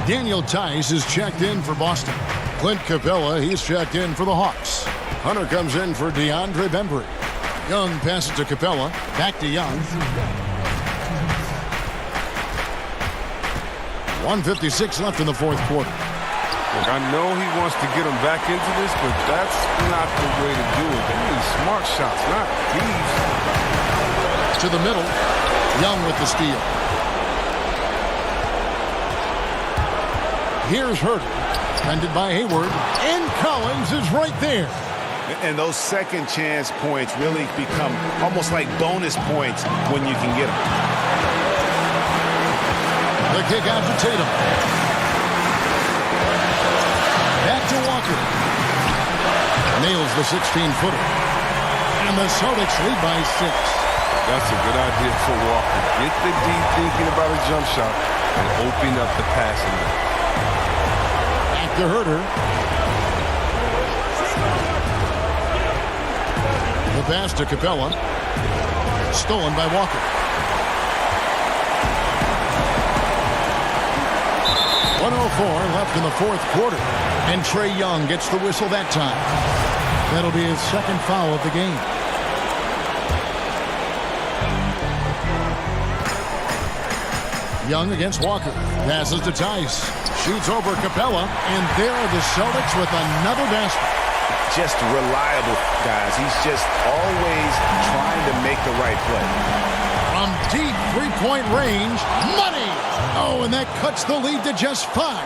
Daniel Tice is checked in for Boston. Clint Capella, he's checked in for the Hawks. Hunter comes in for DeAndre Bembry. Young passes to Capella. Back to Young. 1:56 left in the fourth quarter. Look, I know he wants to get him back into this, but that's not the way to do it. They need smart shots, not these. To the middle. Young with the steal. Here's Herter. Defended by Hayward. And Collins is right there. And those second chance points really become almost like bonus points when you can get them. The kick out to Tatum. Back to Walker. Nails the 16-footer. And the Celtics lead by 6. That's a good idea for Walker. Get the D thinking about a jump shot and open up the passing lane. Back to Herter. The pass to Capella. Stolen by Walker. 1:04 left in the fourth quarter. And Trae Young gets the whistle that time. That'll be his second foul of the game. Young against Walker. Passes to Tice. Shoots over Capella. And there are the Celtics with another basket. Just reliable, guys. He's just always trying to make the right play. From deep three-point range, money! Oh, and that cuts the lead to just 5.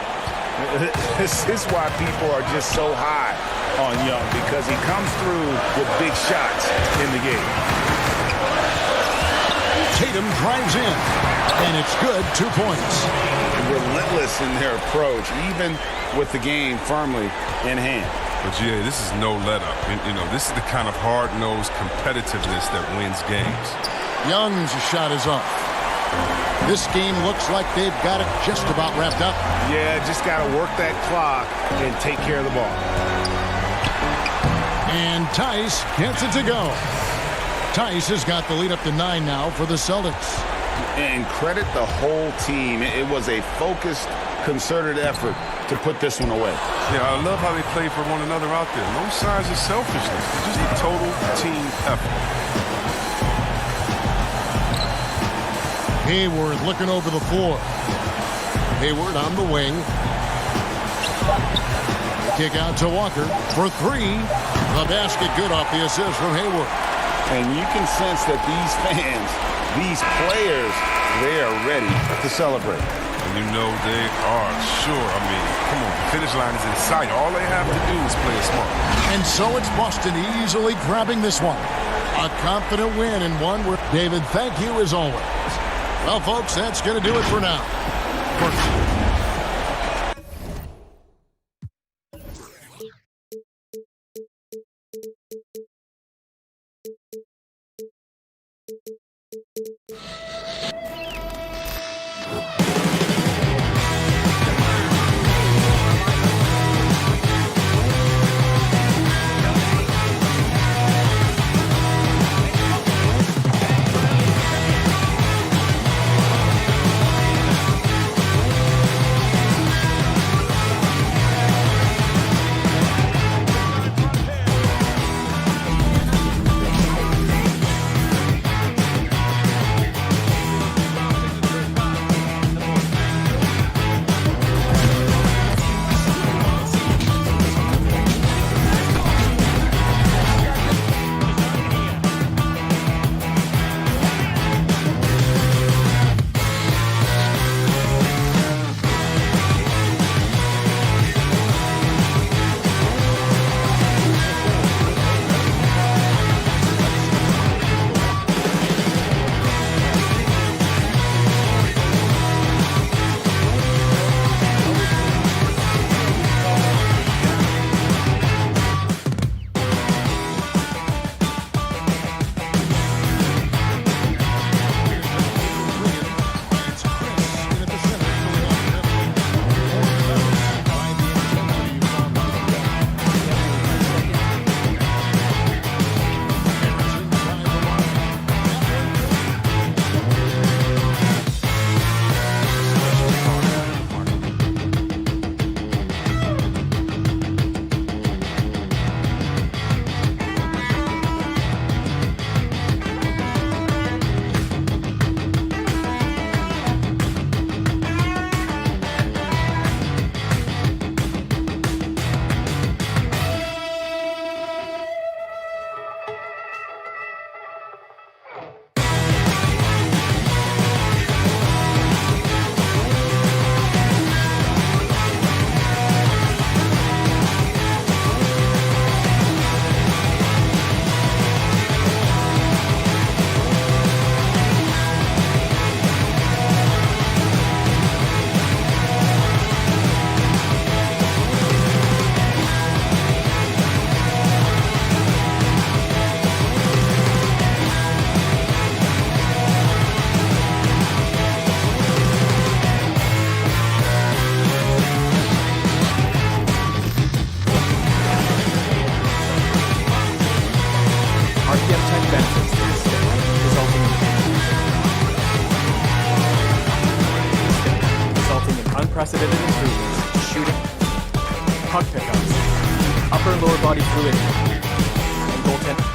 This is why people are just so high on Young, because he comes through with big shots in the game. Tatum drives in, and it's good, 2 points. Relentless in their approach, even with the game firmly in hand. But, yeah, this is no let-up. You know, this is the kind of hard-nosed competitiveness that wins games. Young's shot is off. This game looks like they've got it just about wrapped up. Yeah, just got to work that clock and take care of the ball. And Tice gets it to go. Tice has got the lead up to 9 now for the Celtics. And credit the whole team. It was a focused, concerted effort to put this one away. Yeah, I love how they play for one another out there. No signs of selfishness. Just a total team effort. Hayward looking over the floor. Hayward on the wing. Kick out to Walker for 3. The basket good off the assist from Hayward. And you can sense that these fans, these players, they are ready to celebrate. And you know they are, sure. I mean, come on, the finish line is in sight. All they have to do is play it smart. And so it's Boston easily grabbing this one. A confident win and one where David, thank you as always. Well, folks, that's going to do it for now. benefits to the stick, resulting in unprecedented improvements in shooting, puck pickups, upper and lower body fluidity, and goaltending.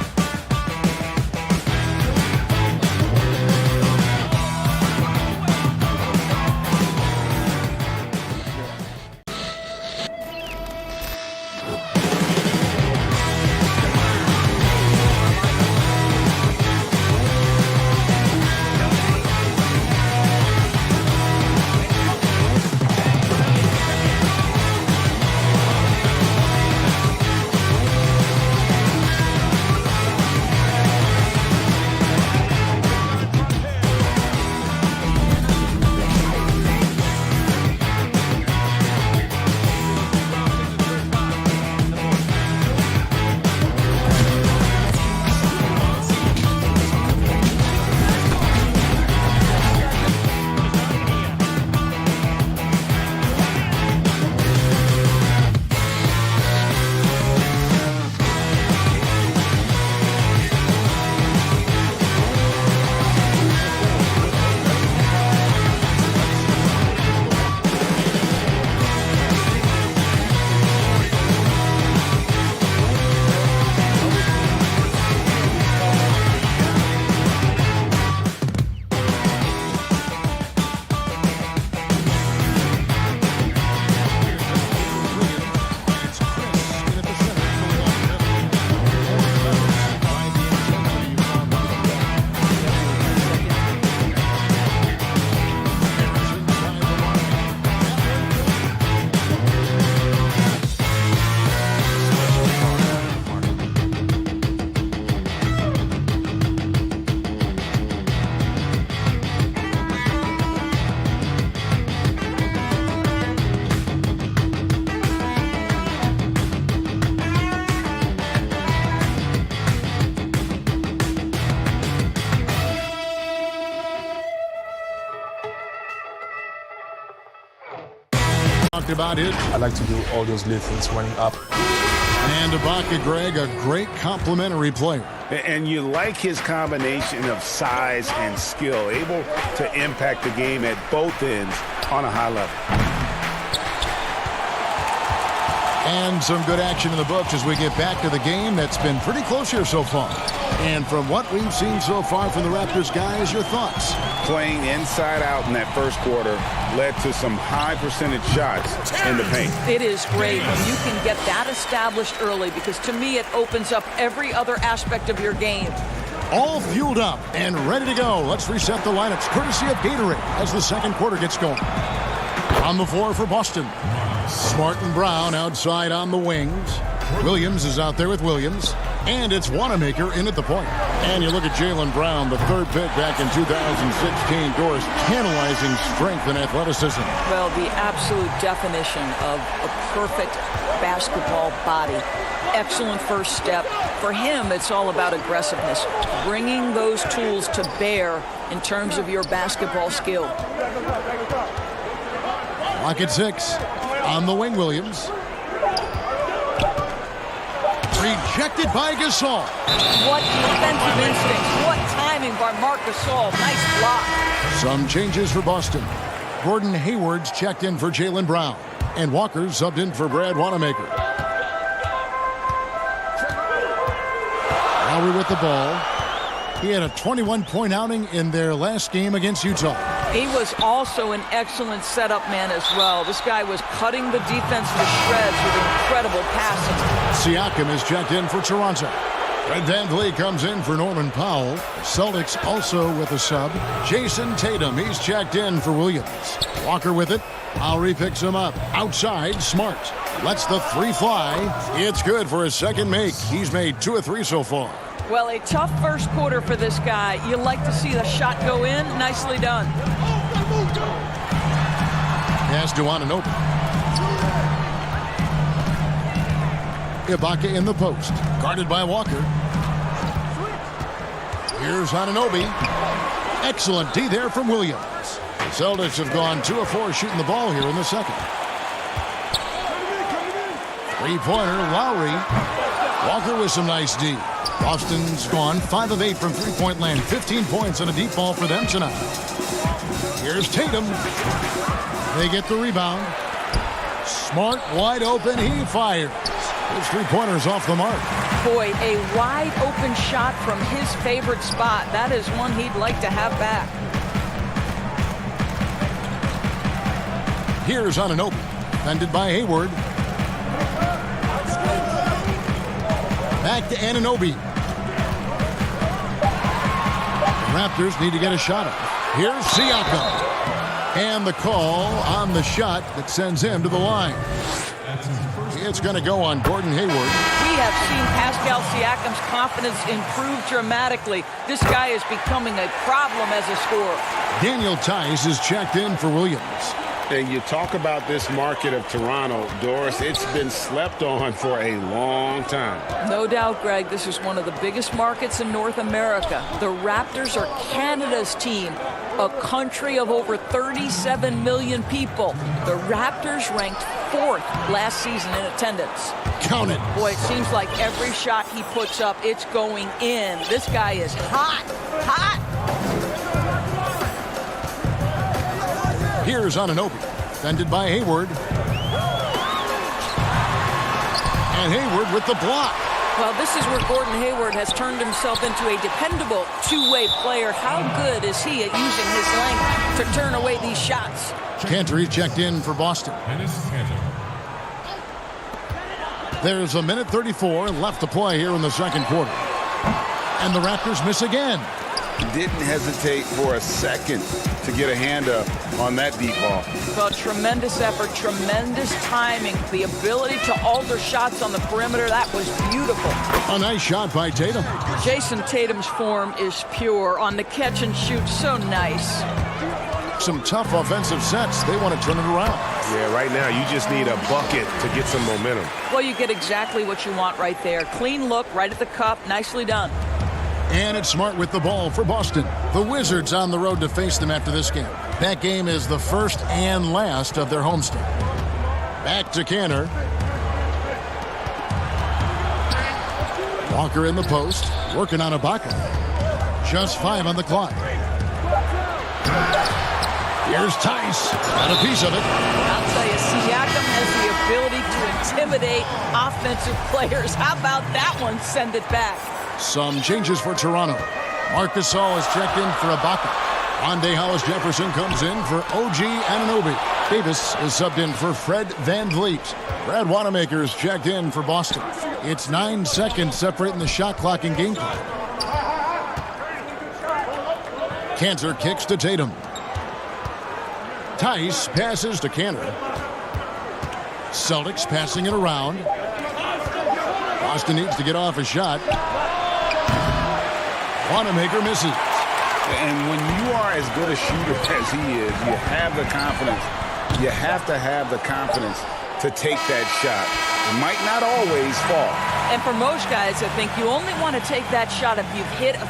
About it. I like to do all those little things running up. And Ibaka, Greg, a great complimentary player. And you like his combination of size and skill, able to impact the game at both ends on a high level. And some good action in the books as we get back to the game that's been pretty close here so far. And from what we've seen so far from the Raptors, guys, your thoughts? Playing inside out in that first quarter led to some high percentage shots in the paint. It is great when you can get that established early, because to me it opens up every other aspect of your game. All fueled up and ready to go. Let's reset the lineups courtesy of Gatorade as the second quarter gets going. On the floor for Boston, Smart and Brown outside on the wings. Williams is out there with Williams. And it's Wanamaker in at the point. And you look at Jaylen Brown, the third pick back in 2016. Doris, tantalizing strength and athleticism. Well, the absolute definition of a perfect basketball body. Excellent first step. For him, it's all about aggressiveness. Bringing those tools to bear in terms of your basketball skill. Lock at 6. On the wing, Williams. Rejected by Gasol. What defensive instincts. What timing by Marc Gasol. Nice block. Some changes for Boston. Gordon Hayward's checked in for Jaylen Brown. And Walker's subbed in for Brad Wanamaker. Lowry with the ball. He had a 21-point outing in their last game against Utah. He was also an excellent setup man as well. This guy was cutting the defense to shreds with incredible passing. Siakam is checked in for Toronto. Fred VanVleet comes in for Norman Powell. Celtics also with a sub. Jason Tatum, he's checked in for Williams. Walker with it. Lowry picks him up. Outside, Smart. Lets the three fly. It's good for his second make. He's made 2 of 3 so far. Well, a tough first quarter for this guy. You like to see the shot go in. Nicely done. Pass to Anunoby. Ibaka in the post. Guarded by Walker. Here's Anunoby. Excellent D there from Williams. The Celtics have gone 2 of 4 shooting the ball here in the second. Three-pointer, Lowry. Walker with some nice D. Boston's gone 5 of 8 from three-point land. 15 points and a deep ball for them tonight. Here's Tatum. They get the rebound. Smart wide open. He fires. His three-pointers off the mark. Boy, a wide open shot from his favorite spot. That is one he'd like to have back. Here's Anunoby. Defended by Hayward. Back to Anunoby. The Raptors need to get a shot off. Here's Siakam. And the call on the shot that sends him to the line. It's going to go on Gordon Hayward. We have seen Pascal Siakam's confidence improve dramatically. This guy is becoming a problem as a scorer. Daniel Tice is checked in for Williams. And you talk about this market of Toronto, Doris, it's been slept on for a long time. No doubt, Greg, this is one of the biggest markets in North America. The Raptors are Canada's team, a country of over 37 million people. The Raptors ranked 4th last season in attendance. Count it. Boy, it seems like every shot he puts up, it's going in. This guy is hot, hot. Here's Anunoby, defended by Hayward. And Hayward with the block. Well, this is where Gordon Hayward has turned himself into a dependable two-way player. How good is he at using his length to turn away these shots? Cantor checked in for Boston. There's a minute 34 left to play here in the second quarter. And the Raptors miss again. Didn't hesitate for a second to get a hand up on that deep ball. Well, tremendous effort, tremendous timing, the ability to alter shots on the perimeter. That was beautiful. A nice shot by Tatum. Jason Tatum's form is pure on the catch and shoot. So nice. Some tough offensive sets. They want to turn it around. Yeah, right now you just need a bucket to get some momentum. Well, you get exactly what you want right there. Clean look, right at the cup. Nicely done. And it's Smart with the ball for Boston. The Wizards on the road to face them after this game. That game is the first and last of their homestand. Back to Cantor. Walker in the post, working on Ibaka. Just 5 on the clock. Here's Tice. Got a piece of it. I'll tell you, Siakam has the ability to intimidate offensive players. How about that one? Send it back. Some changes for Toronto. Marc Gasol is checked in for Ibaka. Rondae Hollis-Jefferson comes in for OG Anunoby. Davis is subbed in for Fred VanVleet. Brad Wanamaker is checked in for Boston. It's 9 seconds separating the shot clock and game clock. Cantor kicks to Tatum. Tice passes to Cantor. Celtics passing it around. Boston needs to get off a shot. Wanamaker misses. And when you are as good a shooter as he is, you have the confidence. You have to have the confidence to take that shot. It might not always fall. And for most guys, I think you only want to take that shot if you've hit a...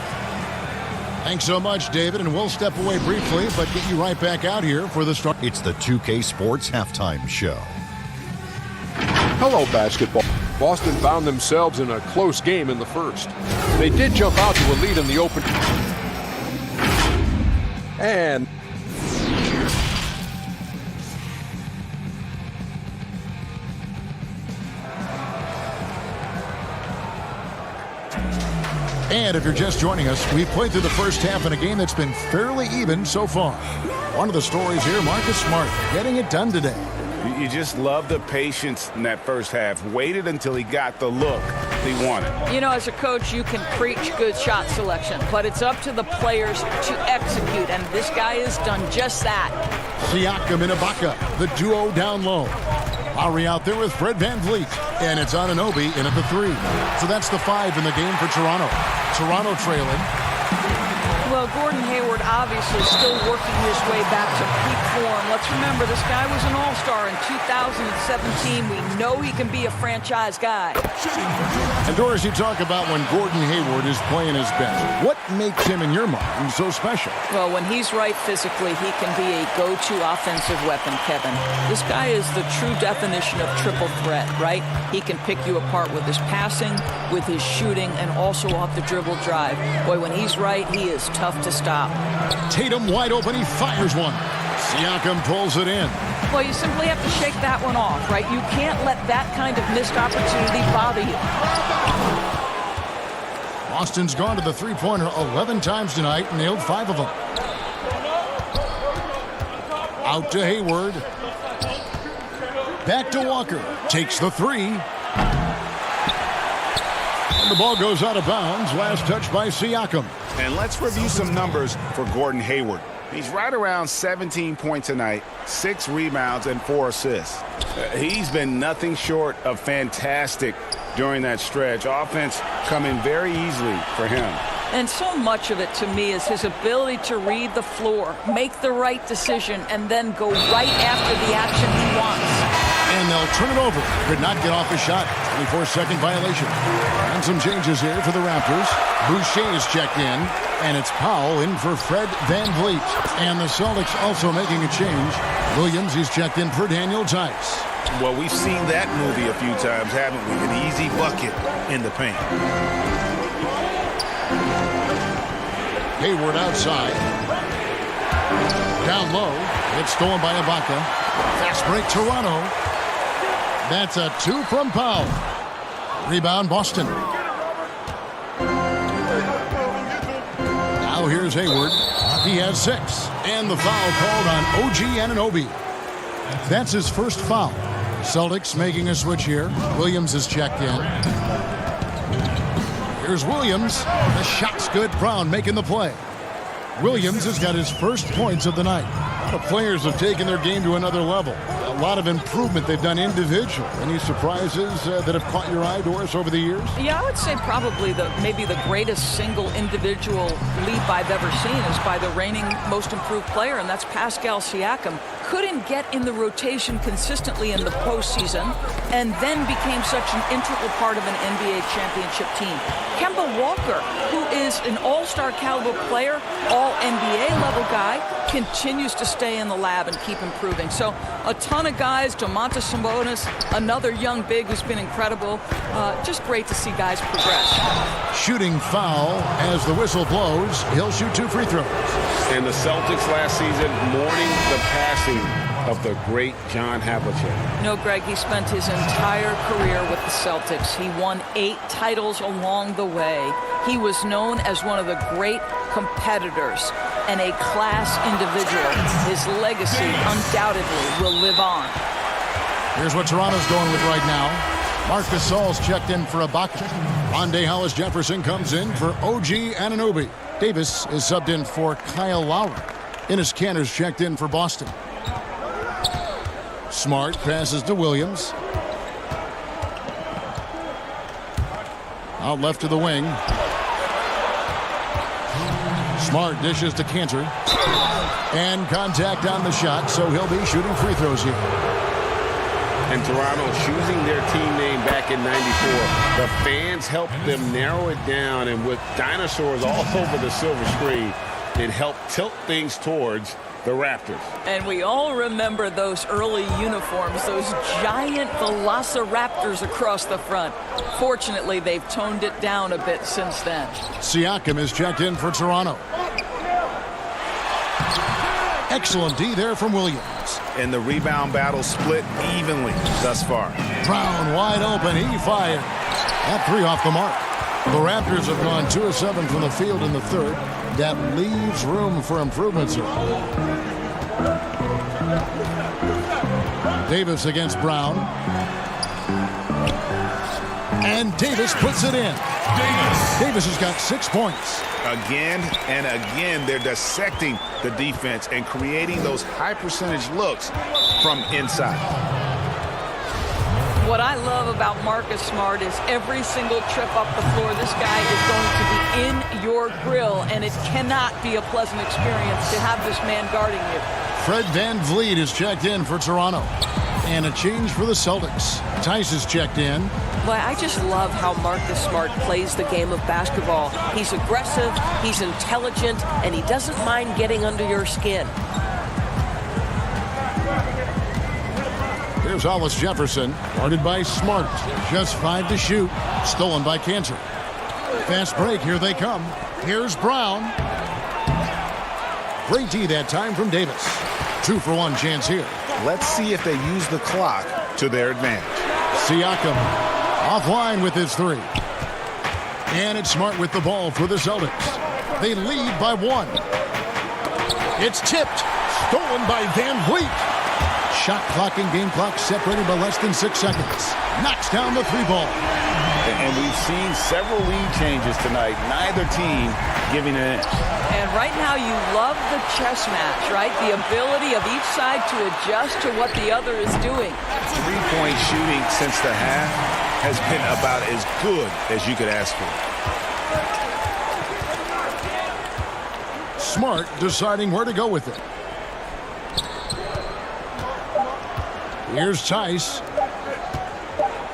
Thanks so much, David, and we'll step away briefly, but get you right back out here for the start. It's the 2K Sports Halftime Show. Hello, basketball. Boston found themselves in a close game in the first. They did jump out to a lead in the open. And if you're just joining us, we've played through the first half in a game that's been fairly even so far. One of the stories here, Marcus Smart getting it done today. You just love the patience in that first half. Waited until he got the look he wanted. You know, as a coach, you can preach good shot selection, but it's up to the players to execute, and this guy has done just that. Siakam and Ibaka, the duo down low. Lowry out there with Fred VanVleet, and it's Anunoby in at the 3. So that's the 5 in the game for Toronto. Toronto trailing. Well, Gordon Hayward obviously still working his way back to peak form. Let's remember, this guy was an all-star in 2017. We know he can be a franchise guy. And Doris, you talk about when Gordon Hayward is playing his best. What makes him, in your mind, so special? Well, when he's right physically, he can be a go-to offensive weapon, Kevin. This guy is the true definition of triple threat, right? He can pick you apart with his passing, with his shooting, and also off the dribble drive. Boy, when he's right, he is tough to stop. Tatum wide open, he fires one. Siakam pulls it in. Well, you simply have to shake that one off, right? You can't let that kind of missed opportunity bother you. Boston's gone to the three-pointer 11 times tonight, nailed 5 of them. Out to Hayward. Back to Walker. Takes the three. And the ball goes out of bounds. Last touch by Siakam. And let's review some numbers for Gordon Hayward. He's right around 17 points tonight, 6 rebounds, and 4 assists. He's been nothing short of fantastic during that stretch. Offense coming very easily for him. And so much of it, to me, is his ability to read the floor, make the right decision, and then go right after the action he wants. And they'll turn it over. Could not get off a shot. 24-second violation. And some changes here for the Raptors. Boucher is checked in. And it's Powell in for Fred VanVleet. And the Celtics also making a change. Williams is checked in for Daniel Tice. Well, we've seen that movie a few times, haven't we? An easy bucket in the paint. Hayward outside. Down low. It's stolen by Ibaka. Fast break, Toronto. That's a 2 from Powell. Rebound, Boston. Now here's Hayward. He has 6. And the foul called on OG Anunoby. That's his first foul. Celtics making a switch here. Williams is checked in. Here's Williams. The shot's good. Brown making the play. Williams has got his first points of the night. The players have taken their game to another level. A lot of improvement they've done individually. Any surprises that have caught your eye, Doris, over the years? Yeah, I would say probably maybe the greatest single individual leap I've ever seen is by the reigning most improved player, and that's Pascal Siakam. Couldn't get in the rotation consistently in the postseason, and then became such an integral part of an NBA championship team. Kemba Walker, who is an all-star caliber player, all-NBA level guy, continues to stay in the lab and keep improving. So a ton of guys, Domantas Sabonis, another young big who's been incredible. Just great to see guys progress. Shooting foul as the whistle blows. He'll shoot 2 free throws. And the Celtics last season mourning the passing of the great John Havlicek. No, Greg, he spent his entire career with the Celtics. He won 8 titles along the way. He was known as one of the great competitors and a class individual. His legacy undoubtedly will live on. Here's what Toronto's going with right now. Marc Gasol's checked in for Ibaka. Rondé Hollis-Jefferson comes in for OG Anunoby. Davis is subbed in for Kyle Lowry. Enes Kanter's checked in for Boston. Smart passes to Williams. Out left to the wing. Smart dishes to Kanter. And contact on the shot, so he'll be shooting free throws here. And Toronto choosing their team name back in '94. The fans helped them narrow it down, and with dinosaurs all over the silver screen, it helped tilt things towards the Raptors. And we all remember those early uniforms, those giant velociraptors across the front. Fortunately, they've toned it down a bit since then. Siakam is checked in for Toronto. Excellent D there from Williams. And the rebound battle split evenly thus far. Brown wide open. He fired. That 3 off the mark. The Raptors have gone 2 of 7 from the field in the third. That leaves room for improvements here. Davis against Brown. And Davis puts it in. Davis has got 6 points. Again and again, they're dissecting the defense and creating those high percentage looks from inside. What I love about Marcus Smart is every single trip up the floor, this guy is going to be in your grill, and it cannot be a pleasant experience to have this man guarding you. Fred VanVleet is checked in for Toronto. And a change for the Celtics. Tice is checked in. Boy, I just love how Marcus Smart plays the game of basketball. He's aggressive, he's intelligent, and he doesn't mind getting under your skin. Here's Hollis Jefferson, guarded by Smart. Just 5 to shoot. Stolen by Cantor. Fast break, here they come. Here's Brown. Great D that time from Davis. 2-for-1 chance here. Let's see if they use the clock to their advantage. Siakam offline with his 3. And it's Smart with the ball for the Celtics. They lead by 1. It's tipped. Stolen by VanVleet. Shot clock and game clock separated by less than 6 seconds. Knocks down the 3-ball. And we've seen several lead changes tonight. Neither team giving an inch. And right now you love the chess match, right? The ability of each side to adjust to what the other is doing. 3-point shooting since the half has been about as good as you could ask for. Smart deciding where to go with it. Here's Tice.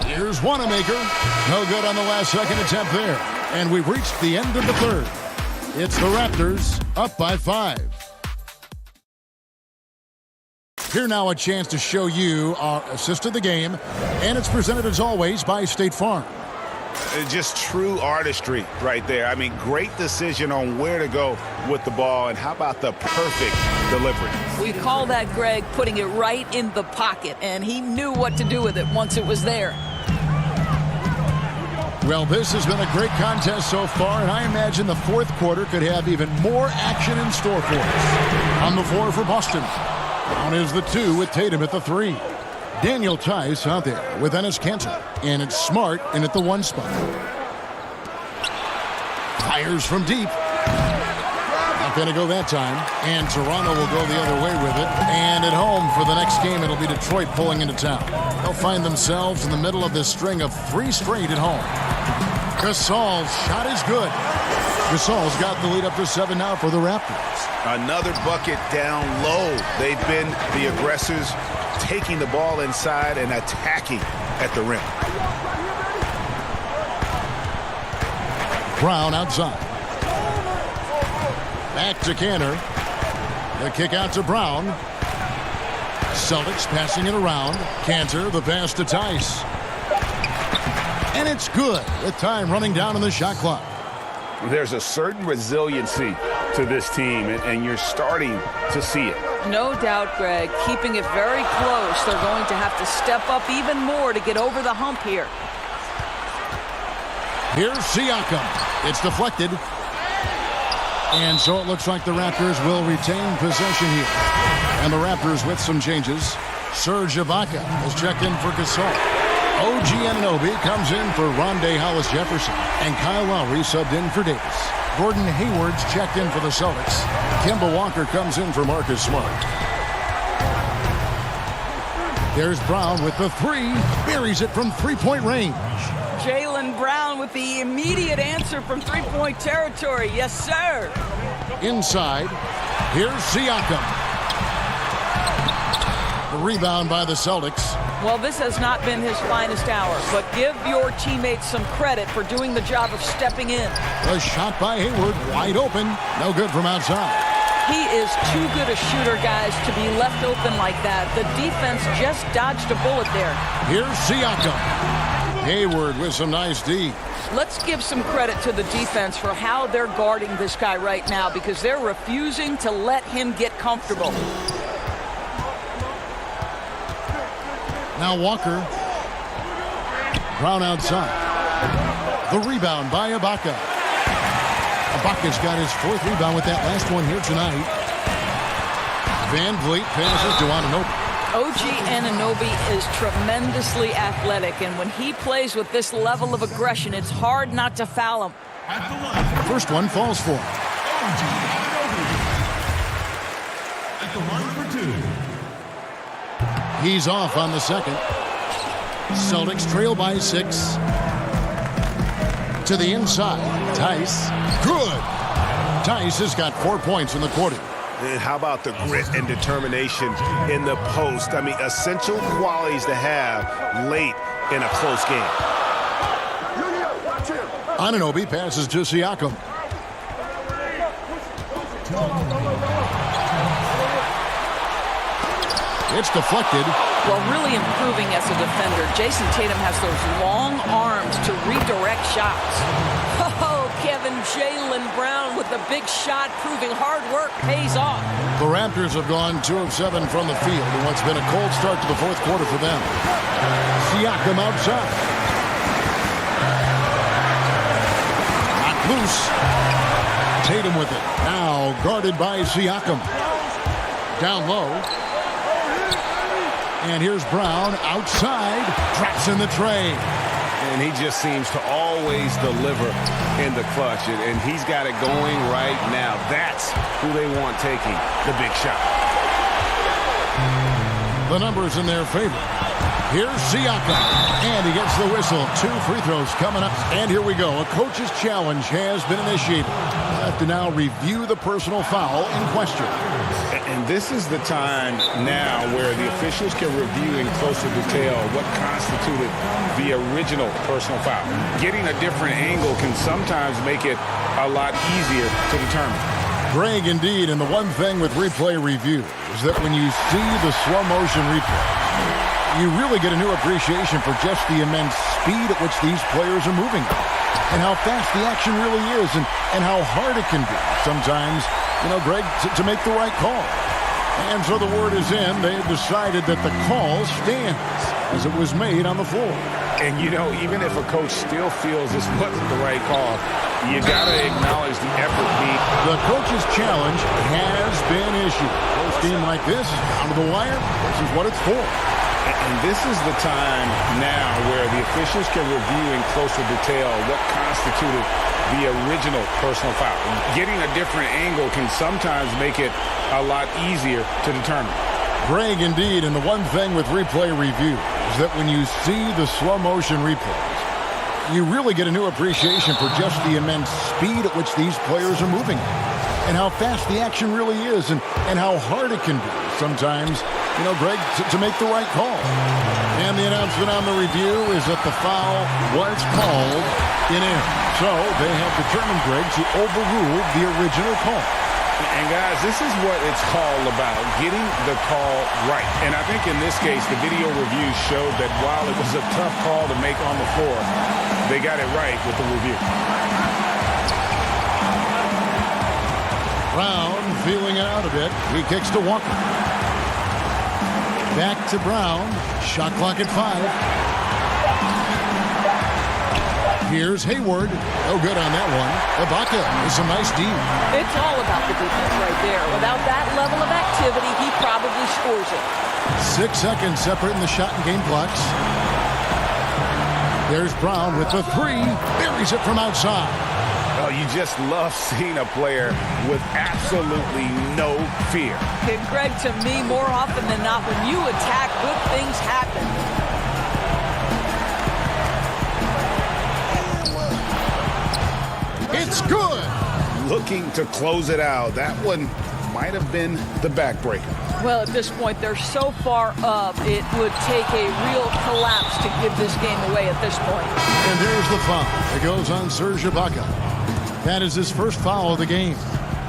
Here's Wanamaker. No good on the last second attempt there. And we've reached the end of the third. It's the Raptors up by 5. Here now a chance to show you our assist of the game. And it's presented as always by State Farm. Just true artistry right there. I mean, great decision on where to go with the ball. And how about the perfect delivery? We call that, Greg, putting it right in the pocket. And he knew what to do with it once it was there. Well, this has been a great contest so far, and I imagine the fourth quarter could have even more action in store for us. On the floor for Boston. On is the 2 with Tatum at the 3. Daniel Tice out there with Enes Kanter. And it's Smart in at the 1 spot. Fires from deep. Not going to go that time. And Toronto will go the other way with it. And at home for the next game, it'll be Detroit pulling into town. They'll find themselves in the middle of this string of 3 straight at home. Gasol's shot is good. Gasol's got the lead up to 7 now for the Raptors. Another bucket down low. They've been the aggressors, taking the ball inside and attacking at the rim. Brown outside. Back to Cantor. The kick out to Brown. Celtics passing it around. Cantor, the pass to Tice. And it's good with time running down on the shot clock. There's a certain resiliency to this team, and you're starting to see it. No doubt, Greg. Keeping it very close. They're going to have to step up even more to get over the hump here. Here's Siakam. It's deflected. And so it looks like the Raptors will retain possession here. And the Raptors with some changes. Serge Ibaka has checked in for Gasol. OG Anunoby comes in for Rondae Hollis-Jefferson. And Kyle Lowry subbed in for Davis. Gordon Hayward's checked in for the Celtics. Kemba Walker comes in for Marcus Smart. There's Brown with the 3. Buries it from 3-point range. Jaylen Brown with the immediate answer from 3-point territory. Yes, sir. Inside. Here's Siakam. The rebound by the Celtics. Well, this has not been his finest hour, but give your teammates some credit for doing the job of stepping in. A shot by Hayward, wide open. No good from outside. He is too good a shooter, guys, to be left open like that. The defense just dodged a bullet there. Here's Siakam. Hayward with some nice D. Let's give some credit to the defense for how they're guarding this guy right now, because they're refusing to let him get comfortable. Now Walker. Brown outside. The rebound by Ibaka. Ibaka's got his 4th rebound with that last one here tonight. VanVleet passes to Anunoby. OG Anunoby is tremendously athletic, and when he plays with this level of aggression, it's hard not to foul him. First one falls for him. At the line for 2. He's off on the second. Celtics trail by 6. To the inside. Tice. Good. Tice has got 4 points in the quarter. And how about the grit and determination in the post? I mean, essential qualities to have late in a close game. Anunoby passes to Siakam. It's deflected. Well, really improving as a defender. Jason Tatum has those long arms to redirect shots. Oh, Kevin, Jaylen Brown with the big shot, proving hard work pays off. The Raptors have gone 2 of 7 from the field in what's been a cold start to the fourth quarter for them. Siakam outside. Not loose. Tatum with it. Now guarded by Siakam. Down low. And here's Brown outside. Traps in the tray. And he just seems to always deliver in the clutch. And he's got it going right now. That's who they want taking the big shot. The numbers in their favor. Here's Siakam. And he gets the whistle. 2 free throws coming up. And here we go. A coach's challenge has been initiated. We'll have to now review the personal foul in question. And this is the time now where the officials can review in closer detail what constituted the original personal foul. Getting a different angle can sometimes make it a lot easier to determine. Greg, indeed, and the one thing with replay review is that when you see the slow motion replay, you really get a new appreciation for just the immense speed at which these players are moving and how fast the action really is and how hard it can be sometimes, Greg, to make the right call. And so the word is in. They have decided that the call stands as it was made on the floor. And, even if a coach still feels this wasn't the right call, you got to acknowledge the effort being. The coach's challenge has been issued. Close game like this, down to the wire, this is what it's for. And this is the time now where the officials can review in closer detail what constituted the original personal foul. Getting a different angle can sometimes make it a lot easier to determine. Greg, indeed, and the one thing with replay review is that when you see the slow motion replays, you really get a new appreciation for just the immense speed at which these players are moving and how fast the action really is and how hard it can be sometimes, Greg, to make the right call. And the announcement on the review is that the foul was called in error. So they have determined, Greg, to overrule the original call. And guys, this is what it's called about, getting the call right. And I think in this case, the video review showed that while it was a tough call to make on the floor, they got it right with the review. Brown feeling it out a bit. He kicks to Walker. Back to Brown. Shot clock at 5. Here's Hayward. No good on that one. Ibaka with some nice D. It's all about the defense right there. Without that level of activity, he probably scores it. 6 seconds separating the shot and game clocks. There's Brown with the 3. Buries it from outside. Oh, you just love seeing a player with absolutely no fear. And Greg, to me, more often than not, when you attack, good things happen. It's good. Looking to close it out. That one might have been the backbreaker. Well, at this point, they're so far up, it would take a real collapse to give this game away at this point. And there's the foul. It goes on Serge Ibaka. That is his first foul of the game.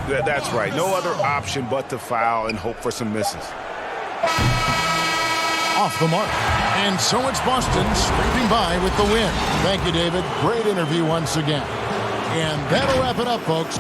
That's right. No other option but to foul and hope for some misses. Off the mark. And so it's Boston scraping by with the win. Thank you, David. Great interview once again. And that'll wrap it up, folks.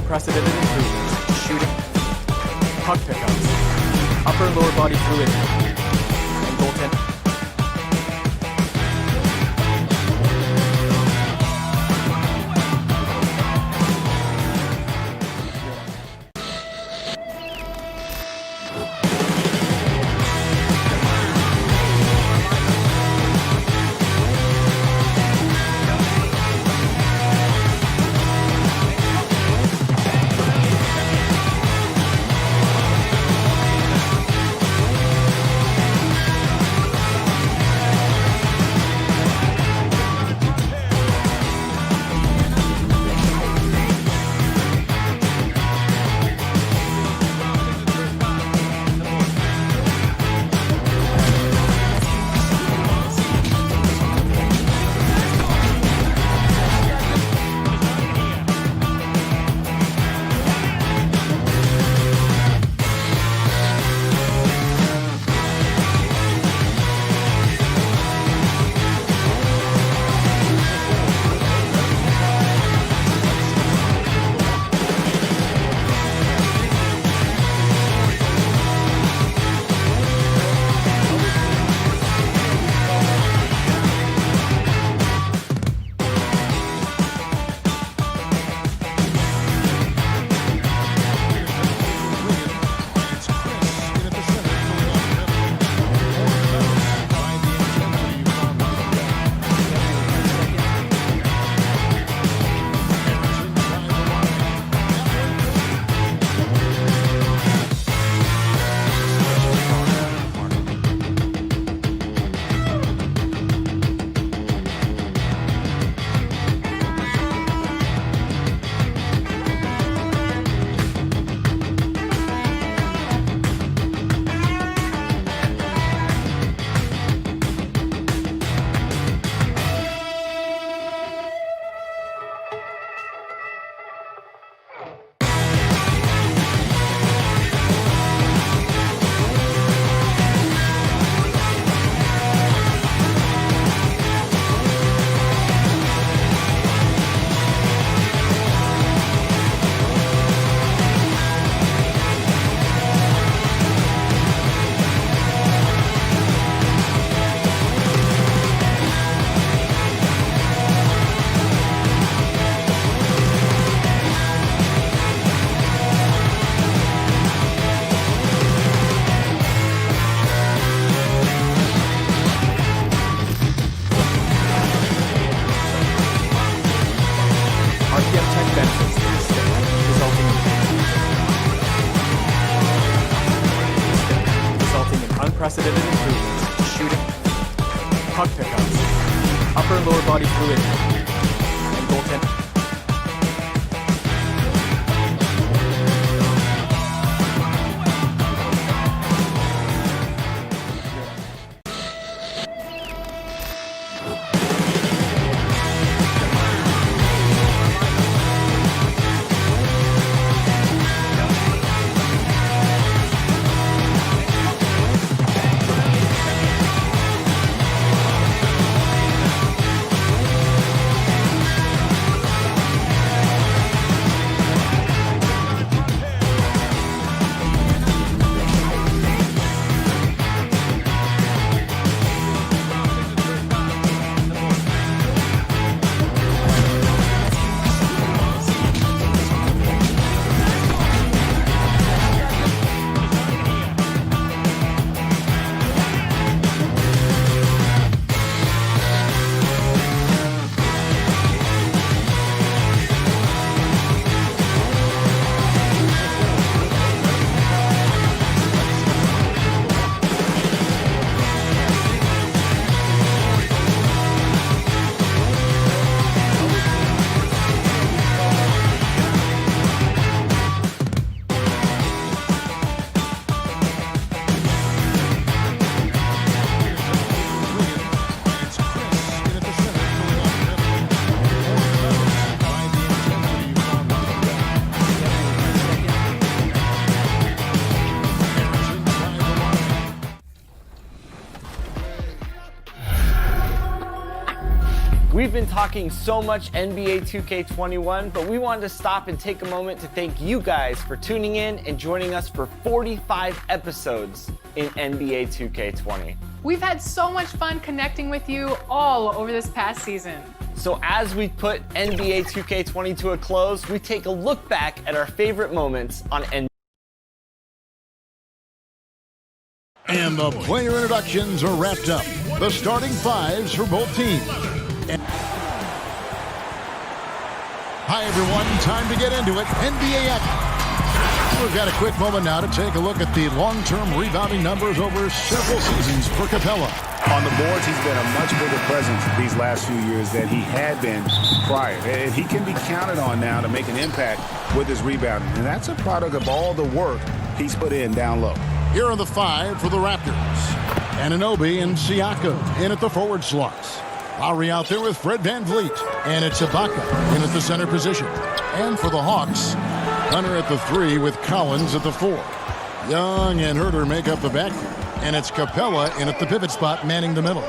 unprecedented improvements. Shooting, puck pickups, upper and lower body fluidity, and goaltending. unprecedented improvements. Shooting, puck pickups, upper and lower body fluidity, and goaltending. been talking so much NBA 2K21, but we wanted to stop and take a moment to thank you guys for tuning in and joining us for 45 episodes in NBA 2K20. We've had so much fun connecting with you all over this past season. So as we put NBA 2K20 to a close, we take a look back at our favorite moments on NBA. And the player introductions are wrapped up. The starting fives for both teams. Hi, everyone. Time to get into it. NBA action. We've got a quick moment now to take a look at the long-term rebounding numbers over several seasons for Capella. On the boards, he's been a much bigger presence these last few years than he had been prior. And he can be counted on now to make an impact with his rebounding. And that's a product of all the work he's put in down low. Here are the five for the Raptors. Anunoby and Siakam in at the forward slots. Lowry out there with Fred VanVleet. And it's Ibaka in at the center position. And for the Hawks, Hunter at the 3 with Collins at the 4. Young and Herter make up the backcourt. And it's Capella in at the pivot spot, manning the middle.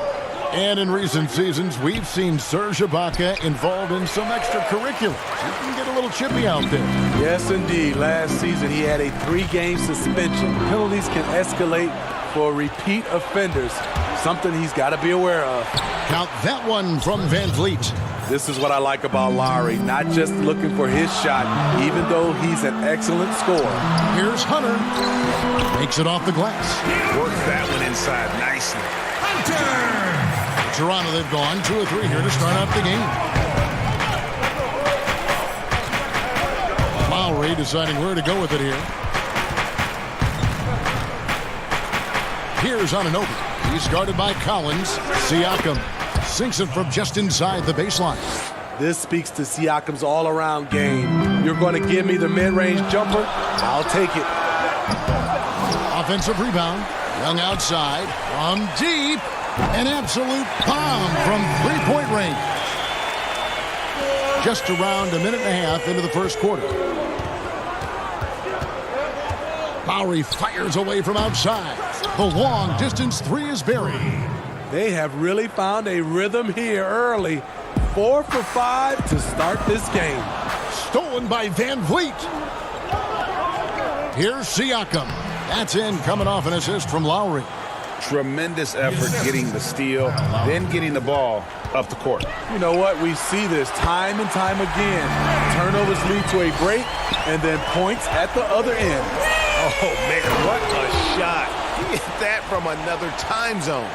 And in recent seasons, we've seen Serge Ibaka involved in some extracurriculars. He can get a little chippy out there. Yes, indeed. Last season, he had a 3-game suspension. Penalties can escalate for repeat offenders, something he's got to be aware of. Count that one from VanVleet. This is what I like about Lowry, not just looking for his shot, even though he's an excellent scorer. Here's Hunter. Makes it off the glass. Works that one inside nicely. Hunter! Toronto, they've gone 2 or 3 here to start out the game. Lowry deciding where to go with it here. Here's Anunoby. He's guarded by Collins. Siakam sinks it from just inside the baseline. This speaks to Siakam's all-around game. You're going to give me the mid-range jumper? I'll take it. Offensive rebound. Young outside. From deep. An absolute bomb from three-point range. Just around a minute and a half into the first quarter. Lowry fires away from outside. The long-distance 3 is buried. They have really found a rhythm here early. 4 for 5 to start this game. Stolen by VanVleet. Here's Siakam. That's in, coming off an assist from Lowry. Tremendous effort getting the steal, then getting the ball up the court. You know what? We see this time and time again. Turnovers lead to a break, and then points at the other end. Oh, man, what a shot. He hit that from another time zone.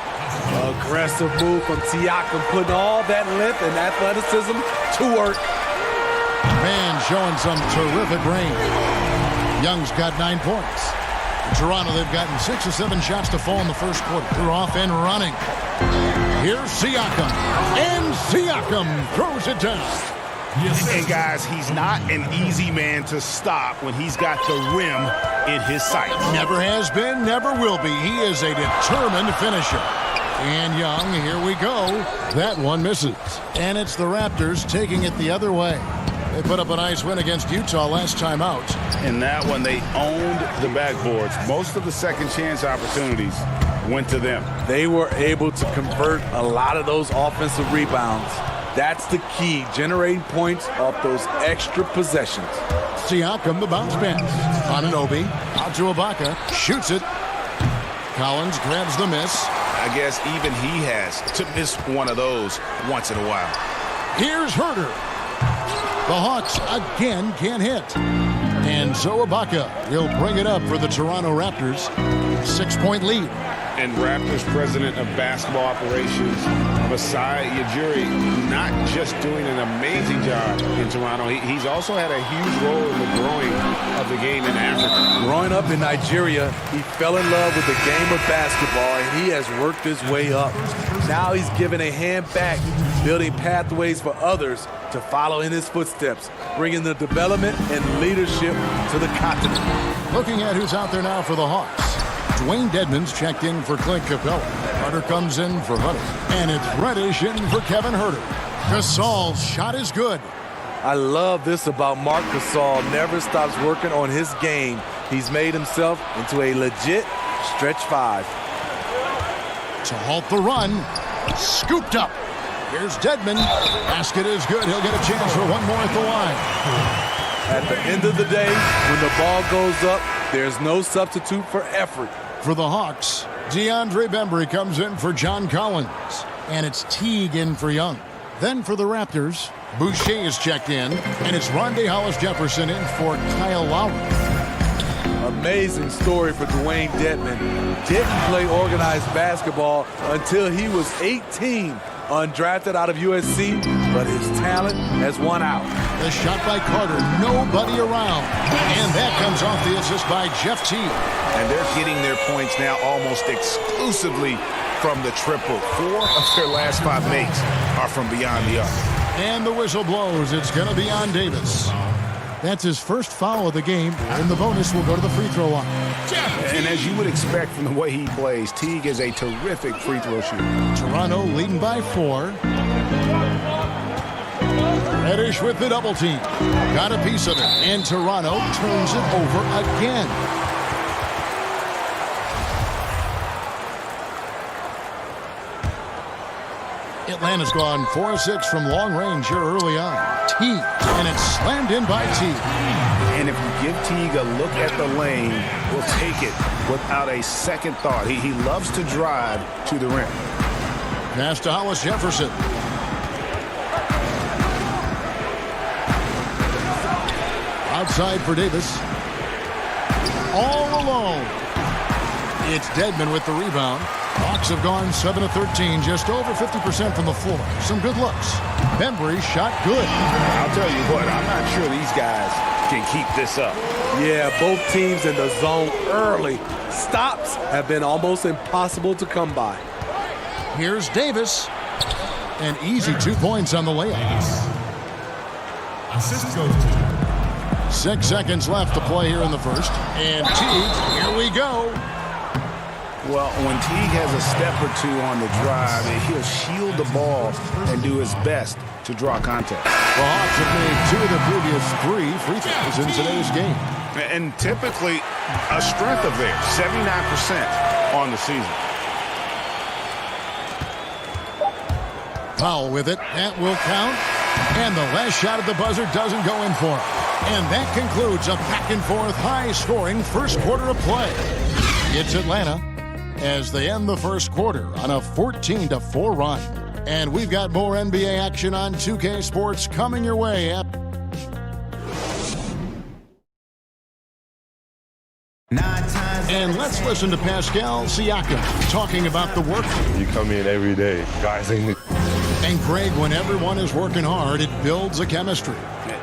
Aggressive move from Siakam, putting all that length and athleticism to work. Man showing some terrific range. Young's got 9 points. In Toronto, they've gotten 6 or 7 shots to fall in the first quarter. They're off and running. Here's Siakam. And Siakam throws it down. And guys, he's not an easy man to stop when he's got the rim in his sights. Never has been, never will be. He is a determined finisher. And Young, here we go. That one misses. And it's the Raptors taking it the other way. They put up a nice win against Utah last time out. In that one, they owned the backboards. Most of the second chance opportunities went to them. They were able to convert a lot of those offensive rebounds. That's the key, generating points off those extra possessions. Siakam, the bounce pass. Anunoby, out to Ibaka, shoots it. Collins grabs the miss. I guess even he has to miss one of those once in a while. Here's Herter. The Hawks again can't hit. And so Ibaka will bring it up for the Toronto Raptors. 6-point lead. And Raptors president of basketball operations, Masai Ujiri, not just doing an amazing job in Toronto, he's also had a huge role in the growing of the game in Africa. Growing up in Nigeria, he fell in love with the game of basketball, and he has worked his way up. Now he's given a hand back, building pathways for others to follow in his footsteps, bringing the development and leadership to the continent. Looking at who's out there now for the Hawks. Dwayne Dedmon's checked in for Clint Capella. Hunter comes in for Hunter. And it's Reddish in for Kevin Herter. Gasol's shot is good. I love this about Marc Gasol. Never stops working on his game. He's made himself into a legit stretch 5. To halt the run. Scooped up. Here's Dedmon. Basket is good. He'll get a chance for one more at the line. At the end of the day, when the ball goes up, there's no substitute for effort. For the Hawks, DeAndre Bembry comes in for John Collins. And it's Teague in for Young. Then for the Raptors, Boucher is checked in. And it's Rondae Hollis-Jefferson in for Kyle Lowry. Amazing story for Dwayne Dedmon. Didn't play organized basketball until he was 18. Undrafted out of USC, but his talent has won out. The shot by Carter, nobody around. And that comes off the assist by Jeff Teague. And they're getting their points now almost exclusively from the triple. 4 of their last 5 makes are from beyond the arc. And the whistle blows. It's going to be on Davis. That's his first foul of the game, and the bonus will go to the free throw line. And as you would expect from the way he plays, Teague is a terrific free throw shooter. Toronto leading by 4. Reddish with the double team. Got a piece of it, and Toronto turns it over again. Atlanta's gone 4-6 from long range here early on. Teague, and it's slammed in by Teague. And if you give Teague a look at the lane, he'll take it without a second thought. He loves to drive to the rim. Pass to Hollis-Jefferson. Outside for Davis. All alone. It's Dedmon with the rebound. Hawks have gone 7 of 13, just over 50% from the floor. Some good looks. Bembry shot good. I'll tell you what, I'm not sure these guys can keep this up. Yeah, both teams in the zone early. Stops have been almost impossible to come by. Here's Davis. An easy 2 points on the layup. Assist goes to 6 seconds left to play here in the first. And Teague, here we go. Well, when Teague has a step or two on the drive, he'll shield the ball and do his best to draw contact. The Hawks have made 2 of the previous 3 free throws in today's game. And typically a strength of theirs, 79% on the season. Powell with it. That will count. And the last shot at the buzzer doesn't go in for him. And that concludes a back-and-forth, high-scoring first quarter of play. It's Atlanta as they end the first quarter on a 14-4 run. And we've got more NBA action on 2K Sports coming your way. And let's listen to Pascal Siakam talking about the work. You come in every day, guys. And Greg, when everyone is working hard, it builds a chemistry.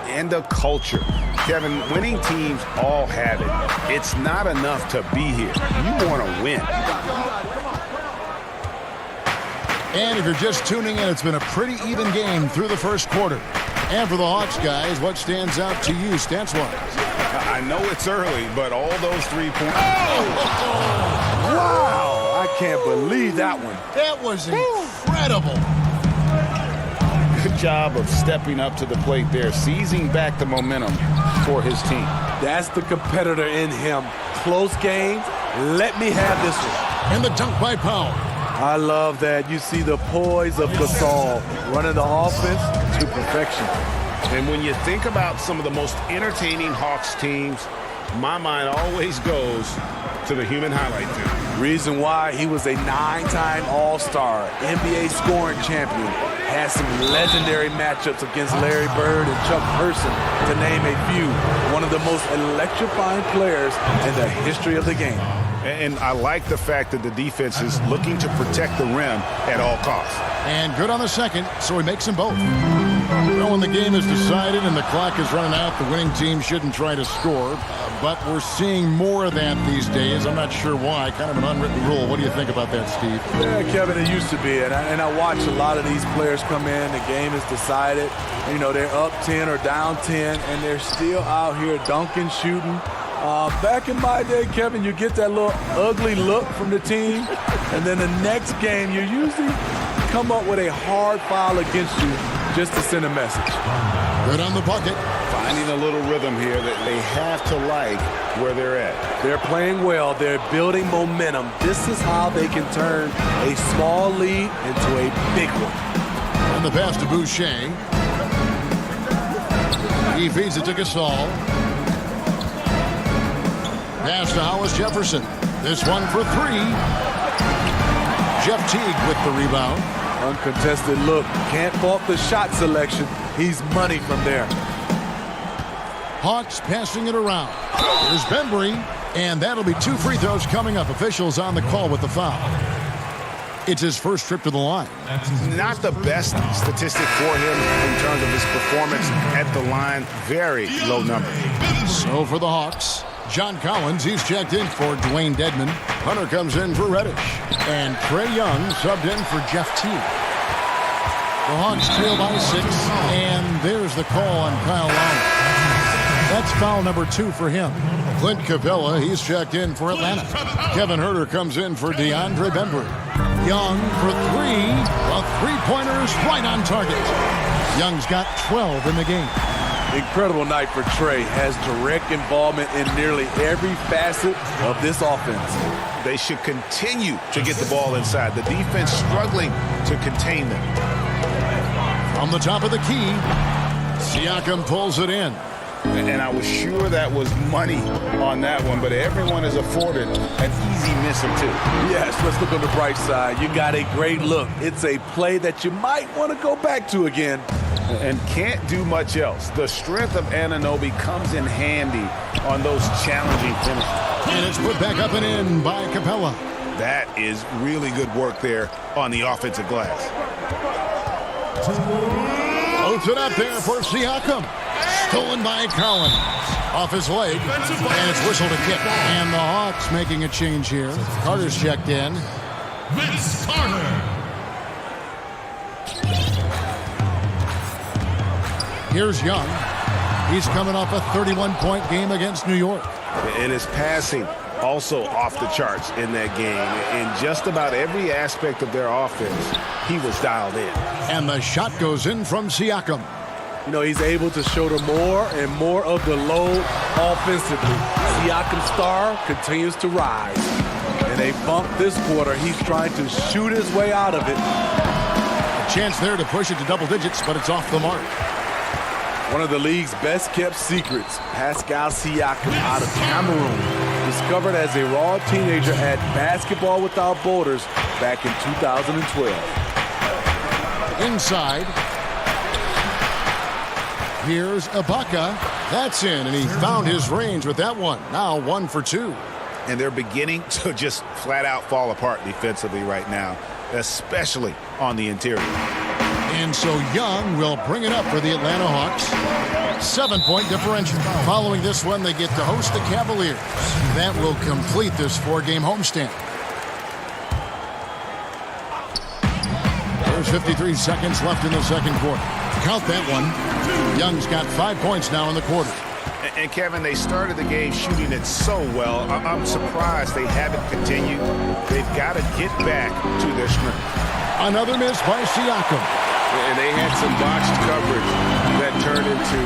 And a culture. Kevin, winning teams all have it. It's not enough to be here. You want to win. And if you're just tuning in, it's been a pretty even game through the first quarter. And for the Hawks guys, what stands out to you stats-wise? I know it's early, but all those 3 points. Wow! I can't believe that one. That was incredible. Good job of stepping up to the plate there, seizing back the momentum for his team. That's the competitor in him. Close games, let me have this one. And the dunk by Powell. I love that. You see the poise of Gasol running the offense to perfection. And when you think about some of the most entertaining Hawks teams, my mind always goes to the human highlight film. Reason why he was a 9-time All-Star, NBA scoring champion, had some legendary matchups against Larry Bird and Chuck Person, to name a few. One of the most electrifying players in the history of the game. And I like the fact that the defense is looking to protect the rim at all costs. And good on the second, so he makes them both. Well, when the game is decided and the clock is running out, the winning team shouldn't try to score. But we're seeing more of that these days. I'm not sure why. Kind of an unwritten rule. What do you think about that, Steve? Yeah, Kevin, it used to be. And I watch a lot of these players come in. The game is decided. You know, they're up 10 or down 10, and they're still out here dunking, shooting. Back in my day, Kevin, you get that little ugly look from the team, and then the next game, you usually come up with a hard foul against you just to send a message. Good on the bucket. Finding a little rhythm here that they have to like where they're at. They're playing well. They're building momentum. This is how they can turn a small lead into a big one. And the pass to Boucher. He feeds it to Gasol. Pass to Hollis Jefferson. This one for three. Jeff Teague with the rebound. Uncontested look. Can't fault the shot selection. He's money from there. Hawks passing it around. Here's Bembry, and that'll be 2 free throws coming up. Officials on the call with the foul. It's his first trip to the line. Not the best statistic for him in terms of his performance at the line. Very low number. So for the Hawks, John Collins, he's checked in for Dwayne Dedman. Hunter comes in for Reddish. And Trae Young subbed in for Jeff Teague. The Hawks trail by 6, and there's the call on Kyle Lowry. That's foul number 2 for him. Clint Capella, he's checked in for Atlanta. Kevin Huerter comes in for DeAndre Bembry. Young for 3. A three-pointer is right on target. Young's got 12 in the game. Incredible night for Trae. Has direct involvement in nearly every facet of this offense. They should continue to get the ball inside. The defense struggling to contain them. From the top of the key, Siakam pulls it in. And I was sure that was money on that one, but everyone is afforded an easy miss or two. Yes, let's look on the bright side. You got a great look. It's a play that you might want to go back to again. And can't do much else. The strength of Anunoby comes in handy on those challenging finishes. And it's put back up and in by Capella. That is really good work there on the offensive glass. Floats it up there for Siakam. Stolen by Collins. Off his leg. And it's whistled a kick. And the Hawks making a change here. Carter's checked in. Vince Carter. Here's Young. He's coming off a 31-point game against New York. And his passing also off the charts in that game. In just about every aspect of their offense, he was dialed in. And the shot goes in from Siakam. You know, he's able to shoulder more and more of the load offensively. Siakam's star continues to rise. And they bump this quarter. He's trying to shoot his way out of it. A chance there to push it to double digits, but it's off the mark. One of the league's best-kept secrets, Pascal Siakam out of Cameroon. Discovered as a raw teenager at Basketball Without Borders back in 2012. Inside. Here's Ibaka. That's in, and he found his range with that one. Now 1 for 2. And they're beginning to just flat-out fall apart defensively right now, especially on the interior. And so Young will bring it up for the Atlanta Hawks. 7-point differential. Following this one, they get to host the Cavaliers. That will complete this 4-game homestand. There's 53 seconds left in the second quarter. Count that one. Young's got 5 points now in the quarter. And Kevin, they started the game shooting it so well. I'm surprised they haven't continued. They've got to get back to their strength. Another miss by Siakam. And they had some botched coverage that turned into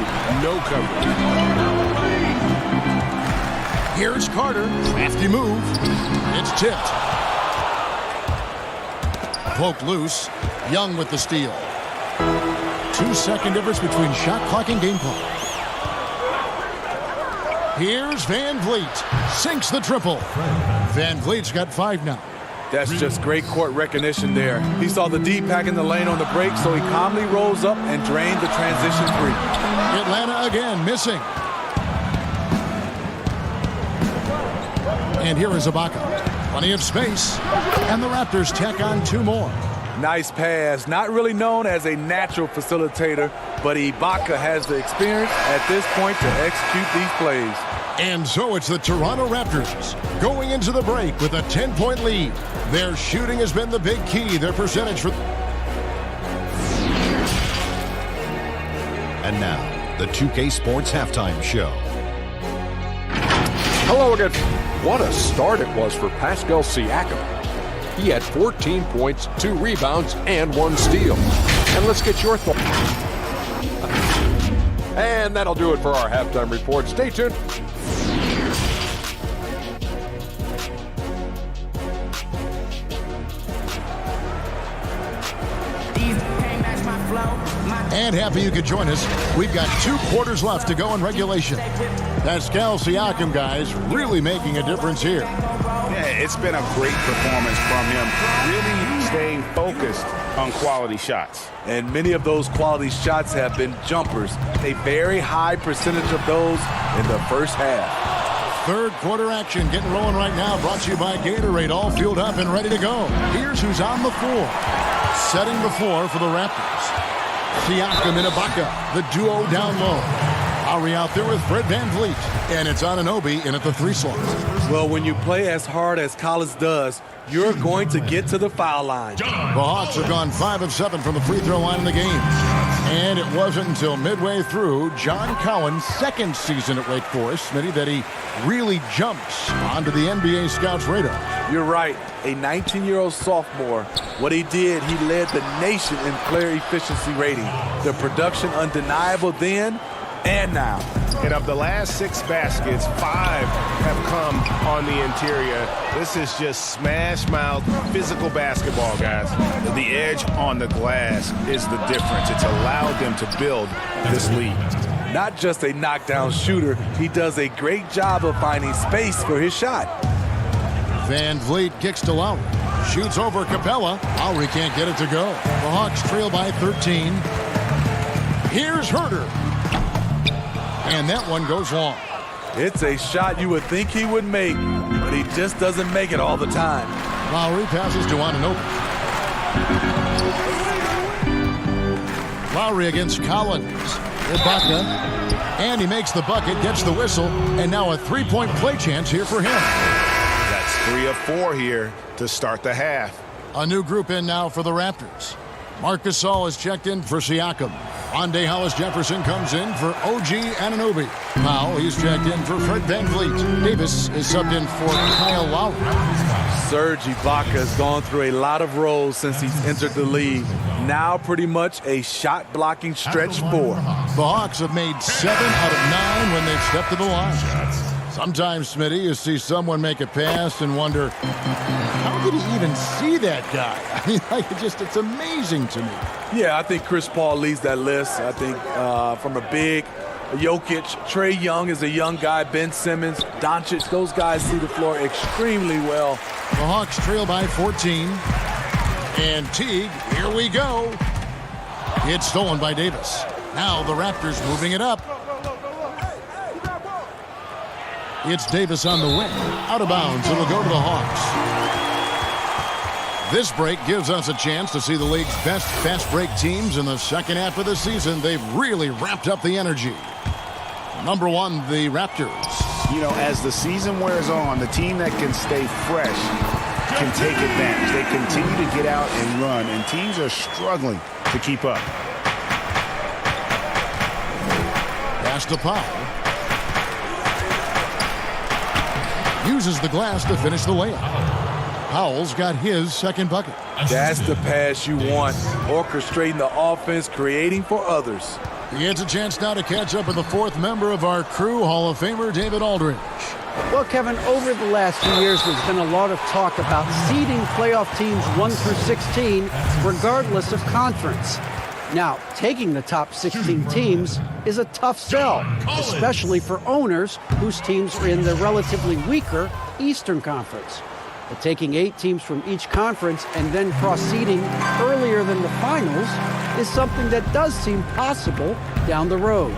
no coverage. Here's Carter. Crafty move. It's tipped. Poke loose. Young with the steal. 2-second difference between shot clock and game clock. Here's Van Vliet. Sinks the triple. Van Vliet's got 5 now. That's just great court recognition there. He saw the D pack in the lane on the break, so he calmly rolls up and drained the transition 3. Atlanta again missing. And here is Ibaka. Plenty of space. And the Raptors tack on 2 more. Nice pass. Not really known as a natural facilitator, but Ibaka has the experience at this point to execute these plays. And so it's the Toronto Raptors going into the break with a 10-point lead. Their shooting has been the big key. Their percentage for... And now, the 2K Sports Halftime Show. Hello again. What a start it was for Pascal Siakam. He had 14 points, 2 rebounds, and 1 steal. And let's get your thoughts. And that'll do it for our halftime report. Stay tuned. And happy you could join us. We've got 2 quarters left to go in regulation. Pascal Siakam, guys, really making a difference here. Yeah, it's been a great performance from him, really staying focused on quality shots. And many of those quality shots have been jumpers. A very high percentage of those in the first half. Third quarter action getting rolling right now, brought to you by Gatorade, all fueled up and ready to go. Here's who's on the floor. Setting the floor for the Raptors. Siakam and Ibaka, the duo down low. Lowry out there with Fred VanVleet. And it's Anunoby in at the 3 slot. Well, when you play as hard as Collins does, you're going to get to the foul line. The Hawks have gone 5 of 7 from the free throw line in the game. And it wasn't until midway through John Cowan's second season at Wake Forest, Smitty, that he really jumps onto the NBA scouts' radar. You're right. A 19-year-old sophomore. What he did, he led the nation in player efficiency rating. The production undeniable then and now. And of the last 6 baskets, 5 have come on the interior. This is just smash-mouth, physical basketball, guys. The edge on the glass is the difference. It's allowed them to build this lead. Not just a knockdown shooter, he does a great job of finding space for his shot. VanVleet kicks to Lowry. Shoots over Capella. Lowry can't get it to go. The Hawks trail by 13. Here's Herter. And that one goes long. It's a shot you would think he would make, but he just doesn't make it all the time. Lowry passes to Anunoby. Lowry against Collins. Ibaka. And he makes the bucket, gets the whistle, and now a 3-point play chance here for him. That's 3 of 4 here to start the half. A new group in now for the Raptors. Marc Gasol is checked in for Siakam. Rondae Hollis-Jefferson comes in for OG Anunoby. Powell, he's checked in for Fred VanVleet. Davis is subbed in for Kyle Lowry. Serge Ibaka has gone through a lot of roles since he's entered the league. Now pretty much a shot-blocking stretch 4. The Hawks have made 7 out of 9 when they've stepped to the line. Sometimes, Smitty, you see someone make a pass and wonder, how did he even see that guy? I mean, it's amazing to me. Yeah, I think Chris Paul leads that list. I think from a big Jokic, Trae Young is a young guy, Ben Simmons, Doncic, those guys see the floor extremely well. The Hawks trail by 14. And Teague, here we go. It's stolen by Davis. Now the Raptors moving it up. It's Davis on the wing. Out of bounds. It'll go to the Hawks. This break gives us a chance to see the league's best fast break teams in the second half of the season. They've really ramped up the energy. Number 1, the Raptors. You know, as the season wears on, the team that can stay fresh can take advantage. They continue to get out and run, and teams are struggling to keep up. Pass to Powell. Uses the glass to finish the layup. Powell's got his second bucket. That's the pass you want. Orchestrating the offense, creating for others. He gets a chance now to catch up with the 4th member of our crew, Hall of Famer David Aldridge. Well, Kevin, over the last few years, there's been a lot of talk about seeding playoff teams 1 through 16, regardless of conference. Now, taking the top 16 teams is a tough sell, especially for owners whose teams are in the relatively weaker Eastern Conference. But taking 8 teams from each conference and then cross-seeding earlier than the finals is something that does seem possible down the road.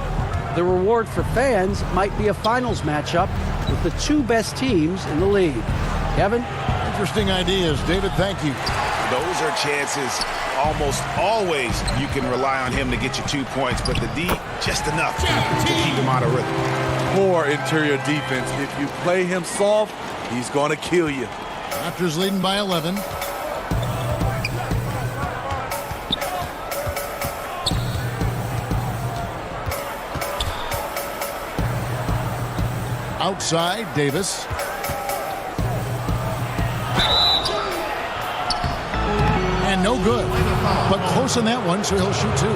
The reward for fans might be a finals matchup with the 2 best teams in the league. Kevin? Interesting ideas. David, thank you. Those are chances almost always you can rely on him to get you 2 points, but the D, just enough to keep him out of rhythm. Poor interior defense. If you play him soft, he's going to kill you. Raptors leading by 11. Outside, Davis. And no good. But close on that one, so he'll shoot 2.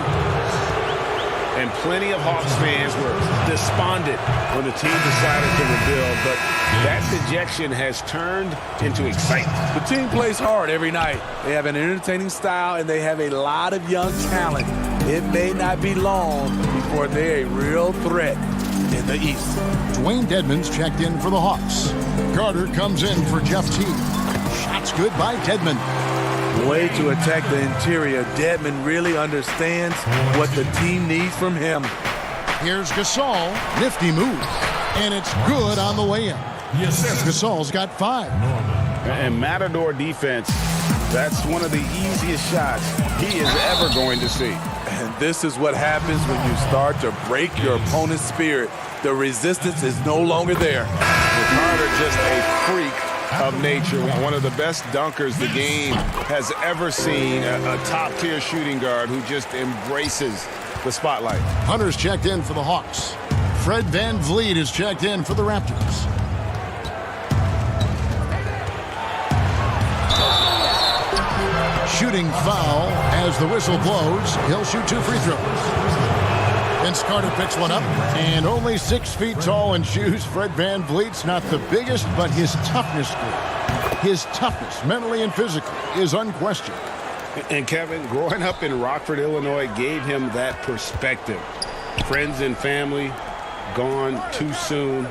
And plenty of Hawks fans were despondent when the team decided to rebuild, but that dejection has turned into excitement. The team plays hard every night. They have an entertaining style, and they have a lot of young talent. it may not be long before they're a real threat in the East. Dwayne Dedmon's checked in for the Hawks. Carter comes in for Jeff Teague. Shots good by Dedmon. Way to attack the interior. Dedmon really understands what the team needs from him. Here's Gasol. Nifty move. And it's good on the way in. Yes, Gasol's got 5. And Matador defense, that's one of the easiest shots he is ever going to see. And this is what happens when you start to break your opponent's spirit. The resistance is no longer there. Carter just a freak of nature, one of the best dunkers the game has ever seen, a top-tier shooting guard who just embraces the spotlight. Hunter's checked in for the Hawks. Fred VanVleet is checked in for the Raptors. Shooting foul as the whistle blows. He'll shoot 2 free throws. Vince Carter picks one up, and only 6 feet tall in shoes. Fred VanVleet's not the biggest, but his toughness, mentally and physically, is unquestioned. And Kevin, growing up in Rockford, Illinois, gave him that perspective. Friends and family gone too soon.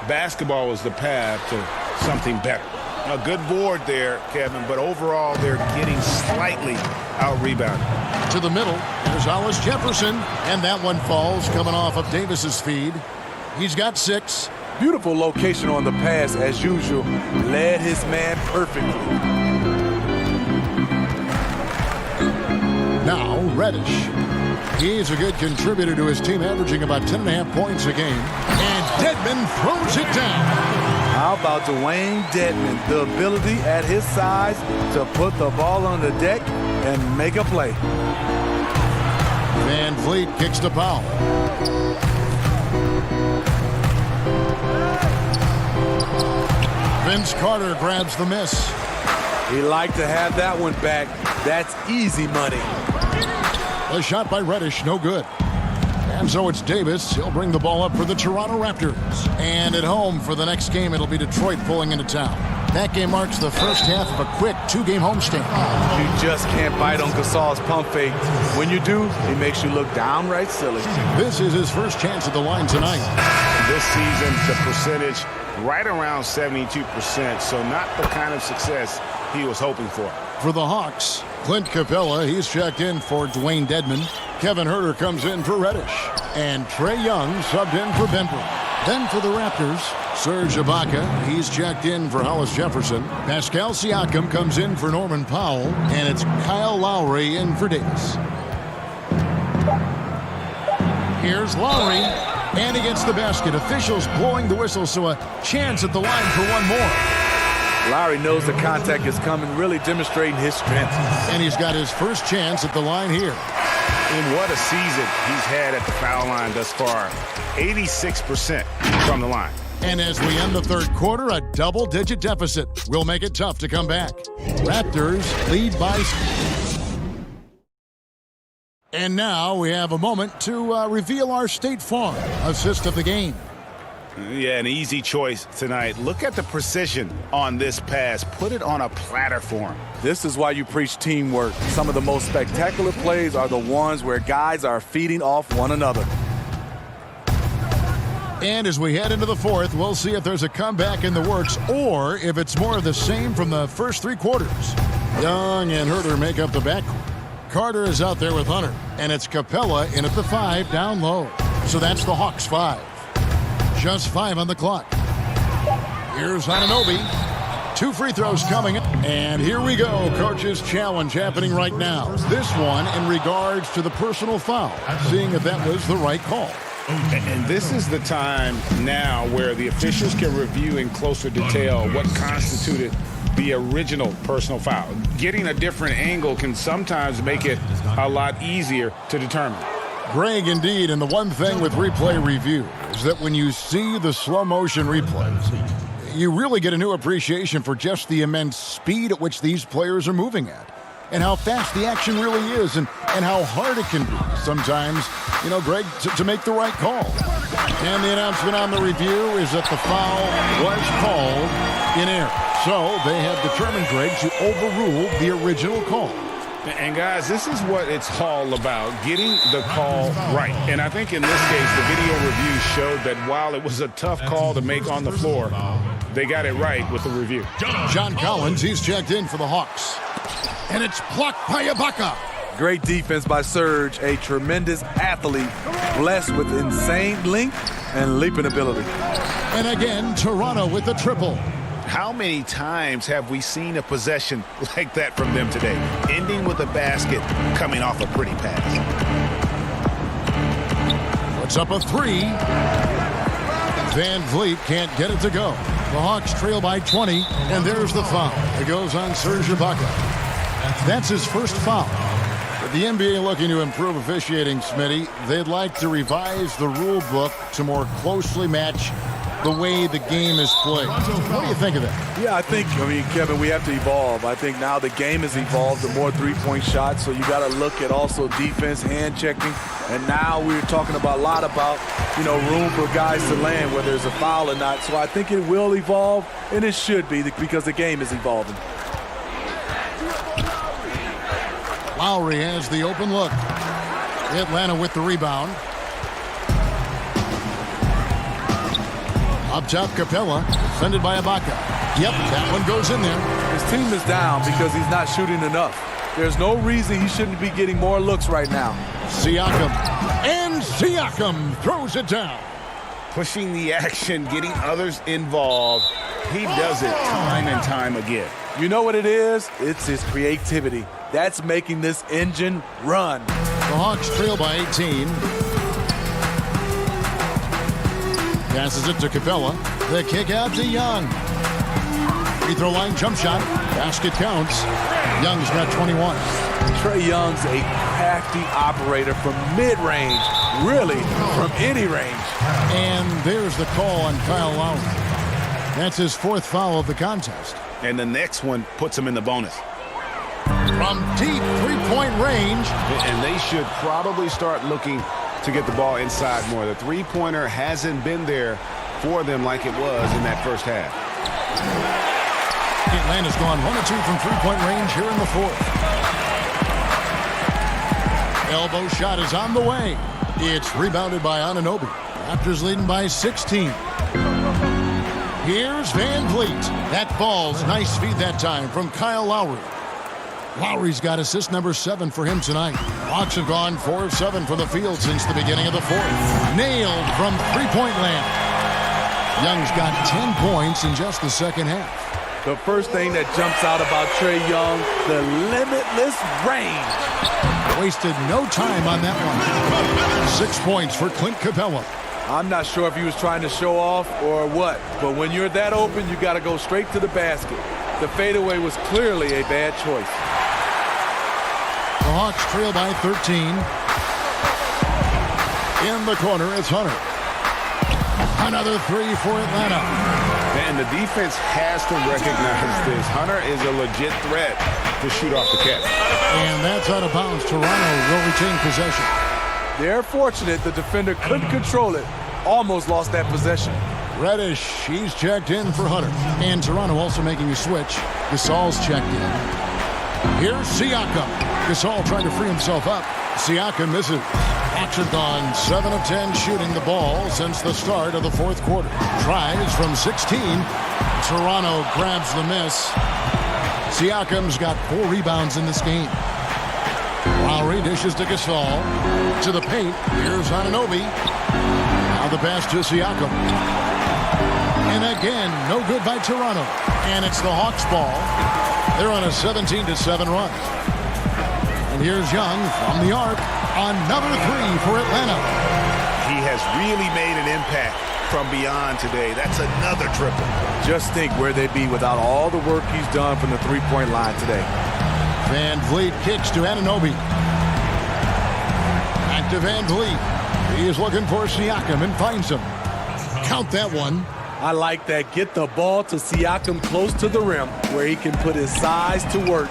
Basketball was the path to something better. A good board there, Kevin, but overall they're getting slightly out-rebounded. To the middle, there's Hollis Jefferson, and that one falls coming off of Davis's feed. He's got 6. Beautiful location on the pass as usual. Led his man perfectly. Now Reddish. He's a good contributor to his team, averaging about 10.5 points a game. And Dedmon throws it down. How about Dwayne Dedmon? The ability at his size to put the ball on the deck and make a play. VanVleet kicks to Powell. Vince Carter grabs the miss. He liked to have that one back. That's easy money. A shot by Reddish, no good. And so it's Davis. He'll bring the ball up for the Toronto Raptors. And at home for the next game, it'll be Detroit pulling into town. That game marks the first half of a quick 2-game homestand. You just can't bite on Gasol's pump fake. When you do, he makes you look downright silly. This is his first chance at the line tonight. This season, the percentage right around 72%, so not the kind of success he was hoping for. For the Hawks, Clint Capella, he's checked in for Dwayne Dedmon. Kevin Huerter comes in for Reddish. And Trae Young subbed in for Benton. Then for the Raptors, Serge Ibaka, he's checked in for Hollis Jefferson. Pascal Siakam comes in for Norman Powell. And it's Kyle Lowry in for Davis. Here's Lowry. And against the basket, officials blowing the whistle, so a chance at the line for one more. Lowry knows the contact is coming, really demonstrating his strength. And he's got his first chance at the line here. And what a season he's had at the foul line thus far. 86% from the line. And as we end the third quarter, a double-digit deficit will make it tough to come back. Raptors lead by... And now we have a moment to reveal our State Farm assist of the game. Yeah, an easy choice tonight. Look at the precision on this pass. Put it on a platter for him. This is why you preach teamwork. Some of the most spectacular plays are the ones where guys are feeding off one another. And as we head into the fourth, we'll see if there's a comeback in the works or if it's more of the same from the first 3 quarters. Young and Huerter make up the backcourt. Carter is out there with Hunter, and it's Capella in at the 5 down low. So that's the Hawks 5. Just 5 on the clock. Here's Anunoby. 2 free throws coming up. And here we go. Coach's challenge happening right now. This one in regards to the personal foul. Seeing if that was the right call. And this is the time now where the officials can review in closer detail what constituted the original personal foul. Getting a different angle can sometimes make it a lot easier to determine. Greg, indeed, and the one thing with replay review is that when you see the slow motion replays, you really get a new appreciation for just the immense speed at which these players are moving at and how fast the action really is and how hard it can be sometimes, you know, Greg, to make the right call. And the announcement on the review is that the foul was called in error. So they have determined, Greg, to overrule the original call. And guys, this is what it's all about, getting the call right. And I think in this case, the video review showed that while it was a tough call to make on the floor, they got it right with the review. John Collins, he's checked in for the Hawks. And it's blocked by Ibaka. Great defense by Serge, a tremendous athlete, blessed with insane length and leaping ability. And again, Toronto with the triple. How many times have we seen a possession like that from them today, ending with a basket coming off a pretty pass? Puts up a three. Van Vliet can't get it to go. The Hawks trail by 20, and there's the foul. It goes on Serge Ibaka. That's his first foul. With the NBA looking to improve officiating, Smitty, they'd like to revise the rule book to more closely match the way the game is played. What do you think of that? Yeah, Kevin, we have to evolve. I think now the game has evolved to more three-point shots, so you got to look at also defense, hand checking, and now we're talking about a lot about, room for guys to land, whether there's a foul or not. So I think it will evolve, and it should be because the game is evolving. Lowry has the open look. Atlanta with the rebound. Up top, Capella, defended by Ibaka. Yep, that one goes in there. His team is down because he's not shooting enough. There's no reason he shouldn't be getting more looks right now. Siakam. And Siakam throws it down. Pushing the action, getting others involved. He does it time and time again. You know what it is? It's his creativity. That's making this engine run. The Hawks trail by 18. Passes it to Capella. The kick out to Young. Free throw line jump shot. Basket counts. Young's got 21. Trae Young's a crafty operator from mid-range, really from any range. And there's the call on Kyle Lowry. That's his fourth foul of the contest. And the next one puts him in the bonus. From deep three-point range. And they should probably start looking to get the ball inside more. The three-pointer hasn't been there for them like it was in that first half. Atlanta's gone 1 of 2 from three-point range here in the fourth. Elbow shot is on the way. It's rebounded by Anunoby. Raptors leading by 16. Here's Van Vliet. That falls. Nice feed that time from Kyle Lowry. Lowry's got assist number 7 for him tonight. Hawks have gone 4 of 7 from the field since the beginning of the fourth. Nailed from three-point land. Young's got 10 points in just the second half. The first thing that jumps out about Trae Young, the limitless range. Wasted no time on that one. 6 points for Clint Capella. I'm not sure if he was trying to show off or what, but when you're that open, you got to go straight to the basket. The fadeaway was clearly a bad choice. The Hawks trail by 13. In the corner, it's Hunter. Another three for Atlanta. And the defense has to recognize this. Hunter is a legit threat to shoot off the catch. And that's out of bounds. Toronto will retain possession. They're fortunate the defender couldn't control it. Almost lost that possession. Reddish, he's checked in for Hunter. And Toronto also making a switch. Gasol's checked in. Here's Siakam. Gasol trying to free himself up. Siakam misses. Hawks have gone 7 of 10 shooting the ball since the start of the fourth quarter. Tries from 16. Toronto grabs the miss. Siakam's got 4 rebounds in this game. Lowry dishes to Gasol. To the paint. Here's Anunoby. Now the pass to Siakam. And again, no good by Toronto. And it's the Hawks ball. They're on a 17-7 run. And here's Young from the arc. Another three for Atlanta. He has really made an impact from beyond today. That's another triple. Just think where they'd be without all the work he's done from the three-point line today. Van Vliet kicks to Anunoby. Back to Van Vliet. He is looking for Siakam and finds him. Count that one. I like that. Get the ball to Siakam close to the rim where he can put his size to work.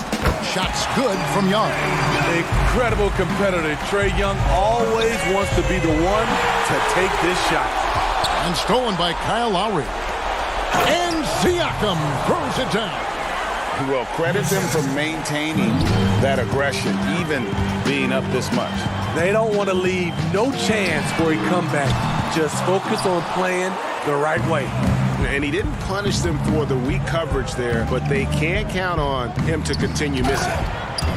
Shots good from Young. Incredible competitor. Trae Young always wants to be the one to take this shot. And stolen by Kyle Lowry. And Siakam throws it down. Well, credit them for maintaining that aggression, even being up this much. They don't want to leave no chance for a comeback. Just focus on playing the right way. And he didn't punish them for the weak coverage there, but they can't count on him to continue missing.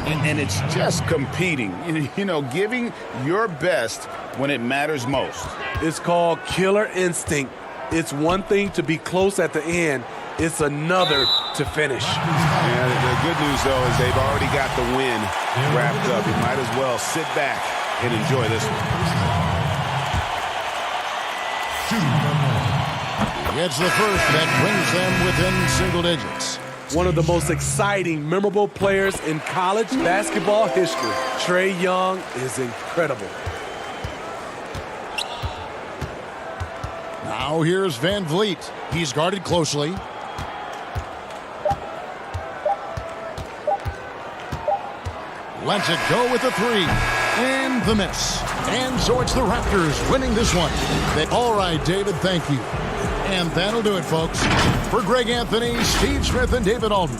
And it's just competing, you know, giving your best when it matters most. It's called killer instinct. It's one thing to be close at the end. It's another to finish. Yeah, the good news, though, is they've already got the win wrapped up. You might as well sit back and enjoy this one. It's the first that brings them within single digits. One of the most exciting, memorable players in college basketball history. Trae Young is incredible. Now here's Van Vliet. He's guarded closely. Lets it go with the three. And the miss. And so it's the Raptors winning this one. All right, David, thank you. And that'll do it, folks. For Greg Anthony, Steve Smith, and David Alden,